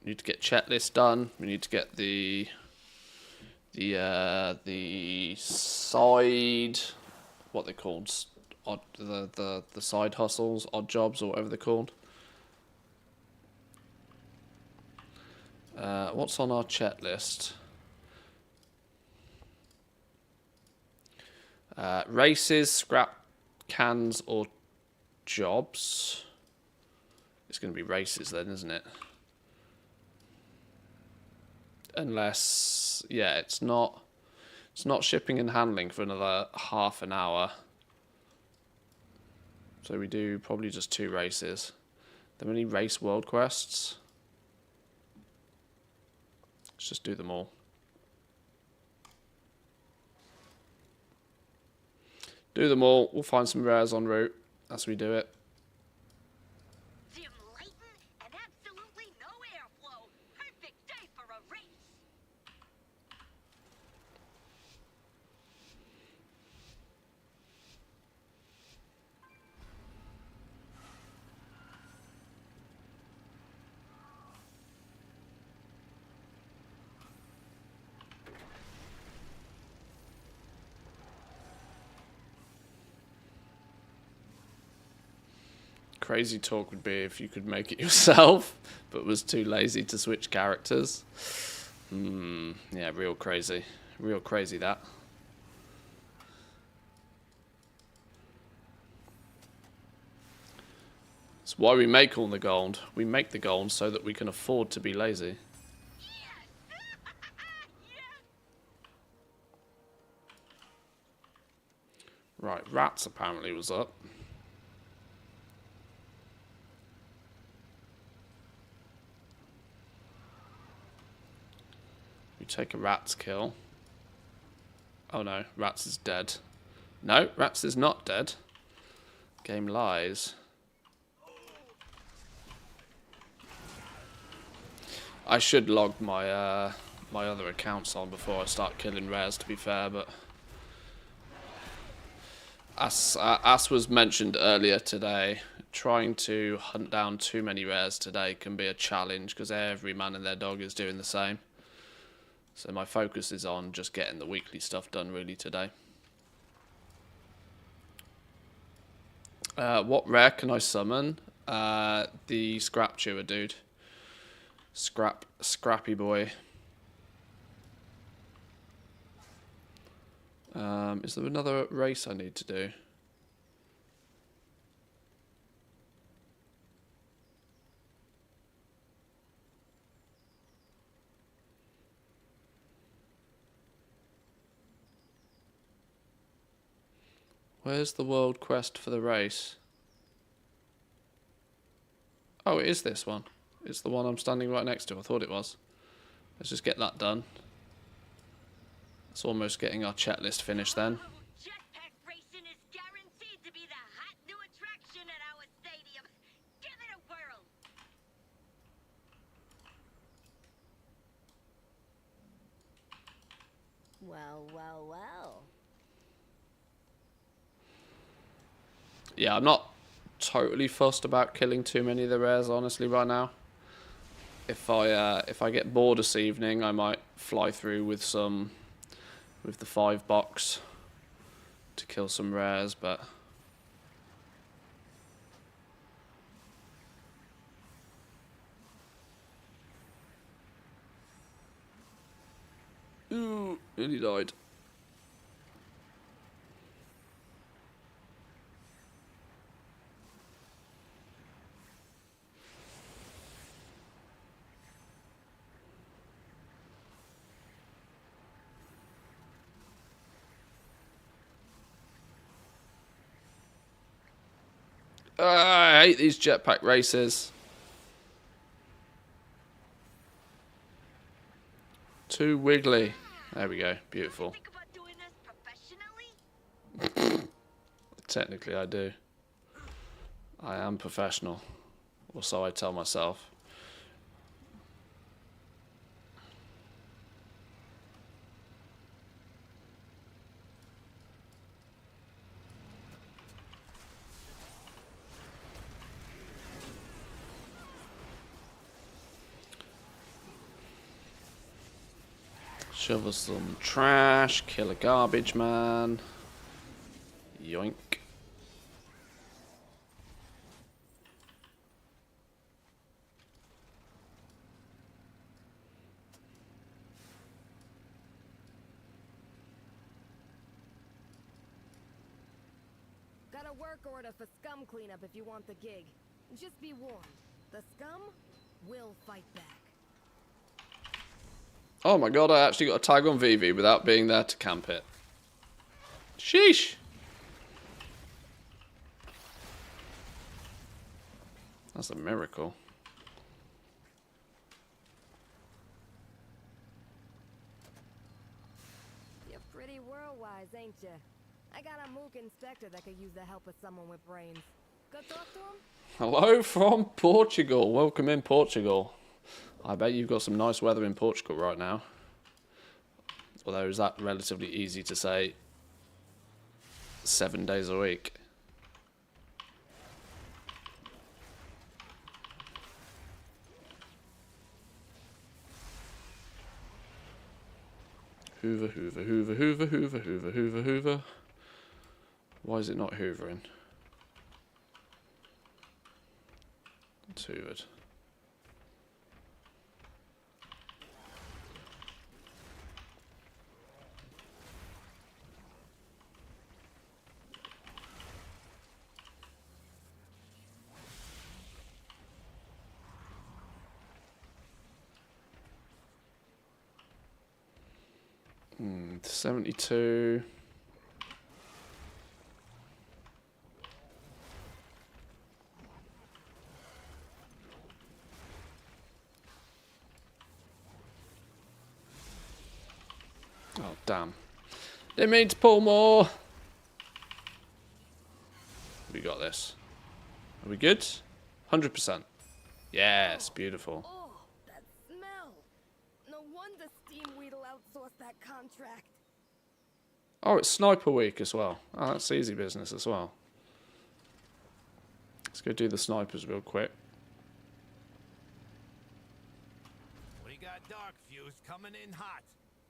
We need to get checklist done. We need to get the side, what they're called, the side hustles, odd jobs, or whatever they're called. What's on our checklist? Races, scrap cans, or jobs. It's going to be races then, isn't it? Unless, yeah, it's not shipping and handling for another half an hour. So we do probably just 2 races. There any race world quests? Let's just do them all. Do them all. We'll find some rares en route as we do it.
Dim lightin' and absolutely no airflow. Perfect day for a race.
Crazy talk would be if you could make it yourself, but was too lazy to switch characters. Yeah, real crazy. Real crazy, that. That's why we make all the gold. We make the gold so that we can afford to be lazy. Right, rats apparently was up. We take a rat's kill. Oh no, rats is dead. No, rats is not dead. Game lies. I should log my my other accounts on before I start killing rares, to be fair, but as was mentioned earlier today, trying to hunt down too many rares today can be a challenge because every man and their dog is doing the same. So my focus is on just getting the weekly stuff done really today. What rare can I summon? The Scrap Chewer dude. Scrappy boy. Is there another race I need to do? Where's the world quest for the race? Oh, it is this one. It's the one I'm standing right next to. I thought it was. Let's just get that done. It's almost getting our checklist finished then.
Jetpack racing is guaranteed to be the hot new attraction at our stadium. Give it a whirl.
Well, well, well.
Yeah, I'm not totally fussed about killing too many of the rares, honestly, right now. If I get bored this evening, I might fly through with the 5 box to kill some rares, but ooh, nearly died. I hate these jetpack races. Too wiggly. There we go. Beautiful.
Think about doing this professionally?
Technically, I do. I am professional. Or so I tell myself. Shovel some trash, kill a garbage man. Yoink.
Got a work order for scum cleanup if you want the gig. Just be warned, the scum will fight back.
Oh my god, I actually got a tag on Vivi without being there to camp it. Sheesh! That's a miracle.
You're pretty world-wise, ain't you? I got a mook inspector that could use the help of someone with brains. Go talk to him?
Hello from Portugal. Welcome in, Portugal. I bet you've got some nice weather in Portugal right now. Although, is that relatively easy to say 7 days a week? Hoover, Hoover, Hoover, Hoover, Hoover, Hoover, Hoover, Hoover. Why is it not hoovering? It's hoovered. Hmm, 72. Oh, damn. Didn't mean to pull more. We got this. Are we good? 100%. Yes, beautiful.
Oh, that smell. No wonder Steamweed'll outsource that contract.
Oh, it's Sniper Week as well. Oh, that's easy business as well. Let's go do the snipers real quick.
We got Dark Fuse coming in hot.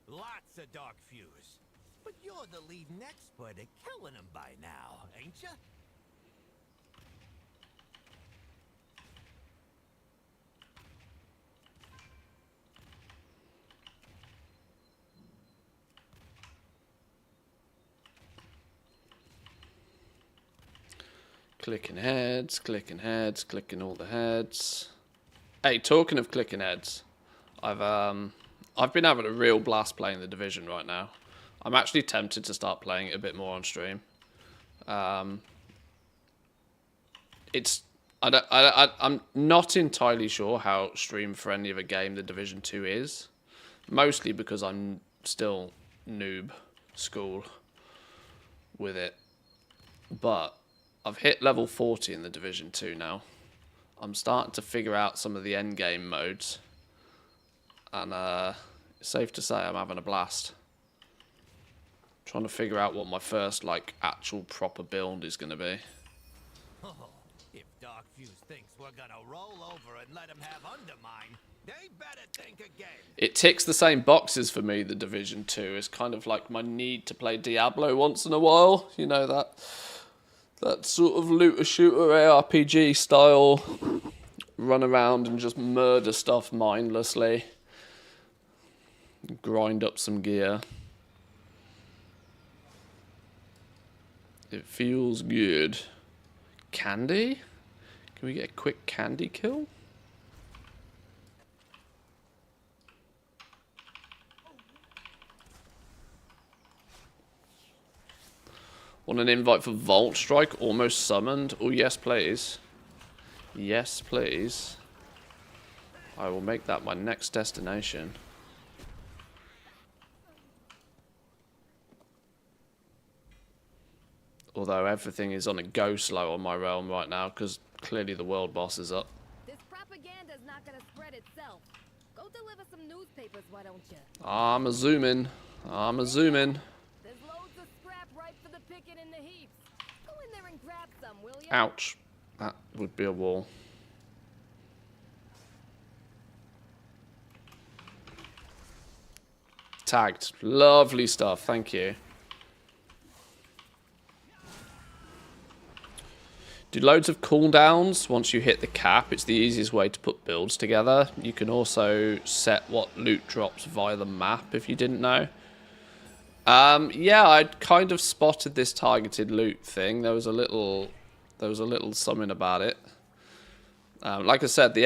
Lots of Dark Fuse. But you're the leading expert at killing them by now, ain't you?
Clicking heads, clicking heads, clicking all the heads. Hey, talking of clicking heads, I've been having a real blast playing the Division right now. I'm actually tempted to start playing it a bit more on stream. I'm not entirely sure how stream friendly of a game the Division 2 is, mostly because I'm still noob school with it, but I've hit level 40 in the Division 2 now. I'm starting to figure out some of the end game modes, and it's safe to say I'm having a blast. Trying to figure out what my first like actual proper build is going to be.
Oh, if Dark Fuse thinks we're gonna roll over and let him have Undermine, they better think again.
It ticks the same boxes for me, the Division 2. It's kind of like my need to play Diablo once in a while. You know, that sort of looter-shooter ARPG style. Run around and just murder stuff mindlessly. Grind up some gear. It feels good. Candy? Can we get a quick candy kill? Want an invite for Vault Strike? Almost summoned. Oh, yes, please. Yes, please. I will make that my next destination. Although everything is on a go slow on my realm right now, because clearly the world boss is up.
This propaganda's not gonna spread itself. Go deliver some newspapers, why don't you?
I'm a zooming. I'm a zooming.
There's loads of scrap ripe for the picking in the heaps. Go in there and grab some, will you?
Ouch. That would be a wall. Tagged. Lovely stuff. Thank you. Do loads of cooldowns once you hit the cap. It's the easiest way to put builds together. You can also set what loot drops via the map if you didn't know. Yeah, I'd kind of spotted this targeted loot thing. There was a little something about it. Like I said,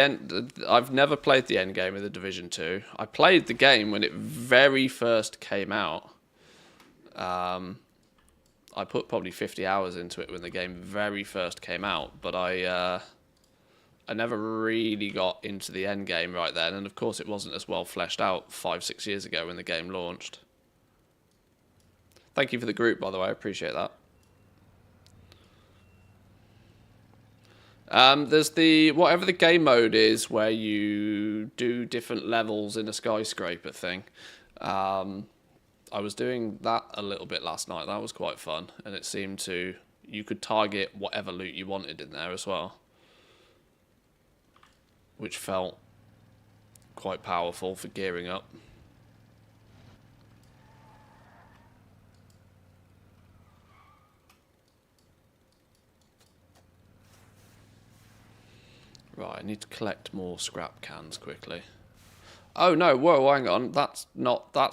I've never played the end game of the Division 2. I played the game when it very first came out. I put probably 50 hours into it when the game very first came out, but I never really got into the end game right then, and of course it wasn't as well fleshed out 5-6 years ago when the game launched. Thank you for the group, by the way. I appreciate that. There's the whatever the game mode is where you do different levels in a skyscraper thing. I was doing that a little bit last night. That was quite fun, and it seemed to you could target whatever loot you wanted in there as well, which felt quite powerful for gearing up. Right, I need to collect more scrap cans quickly. Oh no, whoa, hang on. That's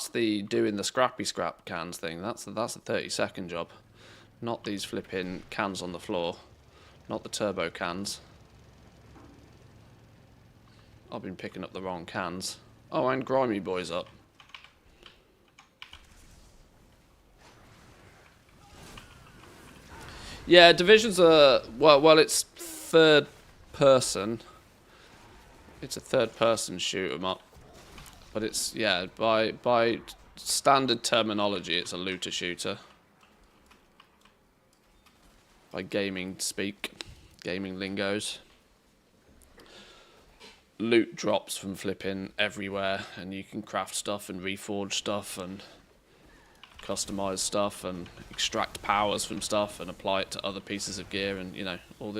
the doing the scrappy scrap cans thing. That's a 30-second job. Not these flipping cans on the floor. Not the turbo cans. I've been picking up the wrong cans. Oh, and Grimy Boy's up. Yeah, Division's well, it's third person. It's a third person shoot 'em up. But it's, yeah, by standard terminology, it's a looter shooter. By gaming speak, gaming lingos. Loot drops from flipping everywhere, and you can craft stuff and reforge stuff and customize stuff and extract powers from stuff and apply it to other pieces of gear, and, you know, all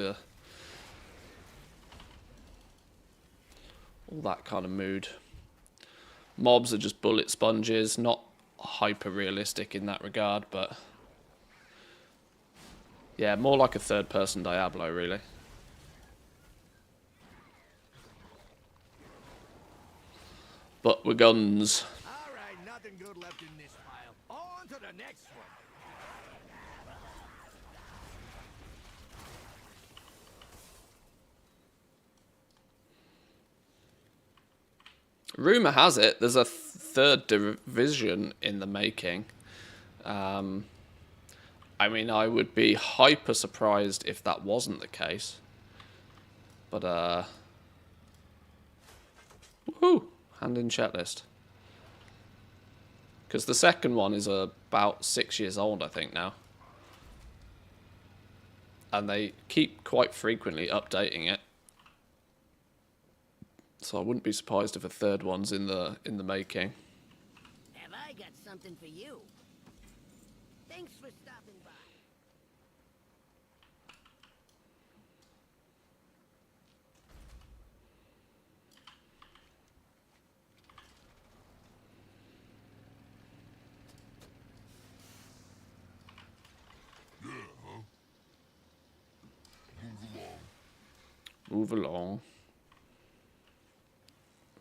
that kind of mood. Mobs are just bullet sponges, not hyper realistic in that regard, but yeah, more like a third person Diablo, really. But with guns.
Alright, nothing good left in this file. On to the next one.
Rumor has it there's a third division in the making. I mean, I would be hyper surprised if that wasn't the case. But, woohoo! Hand in checklist. Because the second one is about 6 years old, I think, now. And they keep quite frequently updating it. So I wouldn't be surprised if a third one's in the making.
Have I got something for you? Thanks for stopping by.
Move along.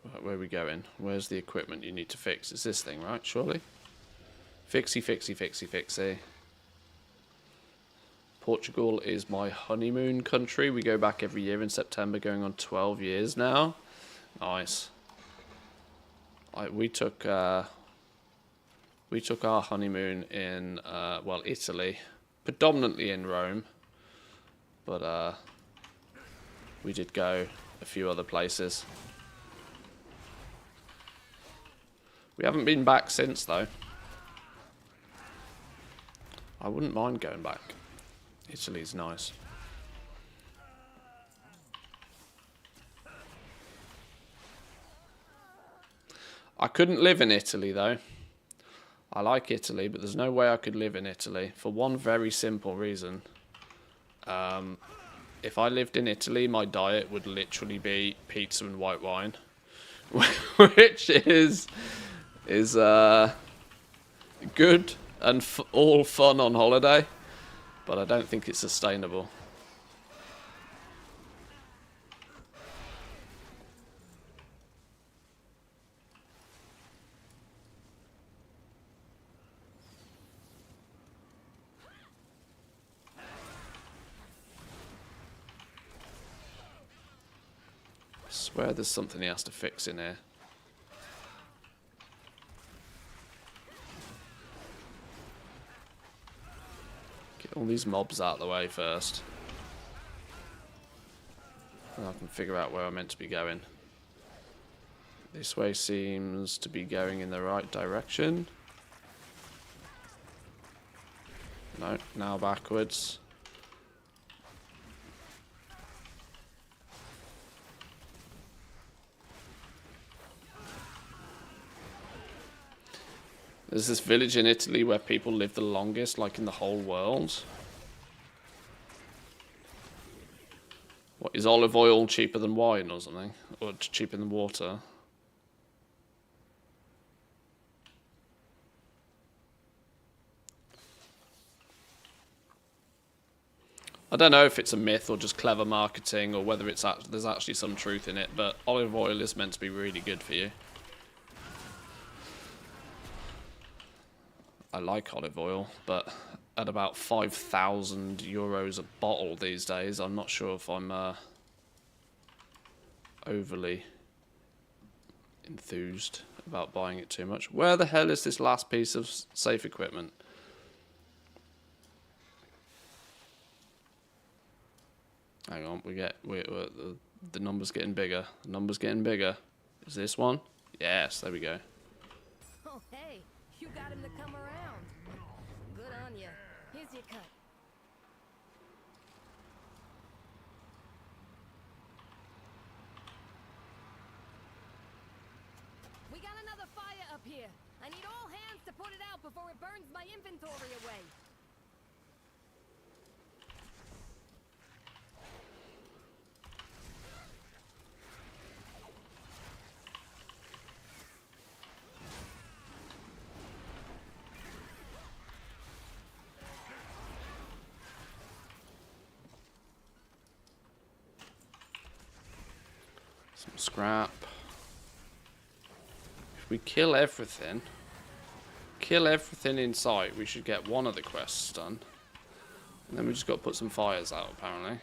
Right, where are we going? Where's the equipment you need to fix? It's this thing, right? Surely? Fixie, fixie, fixie, fixie. Portugal is my honeymoon country. We go back every year in September, going on 12 years now. Nice. We took our honeymoon in, well, Italy. Predominantly in Rome. But, we did go a few other places. We haven't been back since, though. I wouldn't mind going back. Italy's nice. I couldn't live in Italy, though. I like Italy, but there's no way I could live in Italy for one very simple reason. If I lived in Italy, my diet would literally be pizza and white wine, which is good and all fun on holiday, but I don't think it's sustainable. I swear there's something he has to fix in here. Get all these mobs out of the way first. And I can figure out where I'm meant to be going. This way seems to be going in the right direction. No, now backwards. There's this village in Italy where people live the longest, like in the whole world. What, is olive oil cheaper than wine or something? Or cheaper than water? I don't know if it's a myth or just clever marketing or whether it's there's actually some truth in it, but olive oil is meant to be really good for you. I like olive oil, but at about 5,000 euros a bottle these days, I'm not sure if I'm overly enthused about buying it too much. Where the hell is this last piece of safe equipment? Hang on, the number's getting bigger. The number's getting bigger. Is this one? Yes, there we go.
Oh, hey, you got him to come around. Good on you. Here's your cut. We got another fire up here. I need all hands to put it out before it burns my inventory away.
Some scrap. If we kill everything in sight, we should get one of the quests done. And then we just got to put some fires out, apparently.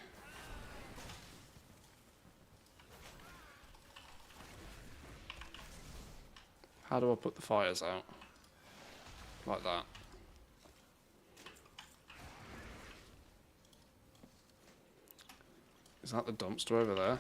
How do I put the fires out? Like that. Is that the dumpster over there?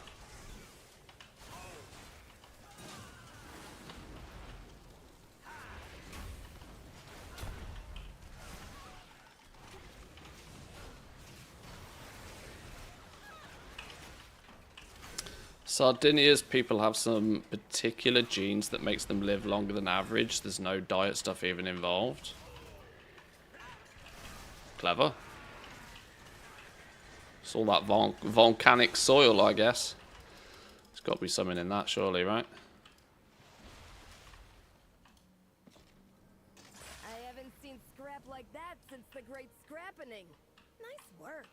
Sardinia's people have some particular genes that makes them live longer than average. There's no diet stuff even involved. Clever. It's all that volcanic soil, I guess. There's got to be something in that, surely, right?
I haven't seen scrap like that since the Great Scrappening. Nice work.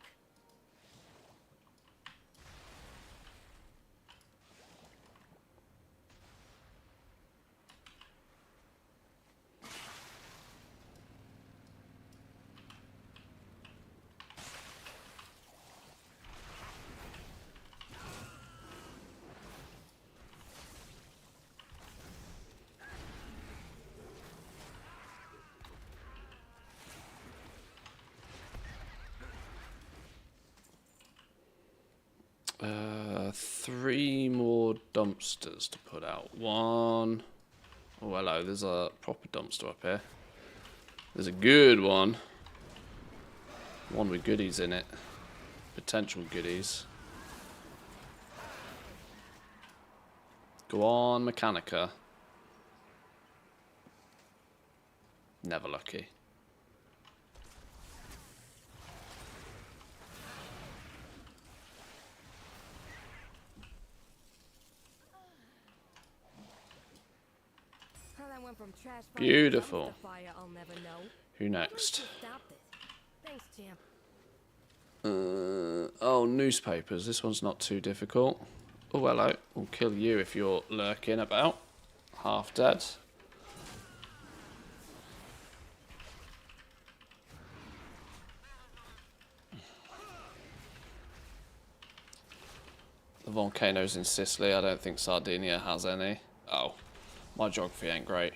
Three more dumpsters to put out. One. Oh, hello. There's a proper dumpster up here. There's a good one. One with goodies in it. Potential goodies. Go on, Mechanica. Never lucky.
From trash fire to
Beautiful.
dumpster fire, I'll never know.
Who next?
Stopped it. Thanks, champ.
Oh, newspapers. This one's not too difficult. Oh, hello. We'll kill you if you're lurking about. Half dead. The volcanoes in Sicily. I don't think Sardinia has any. Oh, my geography ain't great.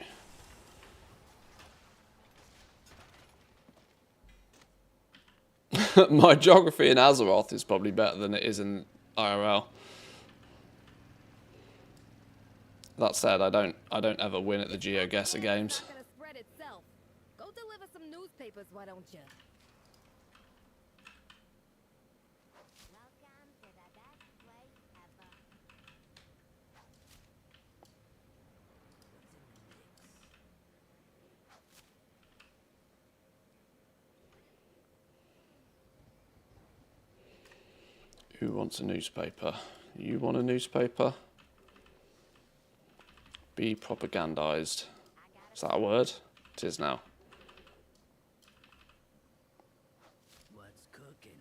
My geography in Azeroth is probably better than it is in IRL. That said, I don't ever win at the GeoGuessr games.
It's not gonna spread itself. Go deliver some newspapers, why don't you?
Who wants a newspaper? You want a newspaper? Be propagandized. Is that a word? It is now.
What's cooking?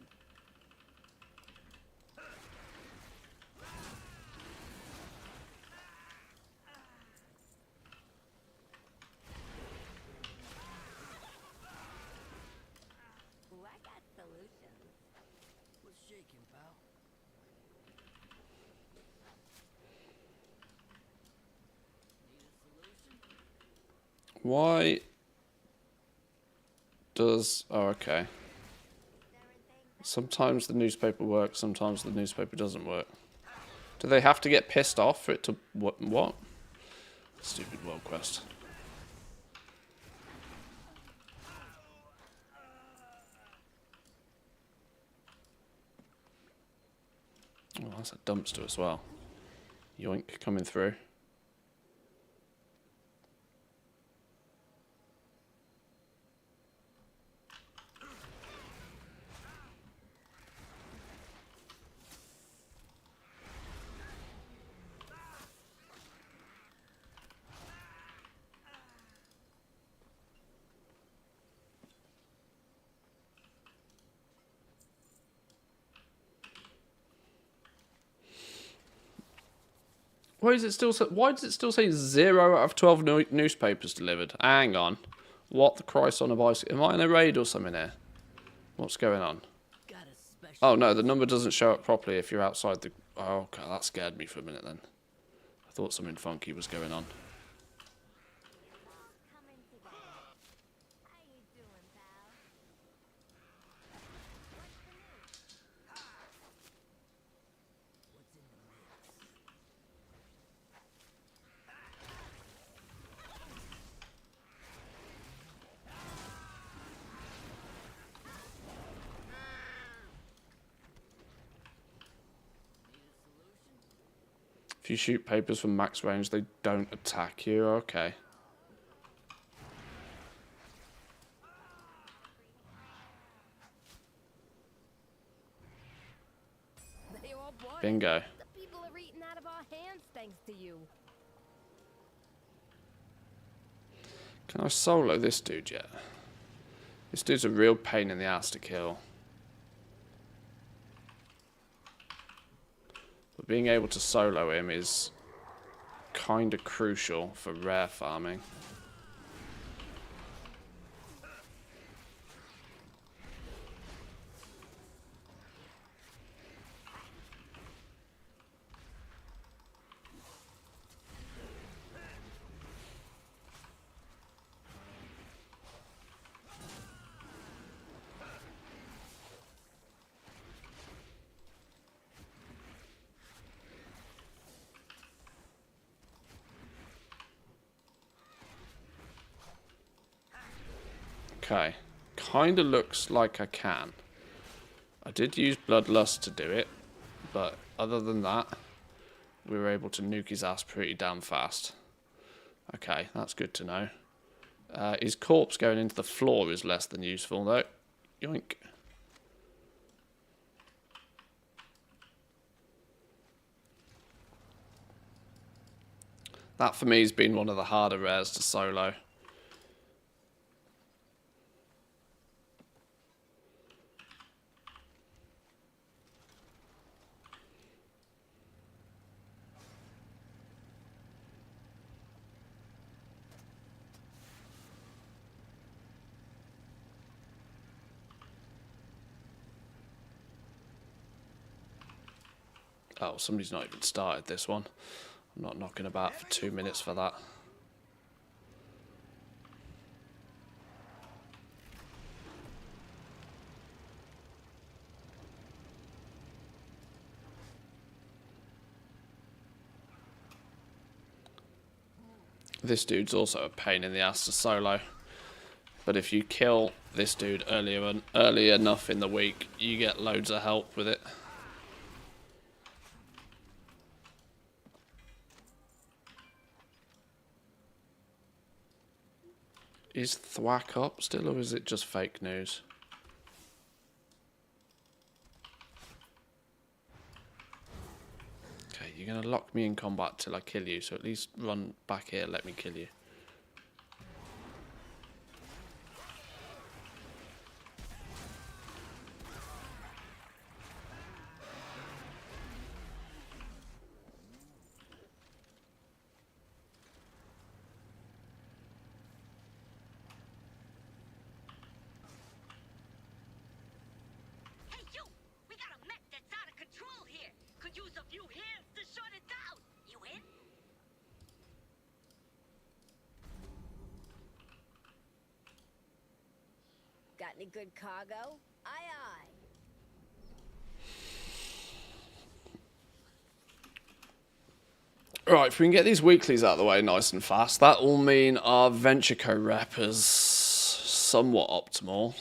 Ooh, I got solutions.
What's shaking, pal? Need a solution?
Why does... Oh, okay. Sometimes the newspaper works, sometimes the newspaper doesn't work. Do they have to get pissed off for it to... What? Stupid world quest. Oh, that's a dumpster as well. Yoink, coming through. Why does it still say 0 out of 12 newspapers delivered? Hang on. What the Christ on a bicycle? Am I in a raid or something here? What's going on?
Got a special.
Oh no, the number doesn't show up properly if you're outside the... Oh, okay, that scared me for a minute then. I thought something funky was going on.
All coming together. How you doing, pal? What's the news?
What's in the mix?
If you shoot papers from max range, they don't attack you. Okay.
They all bought it.
Bingo.
The people are eating out of our hands thanks to you.
Can I solo this dude yet? This dude's a real pain in the ass to kill. But being able to solo him is kind of crucial for rare farming. Okay, kind of looks like I can. I did use Bloodlust to do it, but other than that, we were able to nuke his ass pretty damn fast. Okay, that's good to know. His corpse going into the floor is less than useful though. Yoink. That for me has been one of the harder rares to solo. Oh, somebody's not even started this one. I'm not knocking about for 2 minutes for that. This dude's also a pain in the ass to solo. But if you kill this dude early enough in the week, you get loads of help with it. Is Thwack up still, or is it just fake news? you're going to lock me in combat till I kill you, so at least run back here, let me kill you.
Hey, you! We got a mech that's out of control here. Could use a few hands to shut it down. You in?
Got any good cargo? Aye, aye.
Right, if we can get these weeklies out of the way nice and fast, that will mean our Venture Co rep is somewhat optimal.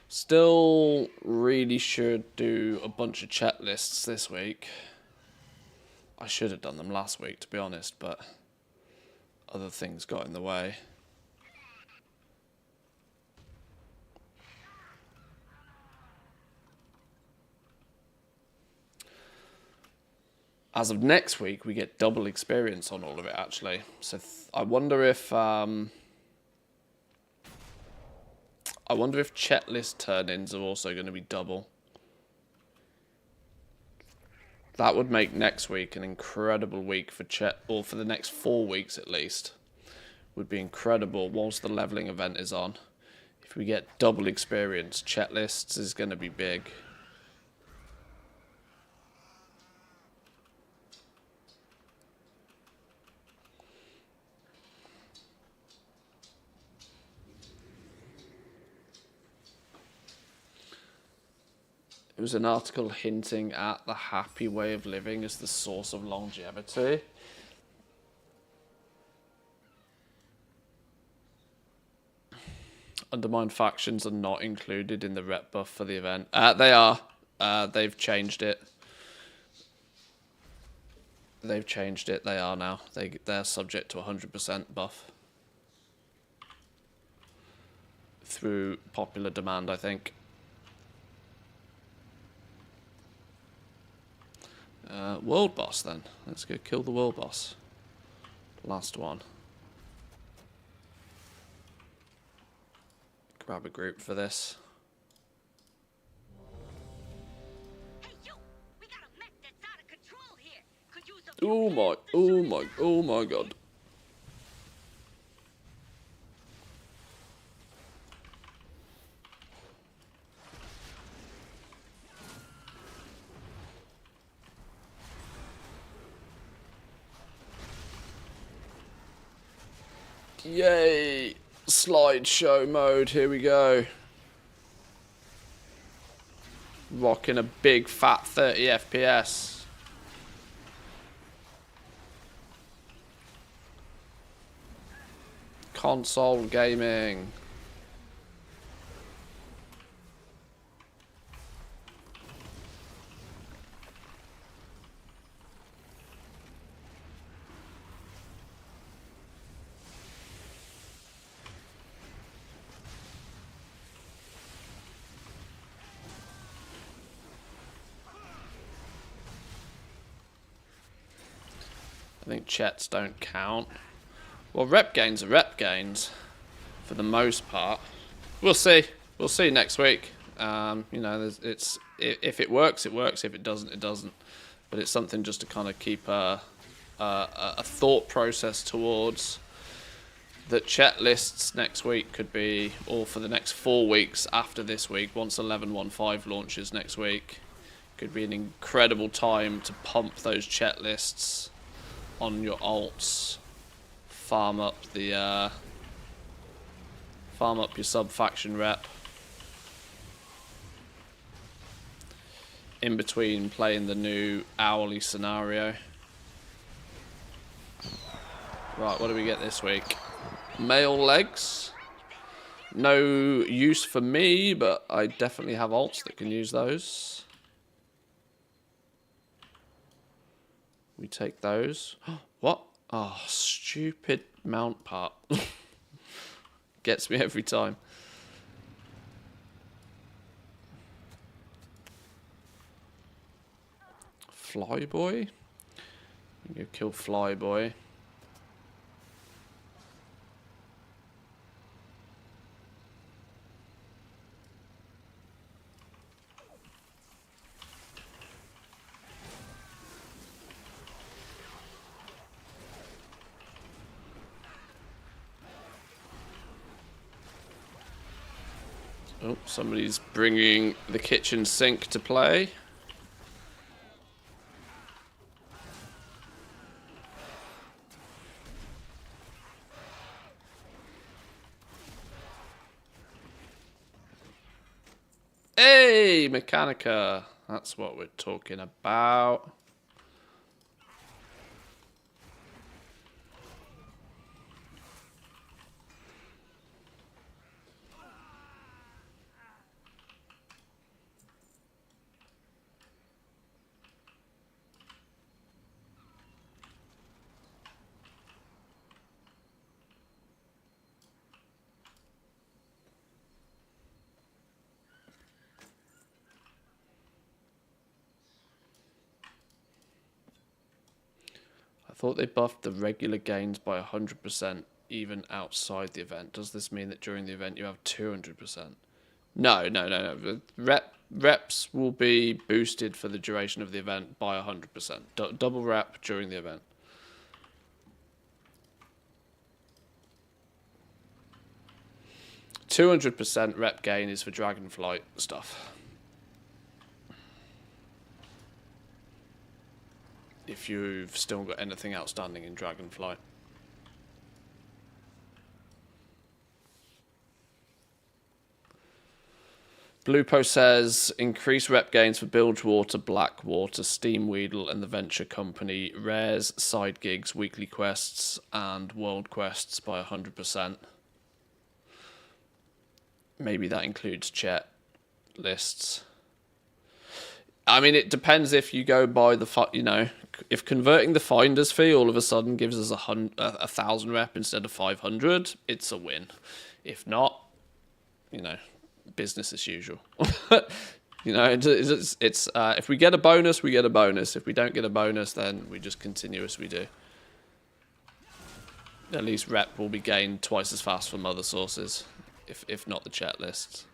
Still really should do a bunch of checklists this week. I should have done them last week, to be honest, but other things got in the way. As of next week, we get double experience on all of it, actually. So I wonder if checklist turn-ins are also going to be double. That would make next week an incredible week for or for the next 4 weeks at least. Would be incredible once the leveling event is on. If we get double experience, checklists is going to be big. It was an article hinting at the happy way of living as the source of longevity. Undermined factions are not included in the rep buff for the event. They are. They've changed it. They've changed it. They are now. They're subject to 100% buff. Through popular demand, I think. World boss then. Let's go kill the world boss. Last one. Grab a group for this.
Hey, you! We got a mech that's out of control here. Could use a
Oh my god. Yay! Slideshow mode, here we go. Rocking a big fat 30 FPS. Console gaming. I think chets don't count. Well, rep gains are rep gains for the most part. We'll see. We'll see next week. You know, if it works, it works. If it doesn't, it doesn't. But it's something just to kind of keep a thought process towards. That chat lists next week could be, or for the next 4 weeks after this week, once 11.15 launches next week, could be an incredible time to pump those chat lists on your alts, farm up your sub faction rep in between playing the new hourly scenario. Right, what do we get this week? Male legs. No use for me, but I definitely have alts that can use those. We take those. What? Oh, stupid mount part. Gets me every time. Flyboy? You kill Flyboy. Oh, somebody's bringing the kitchen sink to play. Hey, Mechanica. That's what we're talking about. I thought they buffed the regular gains by 100% even outside the event. Does this mean that during the event you have 200%? No. The reps will be boosted for the duration of the event by 100%. Double rep during the event. %200 rep gain is for Dragonflight stuff. If you've still got anything outstanding in Dragonflight. Bluepo says, increase rep gains for Bilgewater, Blackwater, Steamweedle, and the Venture Company, rares, side gigs, weekly quests, and world quests by 100%. Maybe that includes chat lists. I mean, it depends if you go by the, if converting the finder's fee all of a sudden gives us 1,000 rep instead of 500, it's a win. If not, business as usual. It's if we get a bonus, we get a bonus. If we don't get a bonus, then we just continue as we do. At least rep will be gained twice as fast from other sources, if not the chat lists.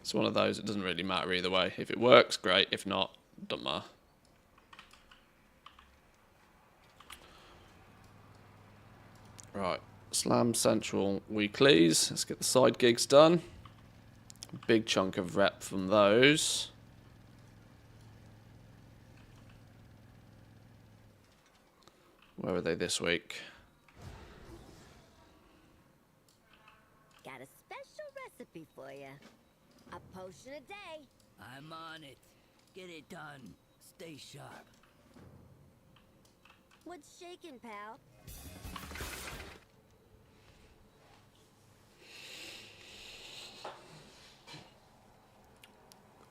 It's one of those, it doesn't really matter either way. If it works, great. If not, doesn't matter. Right, Slam Central weeklies. Let's get the side gigs done. Big chunk of rep from those. Where are they this week?
Got a special recipe for you. A potion a day.
I'm on it. Get it done. Stay sharp.
What's shaking, pal?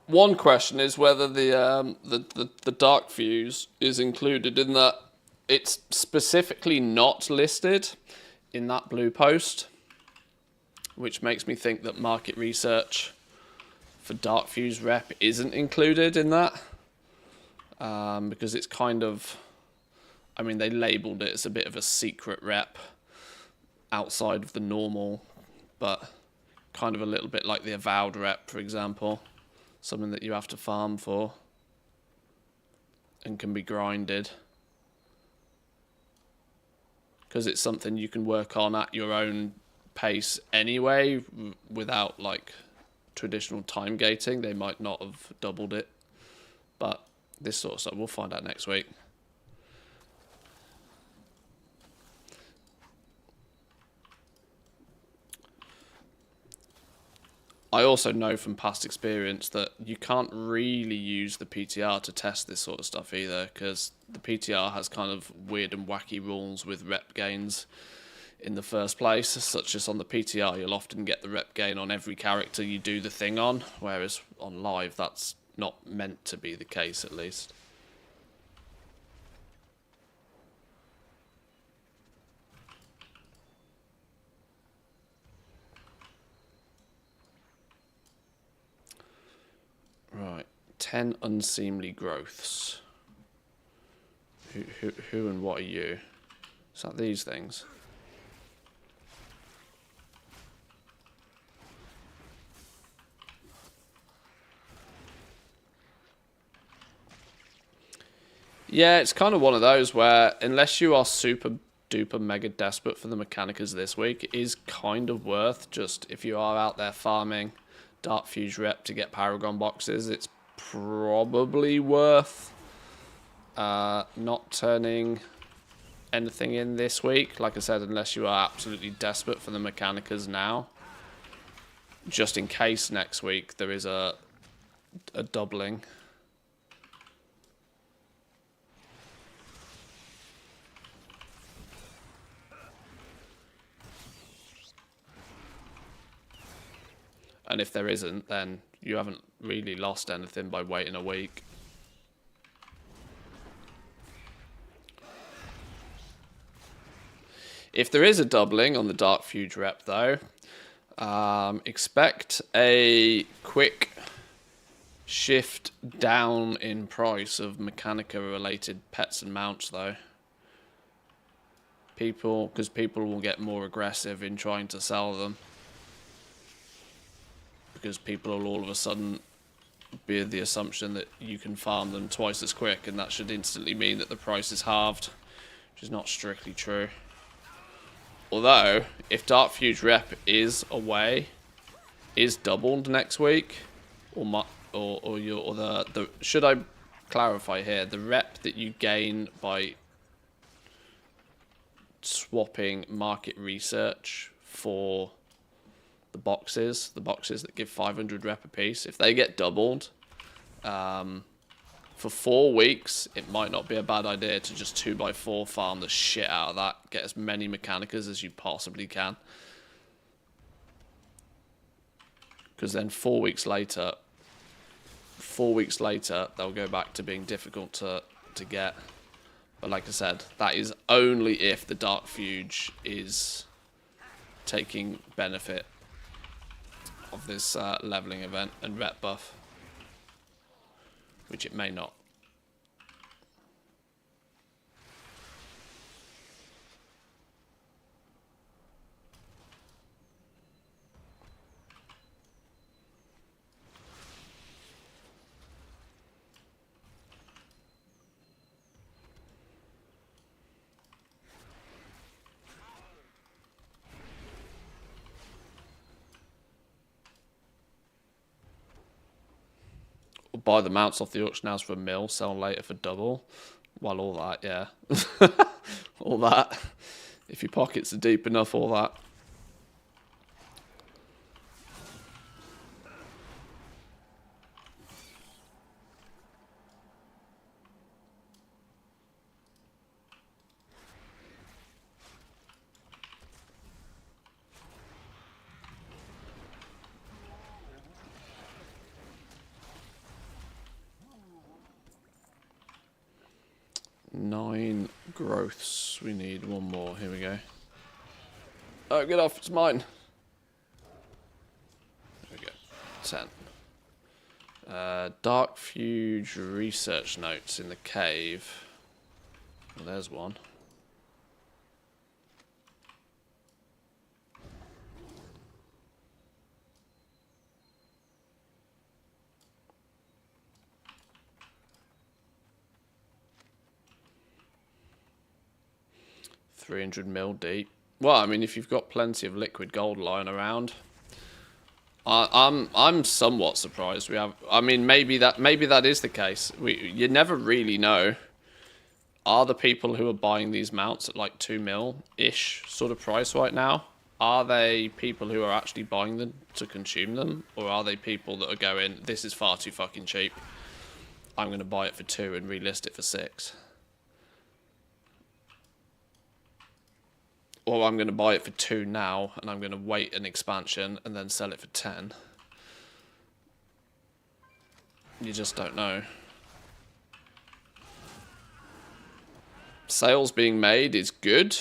One question is whether the dark fuse is included in that. It's specifically not listed in that blue post, which makes me think that market research for dark fuse rep isn't included in that, because it's kind of, I mean, they labeled it as a bit of a secret rep outside of the normal, but kind of a little bit like the avowed rep, for example, something that you have to farm for and can be grinded, because it's something you can work on at your own pace anyway without like traditional time gating. They might not have doubled it, but this sort of stuff we'll find out next week. I also know from past experience that you can't really use the PTR to test this sort of stuff either, because the PTR has kind of weird and wacky rules with rep gains in the first place, such as on the PTR you'll often get the rep gain on every character you do the thing on, whereas on live that's not meant to be the case, at least. Right, 10 unseemly growths. Who and what are you? Is that these things? Yeah, it's kind of one of those where unless you are super duper mega desperate for the Mechanicas this week, it is kind of worth just, if you are out there farming Dark Fuse Rep to get Paragon boxes, it's probably worth not turning anything in this week. Like I said, unless you are absolutely desperate for the Mechanicas now. Just in case next week there is a doubling. And if there isn't, then you haven't really lost anything by waiting a week. If there is a doubling on the Dark Fuse Rep, though, expect a quick shift down in price of Mechanica-related pets and mounts, though. Because people will get more aggressive in trying to sell them. Because people will all of a sudden be the assumption that you can farm them twice as quick, and that should instantly mean that the price is halved, which is not strictly true. Although, if Dark Fuse Rep is doubled next week, should I clarify here, the rep that you gain by swapping market research for the boxes that give 500 rep apiece, if they get doubled for 4 weeks, it might not be a bad idea to just 2x4 farm the shit out of that, get as many Mechanicas as you possibly can, because then 4 weeks later they'll go back to being difficult to get. But like I said, that is only if the Dark Fuse is taking benefit of this leveling event and rep buff, which it may not. Buy the mounts off the auction house for a mil, sell later for double. Well, all that, yeah. All that. If your pockets are deep enough, all that. Nine growths. We need one more. Here we go. Oh, get off. It's mine. There we go. 10. Dark Fuse research notes in the cave. Well, there's one. $300 mil deep. Well, I mean, if you've got plenty of liquid gold lying around, I'm somewhat surprised we have. I mean, maybe that is the case. You never really know. Are the people who are buying these mounts at like 2 mil-ish sort of price right now? Are they people who are actually buying them to consume them, or are they people that are going, this is far too fucking cheap, I'm going to buy it for 2 and relist it for 6? Or I'm going to buy it for 2 now, and I'm going to wait an expansion and then sell it for 10. You just don't know. Sales being made is good,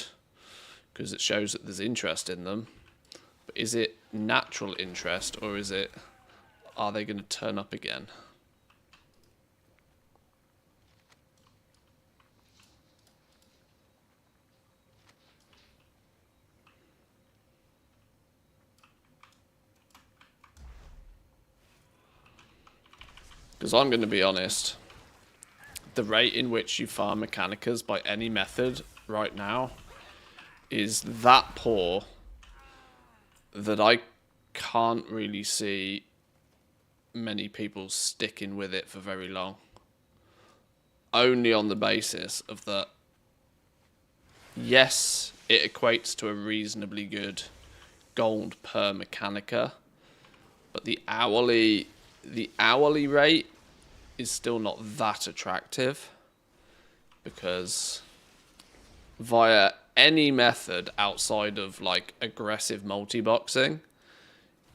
because it shows that there's interest in them. But is it natural interest, or is it, are they going to turn up again? Because I'm going to be honest, the rate in which you farm Mechanicas by any method right now is that poor that I can't really see many people sticking with it for very long. Only on the basis of that, yes, it equates to a reasonably good gold per Mechanica, but the hourly rate is still not that attractive, because via any method outside of like aggressive multi-boxing,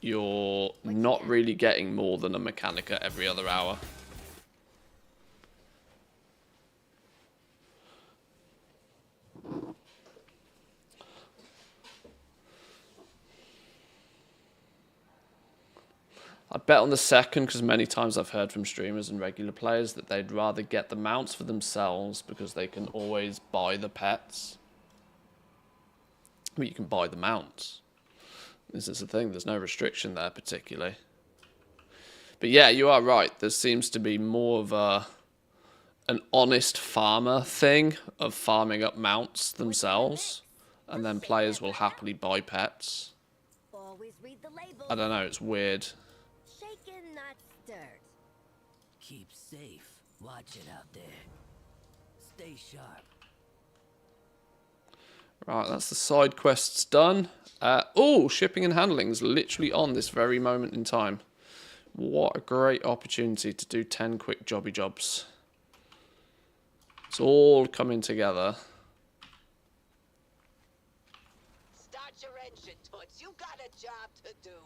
you're not really getting more than a Mechanica every other hour. I bet on the second, because many times I've heard from streamers and regular players that they'd rather get the mounts for themselves because they can always buy the pets. But you can buy the mounts. This is the thing, there's no restriction there particularly. But yeah, you are right. There seems to be more of an honest farmer thing of farming up mounts themselves, and then players will happily buy pets.
Always read the label.
I don't know, it's weird.
Shaken, not stirred.
Keep safe. Watch it out there. Stay sharp.
Right, that's the side quests done. Oh, shipping and handling is literally on this very moment in time. What a great opportunity to do 10 quick jobby jobs. It's all coming together.
Start your engine, Toots. You got a job to do.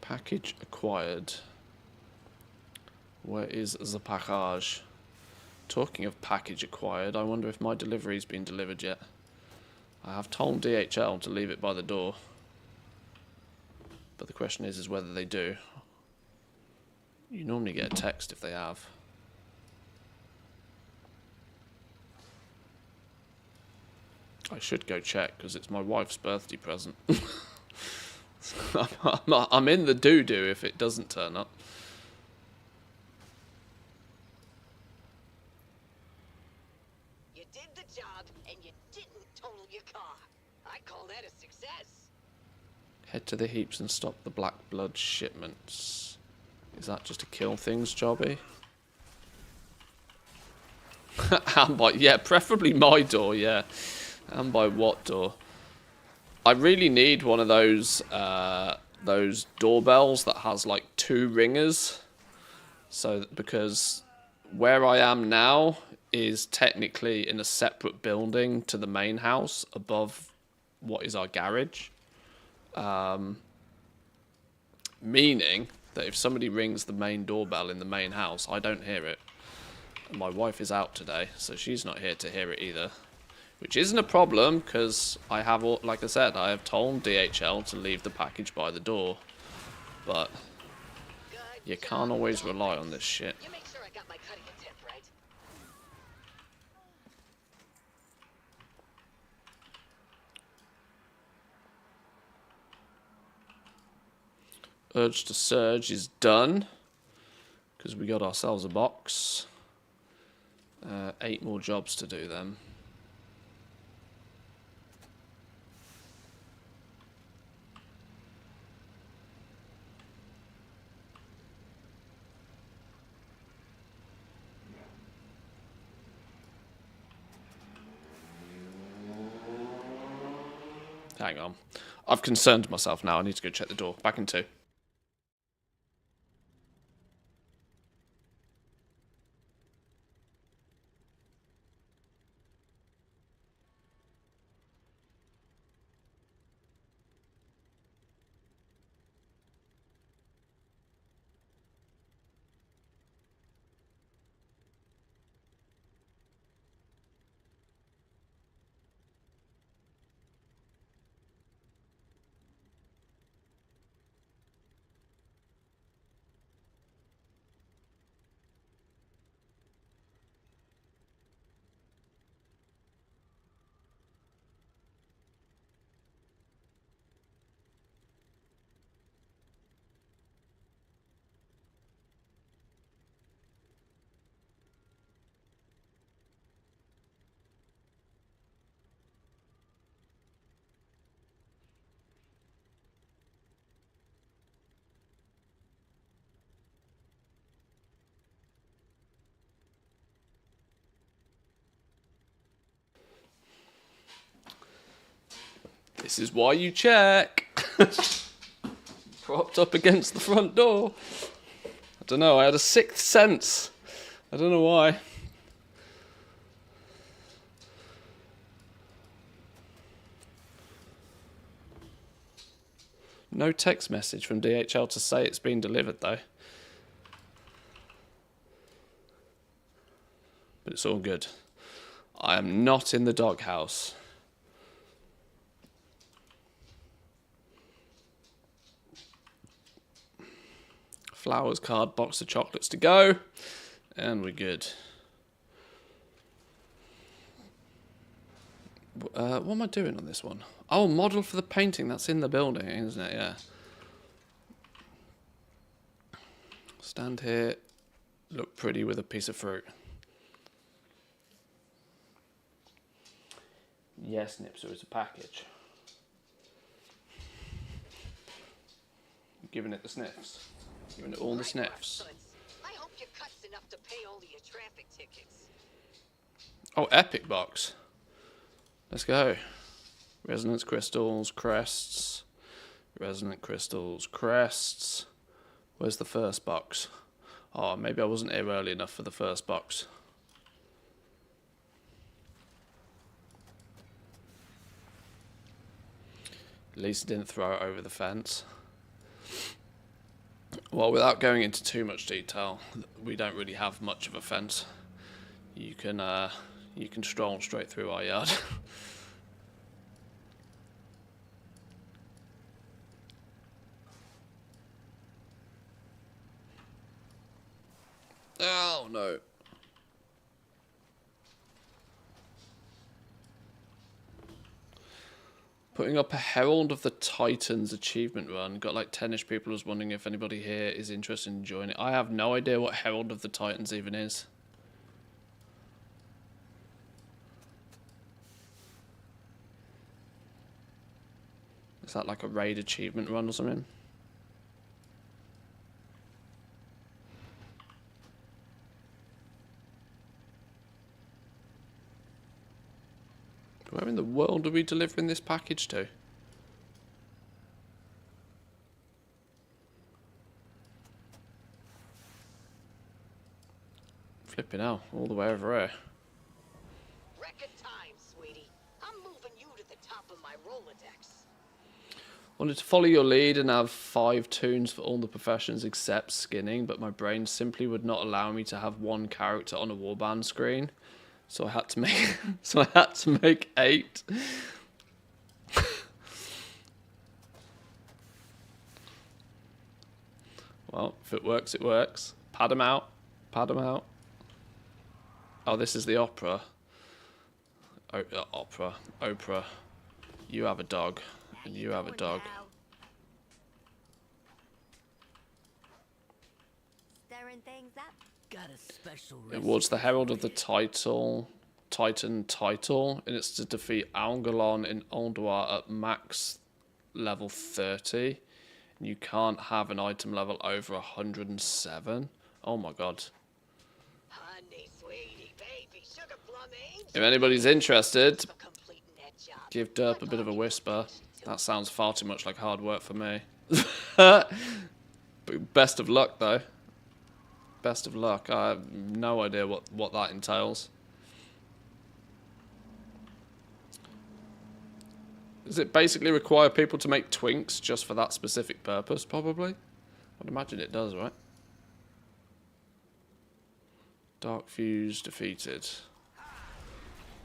Package acquired. Where is the package? Talking of package acquired, I wonder if my delivery's been delivered yet. I have told DHL to leave it by the door. But the question is whether they do. You normally get a text if they have. I should go check, because it's my wife's birthday present. I'm in the doo-doo if it doesn't turn up.
You did the job, and you didn't total your car. I call that a success.
Head to the heaps and stop the black blood shipments. Is that just to kill things, jobby? And by, yeah, preferably my door, yeah. And by what door? I really need one of those doorbells that has like 2 ringers. So, because where I am now is technically in a separate building to the main house above what is our garage. Meaning that if somebody rings the main doorbell in the main house, I don't hear it. And my wife is out today, so she's not here to hear it either. Which isn't a problem, because I have, like I said, I have told DHL to leave the package by the door. But you can't always rely on this shit.
You make sure I got my cutting tip, right?
Urge to Surge is done, because we got ourselves a box. 8 more jobs to do then. Hang on. I've concerned myself now. I need to go check the door. Back in 2. This is why you check. Propped up against the front door. I don't know, I had a sixth sense. I don't know why. No text message from DHL to say it's been delivered though. But it's all good. I am not in the doghouse. Flowers, card, box of chocolates to go. And we're good. What am I doing on this one? Oh, model for the painting. That's in the building, isn't it? Yeah. Stand here. Look pretty with a piece of fruit. Yes, Nipser is a package. Giving it the sniffs. Giving it all the sniffs.
I hope your cut's enough to pay all of your traffic tickets.
Oh, epic box. Let's go. Resonance crystals, crests. Resonant crystals, crests. Where's the first box? Oh, maybe I wasn't here early enough for the first box. At least it didn't throw it over the fence. Well, without going into too much detail, we don't really have much of a fence. You can stroll straight through our yard. Oh no. Putting up a Herald of the Titans achievement run. Got like 10ish people. I was wondering if anybody here is interested in joining. I have no idea what Herald of the Titans even is. Is that like a raid achievement run or something? Where in the world are we delivering this package to? Flipping hell, all the way over here.
Record time, sweetie. I'm moving you to the top of my Rolodex.
Wanted to follow your lead and have 5 tunes for all the professions except skinning, but my brain simply would not allow me to have one character on a warband screen. So I had to make 8. Well, if it works, it works. Pad them out. Pad them out. Oh, this is the opera. Oprah. You have a dog. And you have a dog.
Stirring things up.
Got a special
Awards the Herald of the Titan title, and it's to defeat Algalon in Ulduar at max level 30. And you can't have an item level over 107. Oh my god.
Honey, sweetie, baby, sugar plum angel.
If anybody's interested,
For completing that job.
give Derp a bit of a whisper. That sounds far too much like hard work for me. But best of luck though. Best of luck. I have no idea what that entails. Does it basically require people to make twinks just for that specific purpose? Probably. I'd imagine it does, right? Dark Fuse defeated.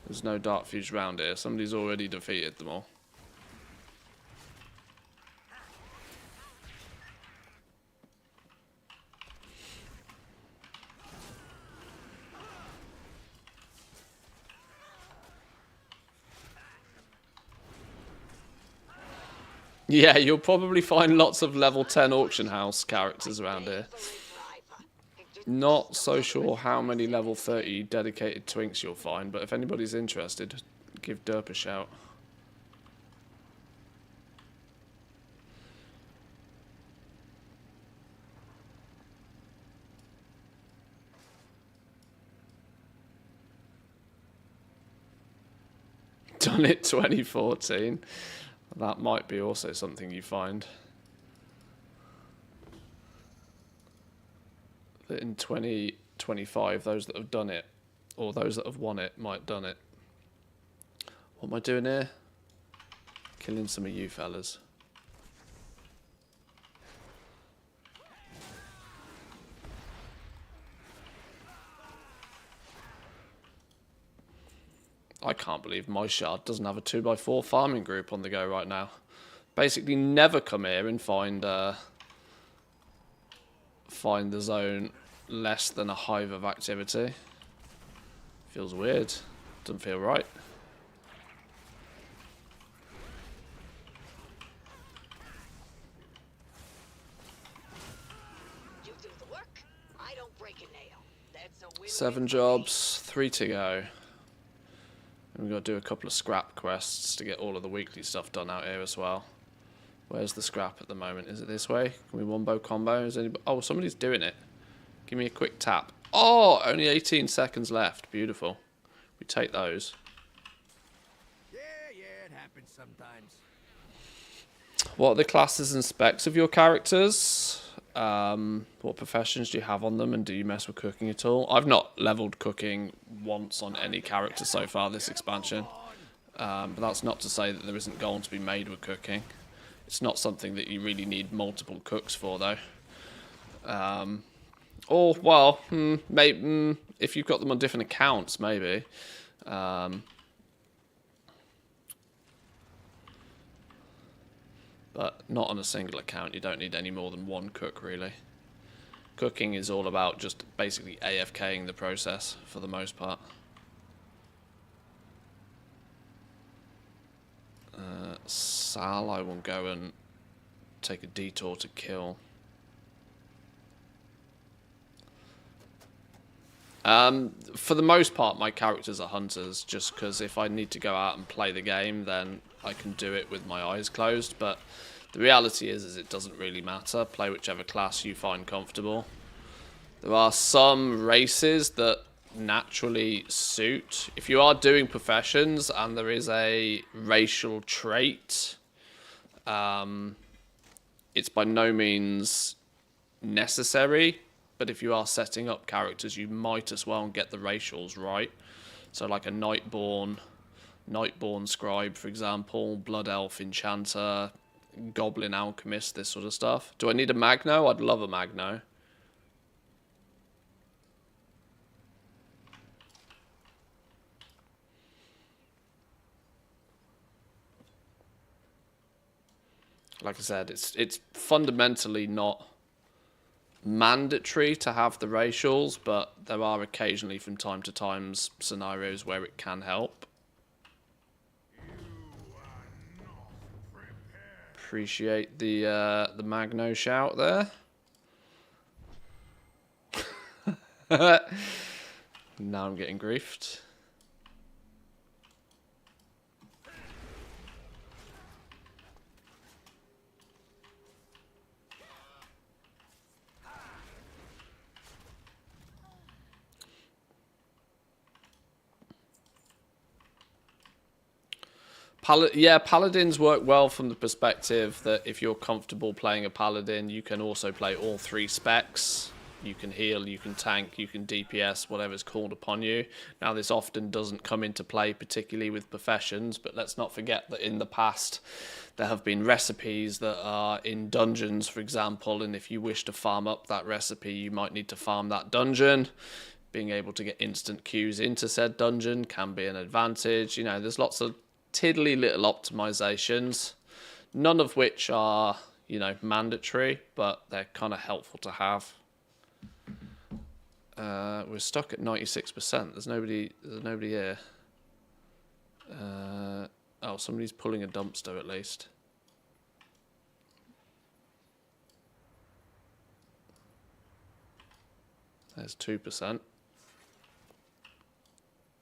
There's no Dark Fuse round here. Somebody's already defeated them all. Yeah, you'll probably find lots of level 10 auction house characters around here. Not so sure how many level 30 dedicated twinks you'll find, but if anybody's interested, give Derp a shout. Done it 2014. That might be also something you find. That in 2025, those that have done it, or those that have won it, might have done it. What am I doing here? Killing some of you fellas. I can't believe my shard doesn't have a 2x4 farming group on the go right now. Basically never come here and find the zone less than a hive of activity. Feels weird. Doesn't feel right.
You do the work, I don't break a nail. That's a win-win
7
for me.
jobs, 3 to go. And we've got to do a couple of scrap quests to get all of the weekly stuff done out here as well. Where's the scrap at the moment? Is it this way? Can we wombo combo? Is anybody... Oh, somebody's doing it. Give me a quick tap. Oh, only 18 seconds left. Beautiful. We take those.
Yeah, it happens sometimes.
What are the classes and specs of your characters? What professions do you have on them, and do you mess with cooking at all? I've not leveled cooking once on any character so far this expansion. But that's not to say that there isn't gold to be made with cooking. It's not something that you really need multiple cooks for, though. Or, well, maybe if you've got them on different accounts, maybe. But not on a single account. You don't need any more than one cook, really. Cooking is all about just basically AFKing the process for the most part. Sal, I will go and take a detour to kill. For the most part, my characters are hunters, just because if I need to go out and play the game, then I can do it with my eyes closed. But the reality is it doesn't really matter. Play whichever class you find comfortable. There are some races that naturally suit. If you are doing professions and there is a racial trait, it's by no means necessary. But if you are setting up characters, you might as well get the racials right. So like a Nightborn Scribe, for example, Blood Elf Enchanter, Goblin Alchemist, this sort of stuff. Do I need a Magno? I'd love a Magno. Like I said, it's fundamentally not mandatory to have the racials, but there are occasionally from time to time scenarios where it can help. Appreciate the Magno shout there. Now I'm getting griefed. Paladins work well from the perspective that if you're comfortable playing a Paladin, you can also play all 3 specs. You can heal, you can tank, you can DPS, whatever's called upon you. Now, this often doesn't come into play, particularly with professions, but let's not forget that in the past, there have been recipes that are in dungeons, for example, and if you wish to farm up that recipe, you might need to farm that dungeon. Being able to get instant queues into said dungeon can be an advantage. You know, there's lots of tiddly little optimizations, none of which are, you know, mandatory, but they're kind of helpful to have. We're stuck at 96%. There's nobody here. Oh, somebody's pulling a dumpster at least. There's 2%.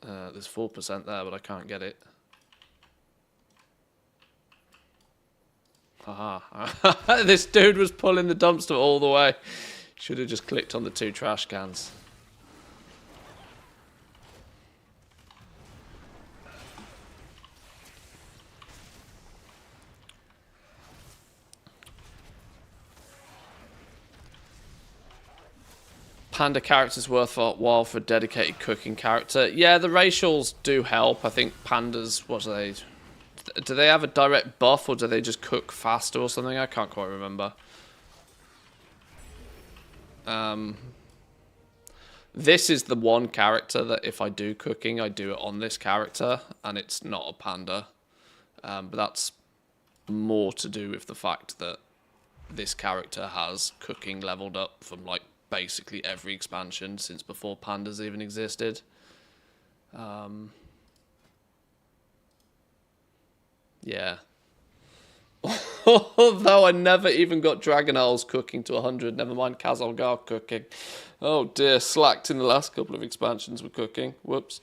There's 4% there, but I can't get it. Haha. This dude was pulling the dumpster all the way. Should have just clicked on the 2 trash cans. Panda characters worthwhile for a dedicated cooking character. Yeah, the racials do help. I think pandas, what do they have a direct buff or do they just cook faster or something? I can't quite remember. This is the one character that if I do cooking, I do it on this character, and it's not a panda. But that's more to do with the fact that this character has cooking leveled up from like basically every expansion since before pandas even existed. Yeah. Although I never even got Dragonel's cooking to 100, never mind Kazalgar cooking. Oh dear, slacked in the last couple of expansions with cooking. Whoops.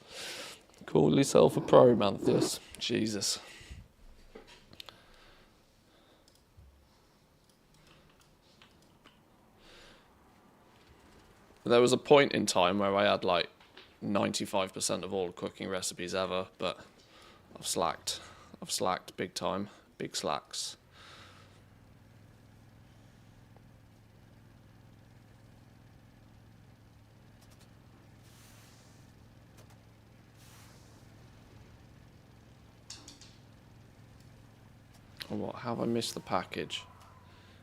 Call yourself a pro, Mantheus. Jesus. There was a point in time where I had like 95% of all cooking recipes ever, but I've slacked. I've slacked big time. Big slacks. Oh, what? How have I missed the package?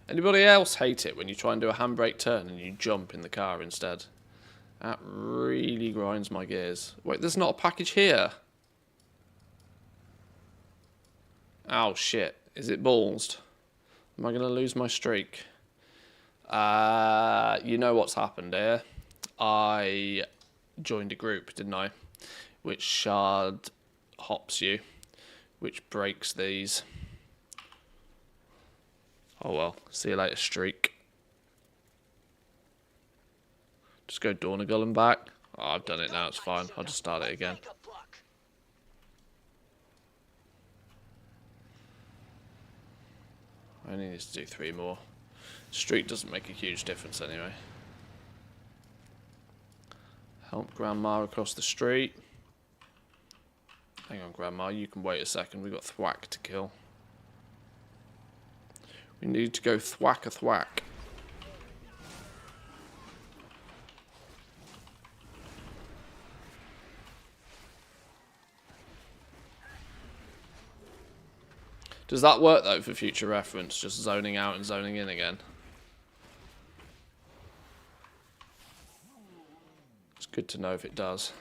Anybody else hate it when you try and do a handbrake turn and you jump in the car instead? That really grinds my gears. Wait, there's not a package here. Oh shit. Is it ballsed? Am I going to lose my streak? You know what's happened here. I joined a group, didn't I? Which shard hops you. Which breaks these. Oh well. See you later, streak. Just go Dornagull and back. Oh, I've done it now, it's fine. I'll just start it again. I only need to do 3 more. Streak doesn't make a huge difference anyway. Help Grandma across the street. Hang on, Grandma, you can wait a second. We've got thwack to kill. We need to go thwack a thwack. Does that work though for future reference? Just zoning out and zoning in again? It's good to know if it does.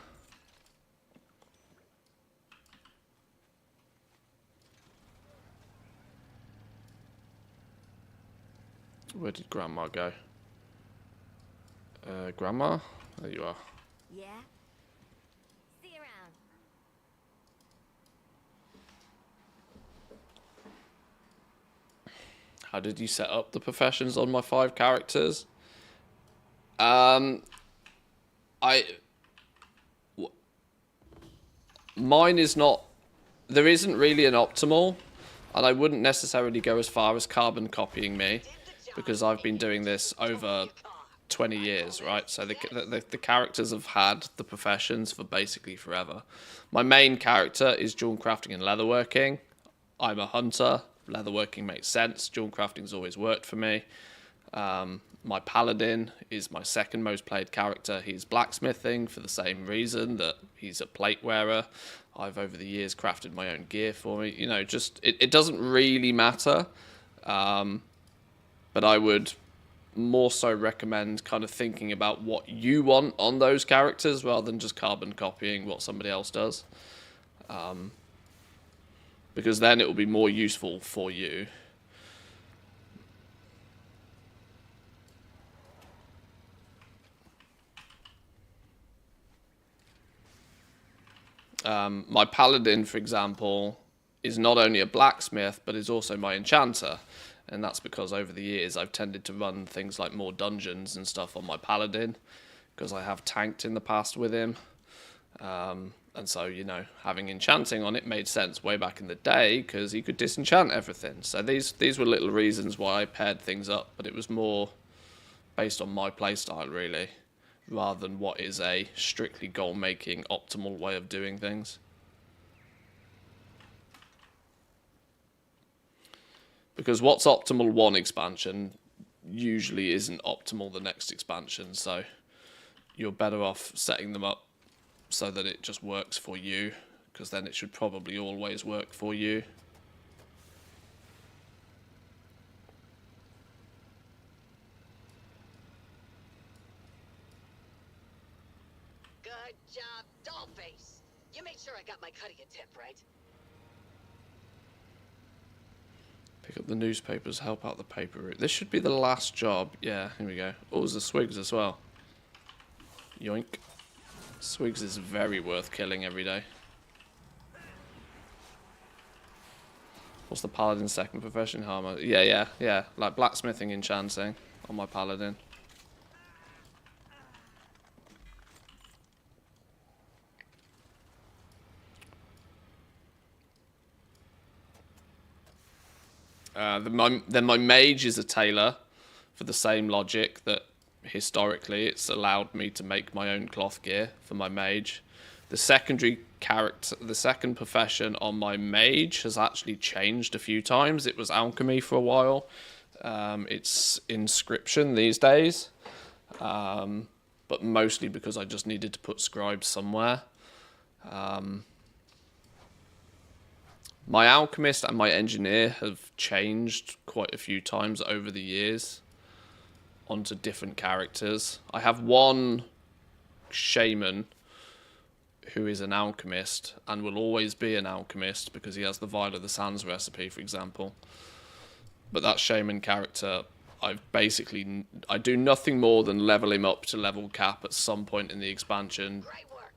Where did Grandma go? Grandma? There you are.
Yeah? See you around.
How did you set up the professions on my 5 characters? Mine is not... There isn't really an optimal, and I wouldn't necessarily go as far as carbon copying me, because I've been doing this over 20 years, right? So the characters have had the professions for basically forever. My main character is jewel crafting and leatherworking. I'm a hunter. Leatherworking makes sense. Jewel crafting's always worked for me. My paladin is my second most played character. He's blacksmithing for the same reason that he's a plate wearer. I've over the years crafted my own gear for me. You know, just it doesn't really matter. But I would more so recommend kind of thinking about what you want on those characters rather than just carbon copying what somebody else does. Because then it will be more useful for you. My paladin, for example, is not only a blacksmith, but is also my enchanter. And that's because over the years I've tended to run things like more dungeons and stuff on my paladin, because I have tanked in the past with him. And so, you know, having enchanting on it made sense way back in the day, because he could disenchant everything. So these were little reasons why I paired things up, but it was more based on my playstyle, really, rather than what is a strictly goal-making, optimal way of doing things. Because what's optimal one expansion usually isn't optimal the next expansion, so you're better off setting them up so that it just works for you, because then it should probably always work for you.
Good job, Dollface. You made sure I got my cut of your tip, right?
Pick up the newspapers, help out the paper route. This should be the last job. Yeah, here we go. Oh, there's the Swigs as well. Yoink. Swigs is very worth killing every day. What's the Paladin's second profession? Armor. Yeah. Like blacksmithing, enchanting on my Paladin. Then my mage is a tailor, for the same logic that historically it's allowed me to make my own cloth gear for my mage. The secondary character, the second profession on my mage has actually changed a few times. It was alchemy for a while. It's inscription these days, but mostly because I just needed to put scribes somewhere. My alchemist and my engineer have changed quite a few times over the years onto different characters. I have one shaman who is an alchemist and will always be an alchemist because he has the Vial of the Sands recipe, for example. But that shaman character, I do nothing more than level him up to level cap at some point in the expansion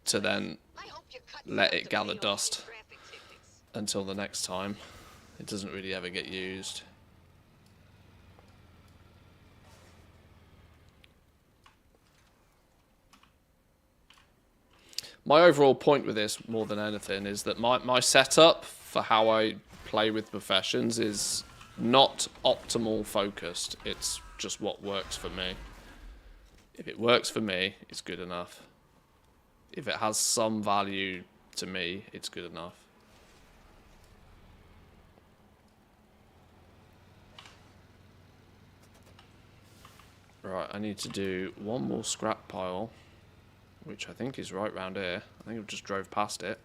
to then let it gather dust until the next time. It doesn't really ever get used. My overall point with this, more than anything, is that my setup for how I play with professions is not optimal focused. It's just what works for me. If it works for me, it's good enough. If it has some value to me, it's good enough. Right, I need to do one more scrap pile, which I think is right round here. I think I just drove past it.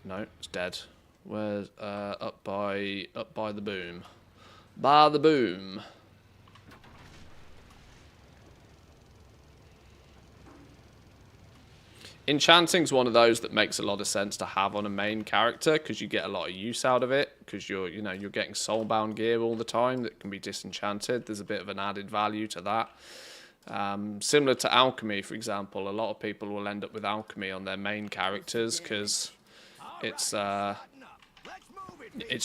No, it's dead. Where's up by the boom? By the boom. Enchanting's one of those that makes a lot of sense to have on a main character because you get a lot of use out of it because you're getting soulbound gear all the time that can be disenchanted. There's a bit of an added value to that. Similar to alchemy, for example, a lot of people will end up with alchemy on their main characters because it's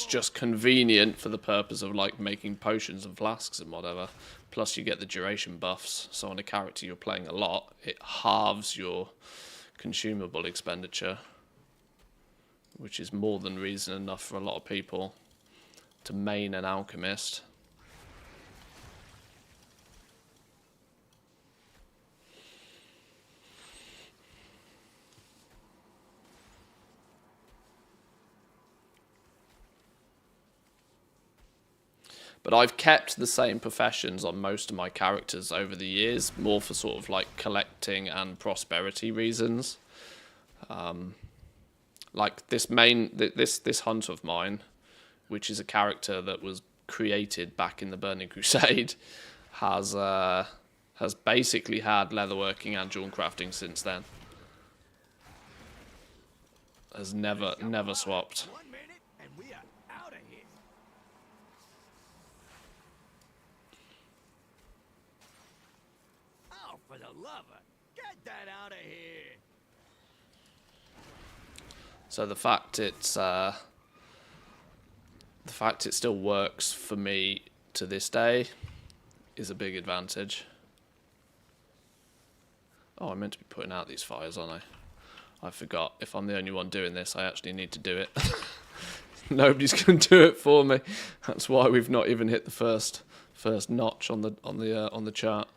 just convenient for the purpose of like making potions and flasks and whatever. Plus you get the duration buffs, so on a character you're playing a lot, it halves your consumable expenditure, which is more than reason enough for a lot of people to main an alchemist. But I've kept the same professions on most of my characters over the years, more for sort of like collecting and prosperity reasons. Like this this hunt of mine, which is a character that was created back in the Burning Crusade, has basically had leatherworking and jewel crafting since then. Has never swapped.
For the lover, get that out of here.
So the fact it still works for me to this day is a big advantage. Oh, I meant to be putting out these fires, aren't I? I forgot. If I'm the only one doing this, I actually need to do it. Nobody's going to do it for me. That's why we've not even hit the first notch on the chart.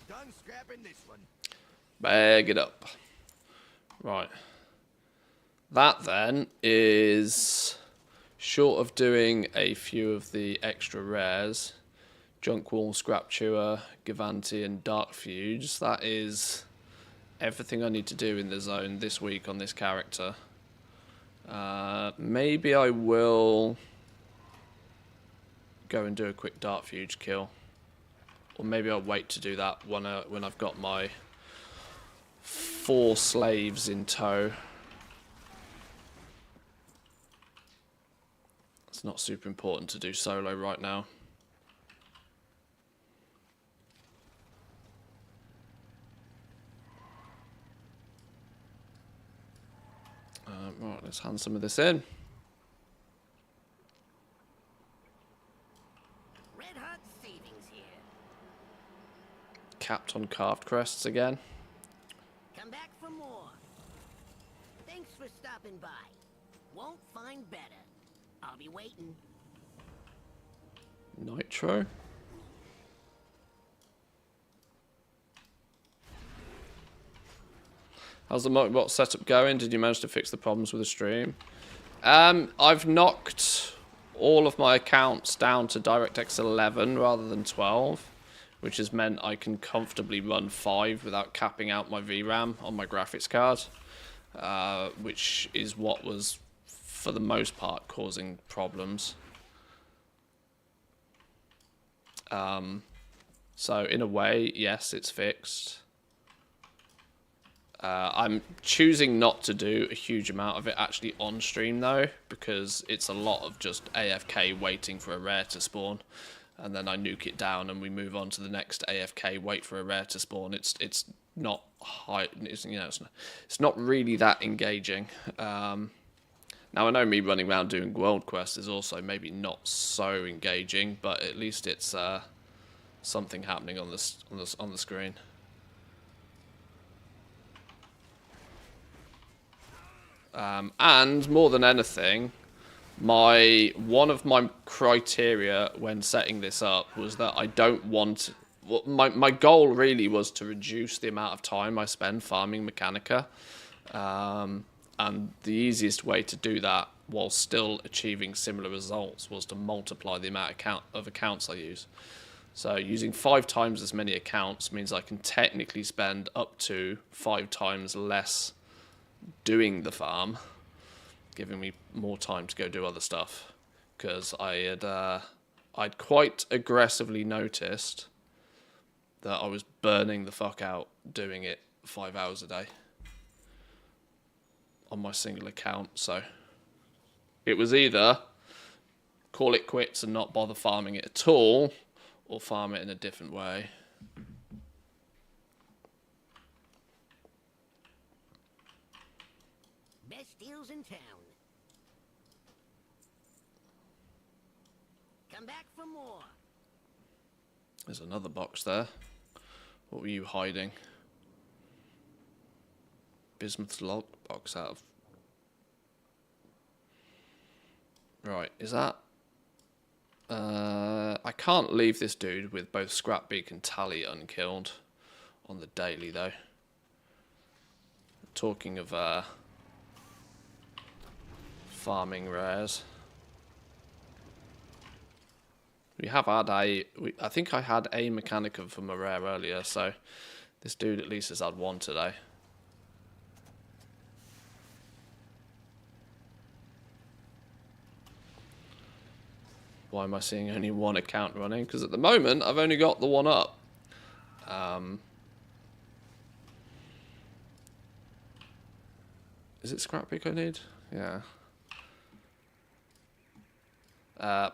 done scrapping this one.
Bag it up. Right. That then is, short of doing a few of the extra rares, Junk Wall, Scrap Chewer, Givanti, and Dark Fuse, that is everything I need to do in the zone this week on this character. Maybe I will go and do a quick Dark Fuse kill. Or maybe I'll wait to do that when I've got my 4 slaves in tow. It's not super important to do solo right now. Right, let's hand some of this in.
Red hot savings here.
Capped on carved crests again.
Come back for more. Thanks for stopping by. Won't find better. I'll be waiting.
Nitro. How's the Micbot setup going? Did you manage to fix the problems with the stream? I've knocked all of my accounts down to DirectX 11 rather than 12, which has meant I can comfortably run 5 without capping out my VRAM on my graphics card, which is what was, for the most part, causing problems. So in a way, yes, it's fixed. I'm choosing not to do a huge amount of it actually on stream though, because it's a lot of just AFK waiting for a rare to spawn, and then I nuke it down and we move on to the next AFK, wait for a rare to spawn. It's not high, it's not really that engaging. Now I know me running around doing world quests is also maybe not so engaging, but at least it's something happening on the screen. And more than anything, one of my criteria when setting this up was that I don't want... Well, my goal really was to reduce the amount of time I spend farming Mechanica. And the easiest way to do that while still achieving similar results was to multiply the amount of accounts I use. So using 5 times as many accounts means I can technically spend up to 5 times less doing the farm, giving me more time to go do other stuff, because I'd quite aggressively noticed that I was burning the fuck out doing it 5 hours a day on my single account. So it was either call it quits and not bother farming it at all, or farm it in a different way.
Best deals in town. Come back for more.
There's another box there. What were you hiding? Bismuth's log box out of... Right, is that... I can't leave this dude with both Scrapbeak and Tally unkilled on the daily, though. Talking of farming rares. We have had I think I had a Mechanica from a rare earlier, so this dude at least has had 1 today. Why am I seeing only 1 account running? Because at the moment I've only got the 1 up. Is it Scrapbeak I need? Yeah.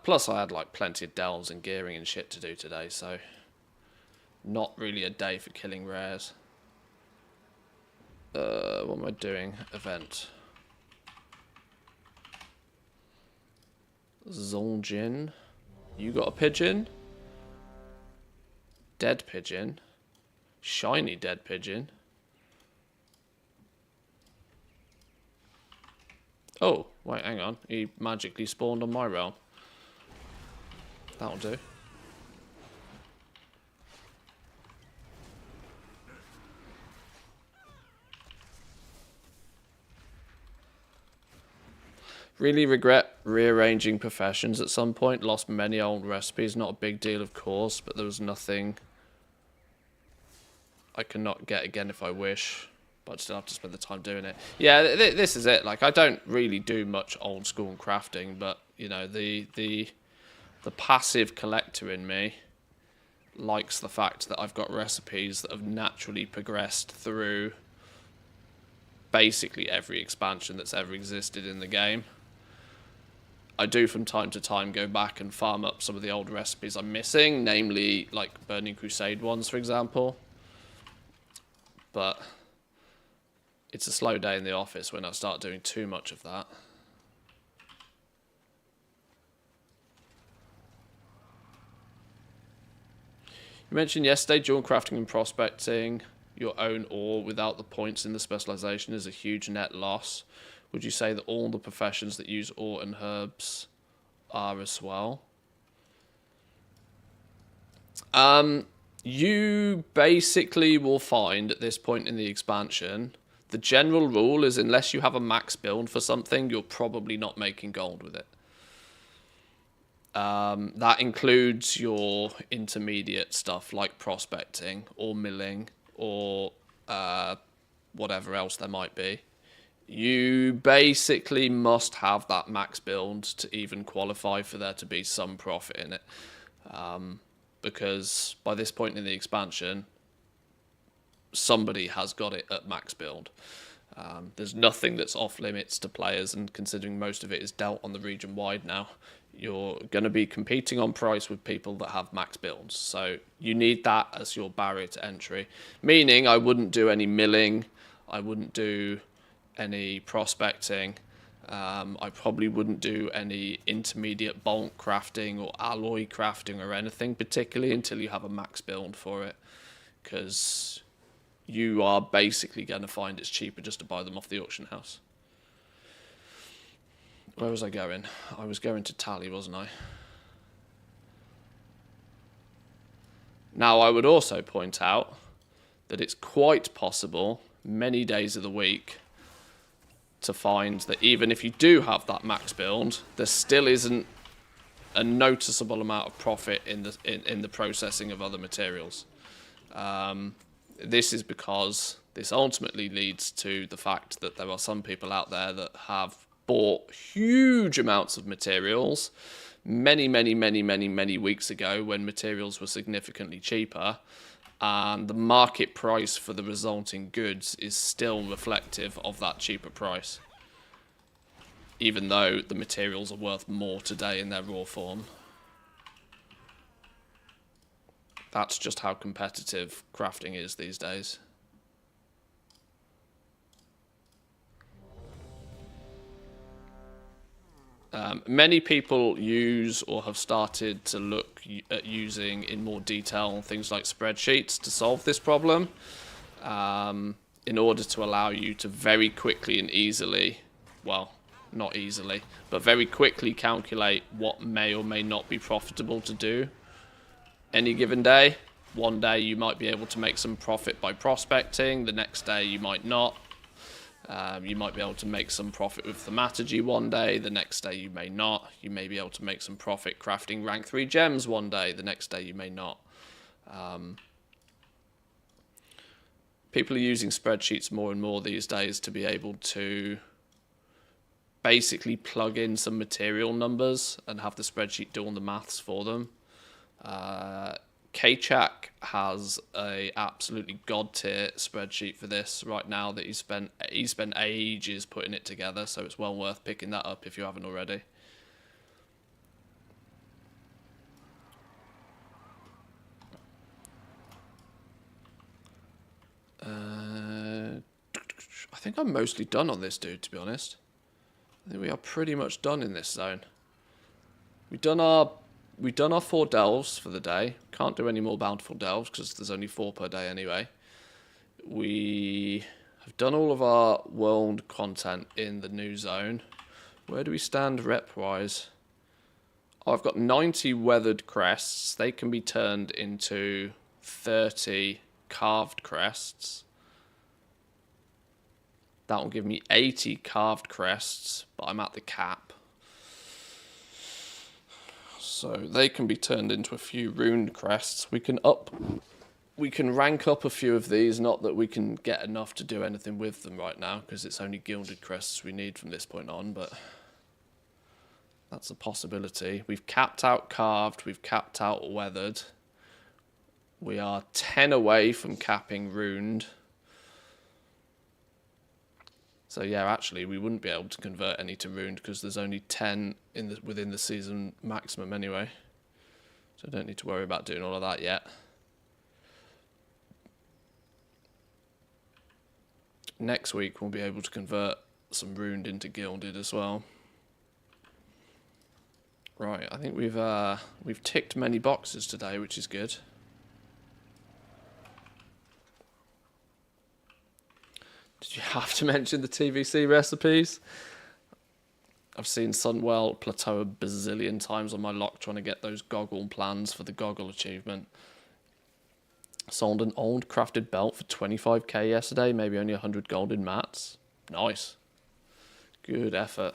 Plus I had like plenty of delves and gearing and shit to do today, so not really a day for killing rares. What am I doing? Event. Zoljin. You got a pigeon? Dead pigeon? Shiny dead pigeon? Oh, wait, hang on. He magically spawned on my realm. That'll do. Really regret rearranging professions at some point. Lost many old recipes. Not a big deal, of course, but there was nothing I cannot get again if I wish. But I still have to spend the time doing it. Yeah, this is it. Like, I don't really do much old school crafting, but, you know, the passive collector in me likes the fact that I've got recipes that have naturally progressed through basically every expansion that's ever existed in the game. I do from time to time go back and farm up some of the old recipes I'm missing, namely like Burning Crusade ones, for example. But it's a slow day in the office when I start doing too much of that. You mentioned yesterday dual crafting and prospecting your own ore without the points in the specialization is a huge net loss. Would you say that all the professions that use ore and herbs are as well? You basically will find at this point in the expansion, the general rule is unless you have a max build for something, you're probably not making gold with it. That includes your intermediate stuff like prospecting or milling or whatever else there might be. You basically must have that max build to even qualify for there to be some profit in it. Because by this point in the expansion, somebody has got it at max build. There's nothing that's off limits to players, and considering most of it is dealt on the region wide now, you're going to be competing on price with people that have max builds. So you need that as your barrier to entry. Meaning I wouldn't do any milling, I wouldn't do any prospecting, I probably wouldn't do any intermediate bulk crafting or alloy crafting or anything particularly until you have a max build for it, because you are basically going to find it's cheaper just to buy them off the auction house. Where was I going? I was going to Tally, wasn't I? Now, I would also point out that it's quite possible many days of the week to find that even if you do have that max build, there still isn't a noticeable amount of profit in the processing of other materials. This is because this ultimately leads to the fact that there are some people out there that have bought huge amounts of materials many weeks ago when materials were significantly cheaper, and the market price for the resulting goods is still reflective of that cheaper price, even though the materials are worth more today in their raw form. That's just how competitive crafting is these days. Many people use or have started to look at using in more detail things like spreadsheets to solve this problem, in order to allow you to very quickly and easily, well, not easily, but very quickly calculate what may or may not be profitable to do any given day. One day you might be able to make some profit by prospecting, the next day you might not. You might be able to make some profit with thaumaturgy one day, the next day you may not. You may be able to make some profit crafting rank 3 gems one day, the next day you may not. People are using spreadsheets more and more these days to be able to basically plug in some material numbers and have the spreadsheet do all the maths for them. Kchak has a absolutely god tier spreadsheet for this right now that he spent ages putting it together, so it's well worth picking that up if you haven't already. I think I'm mostly done on this dude, to be honest. I think we are pretty much done in this zone. We've done our 4 delves for the day. Can't do any more bountiful delves because there's only 4 per day anyway. We have done all of our world content in the new zone. Where do we stand rep-wise? Oh, I've got 90 weathered crests. They can be turned into 30 carved crests. That will give me 80 carved crests, but I'm at the cap. So they can be turned into a few runed crests. We can rank up a few of these, not that we can get enough to do anything with them right now, because it's only gilded crests we need from this point on, but that's a possibility. We've capped out carved, we've capped out weathered. We are 10 away from capping runed. So yeah, actually, we wouldn't be able to convert any to runed because there's only 10 within the season maximum anyway. So I don't need to worry about doing all of that yet. Next week we'll be able to convert some runed into gilded as well. Right, I think we've ticked many boxes today, which is good. Did you have to mention the TVC recipes? I've seen Sunwell plateau a bazillion times on my lock trying to get those goggle plans for the goggle achievement. Sold an old crafted belt for 25k yesterday, maybe only 100 golden mats. Nice. Good effort.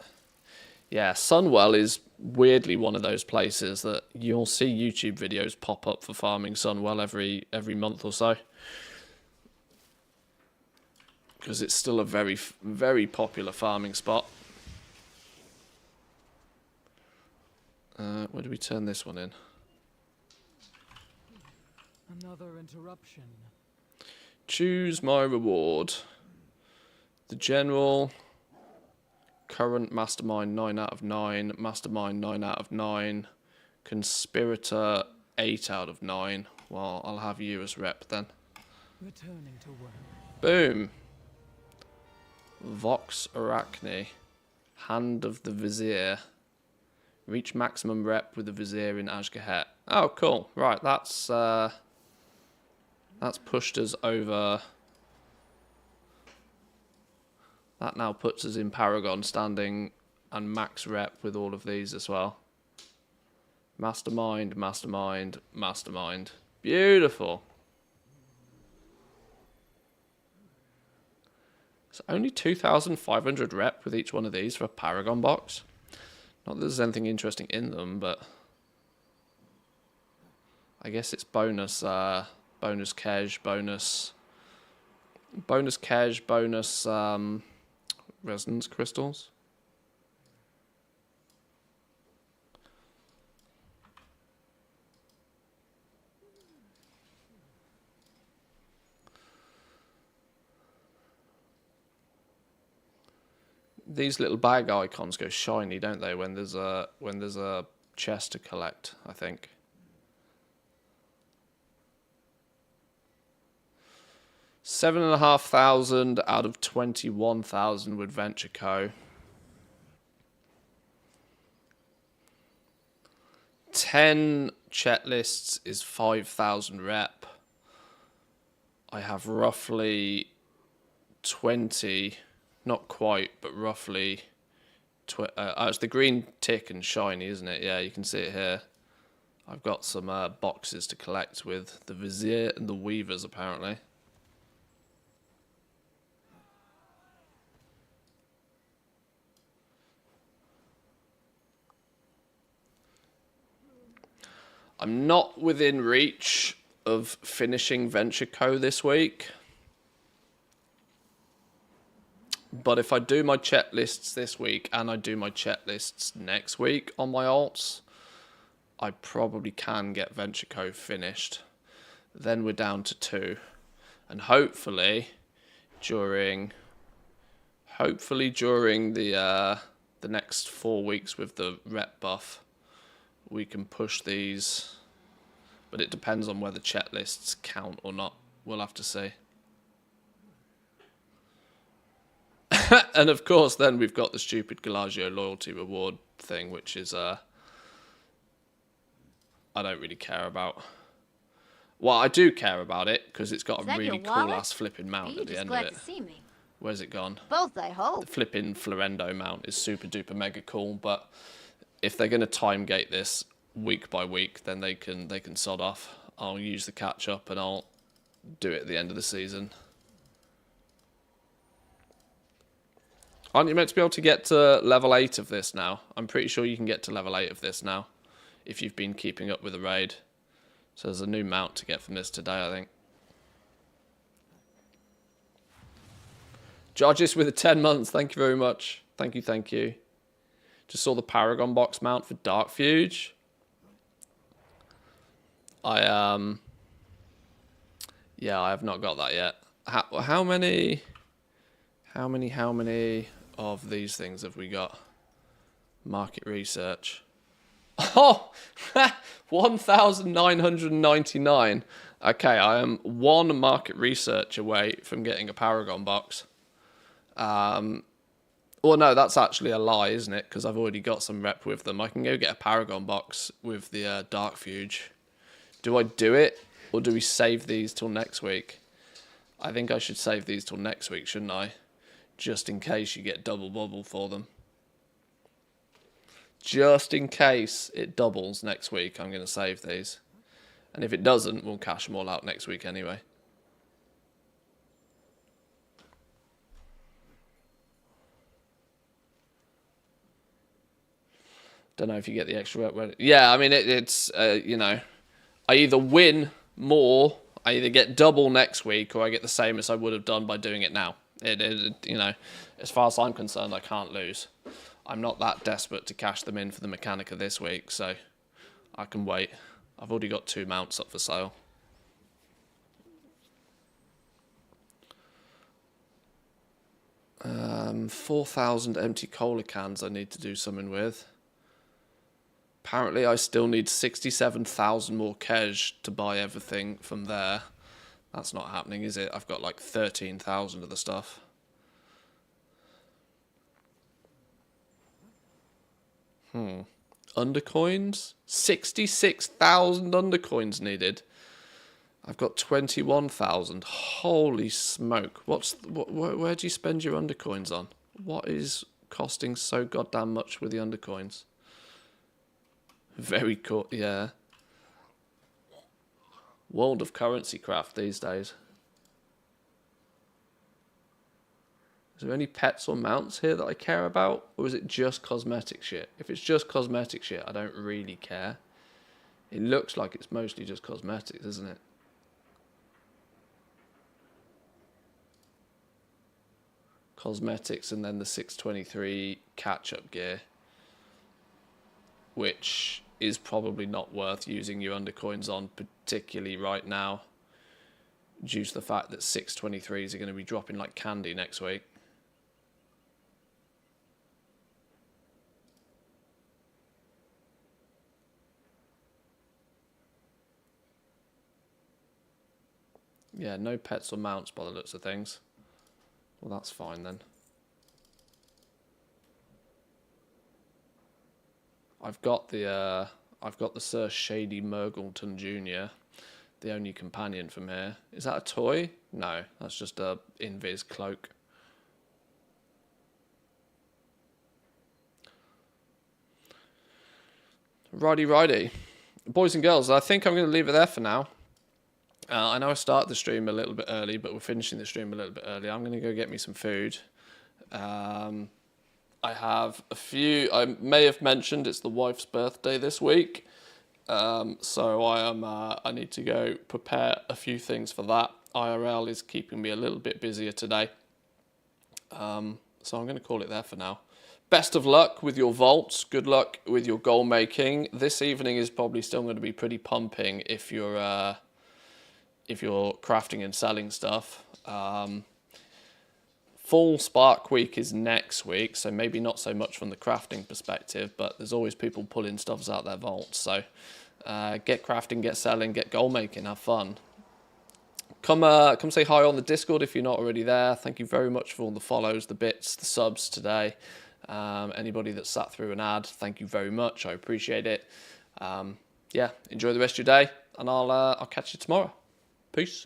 Yeah, Sunwell is weirdly one of those places that you'll see YouTube videos pop up for farming Sunwell every month or so. Because it's still a very, very popular farming spot. Where do we turn this one in?
Another interruption.
Choose my reward. The General. Current Mastermind 9 out of 9. Mastermind 9 out of 9. Conspirator 8 out of 9. Well, I'll have you as rep then.
Returning to work.
Boom. Vox Arachne. Hand of the Vizier. Reach maximum rep with the Vizier in Ashgahet. Oh, cool. Right, that's pushed us over. That now puts us in Paragon standing and max rep with all of these as well. Mastermind, Mastermind, Mastermind. Beautiful. It's only 2,500 rep with each one of these for a Paragon box. Not that there's anything interesting in them, but I guess it's bonus, bonus cash, bonus cash, bonus resonance crystals. These little bag icons go shiny, don't they? When there's a chest to collect, I think. $7,500 out of 21,000 with Venture Co. 10 checklists is 5,000 rep. I have roughly 20. Not quite, but roughly. It's the green tick and shiny, isn't it? Yeah, you can see it here. I've got some boxes to collect with the Vizier and the Weavers, apparently. I'm not within reach of finishing Venture Co. this week. But if I do my checklists this week and I do my checklists next week on my alts, I probably can get Venture Co. finished. Then we're down to 2. And hopefully during the next 4 weeks with the rep buff, we can push these. But it depends on whether checklists count or not. We'll have to see. And of course, then we've got the stupid Galagio loyalty reward thing, which is I don't really care about. Well, I do care about it because it's got a really cool ass flipping mount at the end of it.
To see me?
Where's it gone?
Both, I hope.
The flipping Florendo mount is super duper mega cool, but if they're going to time gate this week by week, then they can sod off. I'll use the catch up and I'll do it at the end of the season. Aren't you meant to be able to get to level 8 of this now? I'm pretty sure you can get to level 8 of this now, if you've been keeping up with the raid. So there's a new mount to get from this today, I think. Jargis with the 10 months, thank you very much. Thank you, thank you. Just saw the Paragon box mount for Dark Fuge. Yeah, I have not got that yet. How many of these things have we got? Market research. Oh, 1,999. Okay, I am one market research away from getting a Paragon box. Well, no, that's actually a lie, isn't it? Because I've already got some rep with them. I can go get a Paragon box with the Dark Fuge. Do I do it, or do we save these till next week? I think I should save these till next week, shouldn't I? Just in case you get double bubble for them. Just in case it doubles next week, I'm going to save these. And if it doesn't, we'll cash them all out next week anyway. Don't know if you get the extra rep. Yeah, I mean, it's you know, I either win more, I either get double next week, or I get the same as I would have done by doing it now. You know, as far as I'm concerned, I can't lose. I'm not that desperate to cash them in for the Mechanica this week, so I can wait. I've already got 2 mounts up for sale. Um, 4,000 empty cola cans I need to do something with. Apparently I still need 67,000 more cash to buy everything from there. That's not happening, is it? I've got like 13,000 of the stuff. Undercoins? 66,000 undercoins needed. I've got 21,000. Holy smoke. Where do you spend your undercoins on? What is costing so goddamn much with the undercoins? Very cool, yeah. World of currency craft these days. Is there any pets or mounts here that I care about? Or is it just cosmetic shit? If it's just cosmetic shit, I don't really care. It looks like it's mostly just cosmetics, isn't it? Cosmetics and then the 623 catch-up gear. Which is probably not worth using your undercoins on, particularly right now, due to the fact that 623s are going to be dropping like candy next week. Yeah, no pets or mounts by the looks of things. Well, that's fine then. I've got the Sir Shady Murgleton Jr., the only companion from here. Is that a toy? No, that's just a invis cloak. Righty. Boys and girls, I think I'm going to leave it there for now. I know I started the stream a little bit early, but we're finishing the stream a little bit early. I'm going to go get me some food. I have a few, I may have mentioned it's the wife's birthday this week. So I need to go prepare a few things for that. IRL is keeping me a little bit busier today. So I'm going to call it there for now. Best of luck with your vaults. Good luck with your goal making. This evening is probably still going to be pretty pumping if you're crafting and selling stuff. Full Spark Week is next week, so maybe not so much from the crafting perspective, but there's always people pulling stuffs out their vaults. So get crafting, get selling, get goal making, have fun. Come say hi on the Discord if you're not already there. Thank you very much for all the follows, the bits, the subs today. Anybody that sat through an ad, thank you very much. I appreciate it. Yeah, enjoy the rest of your day, and I'll catch you tomorrow. Peace.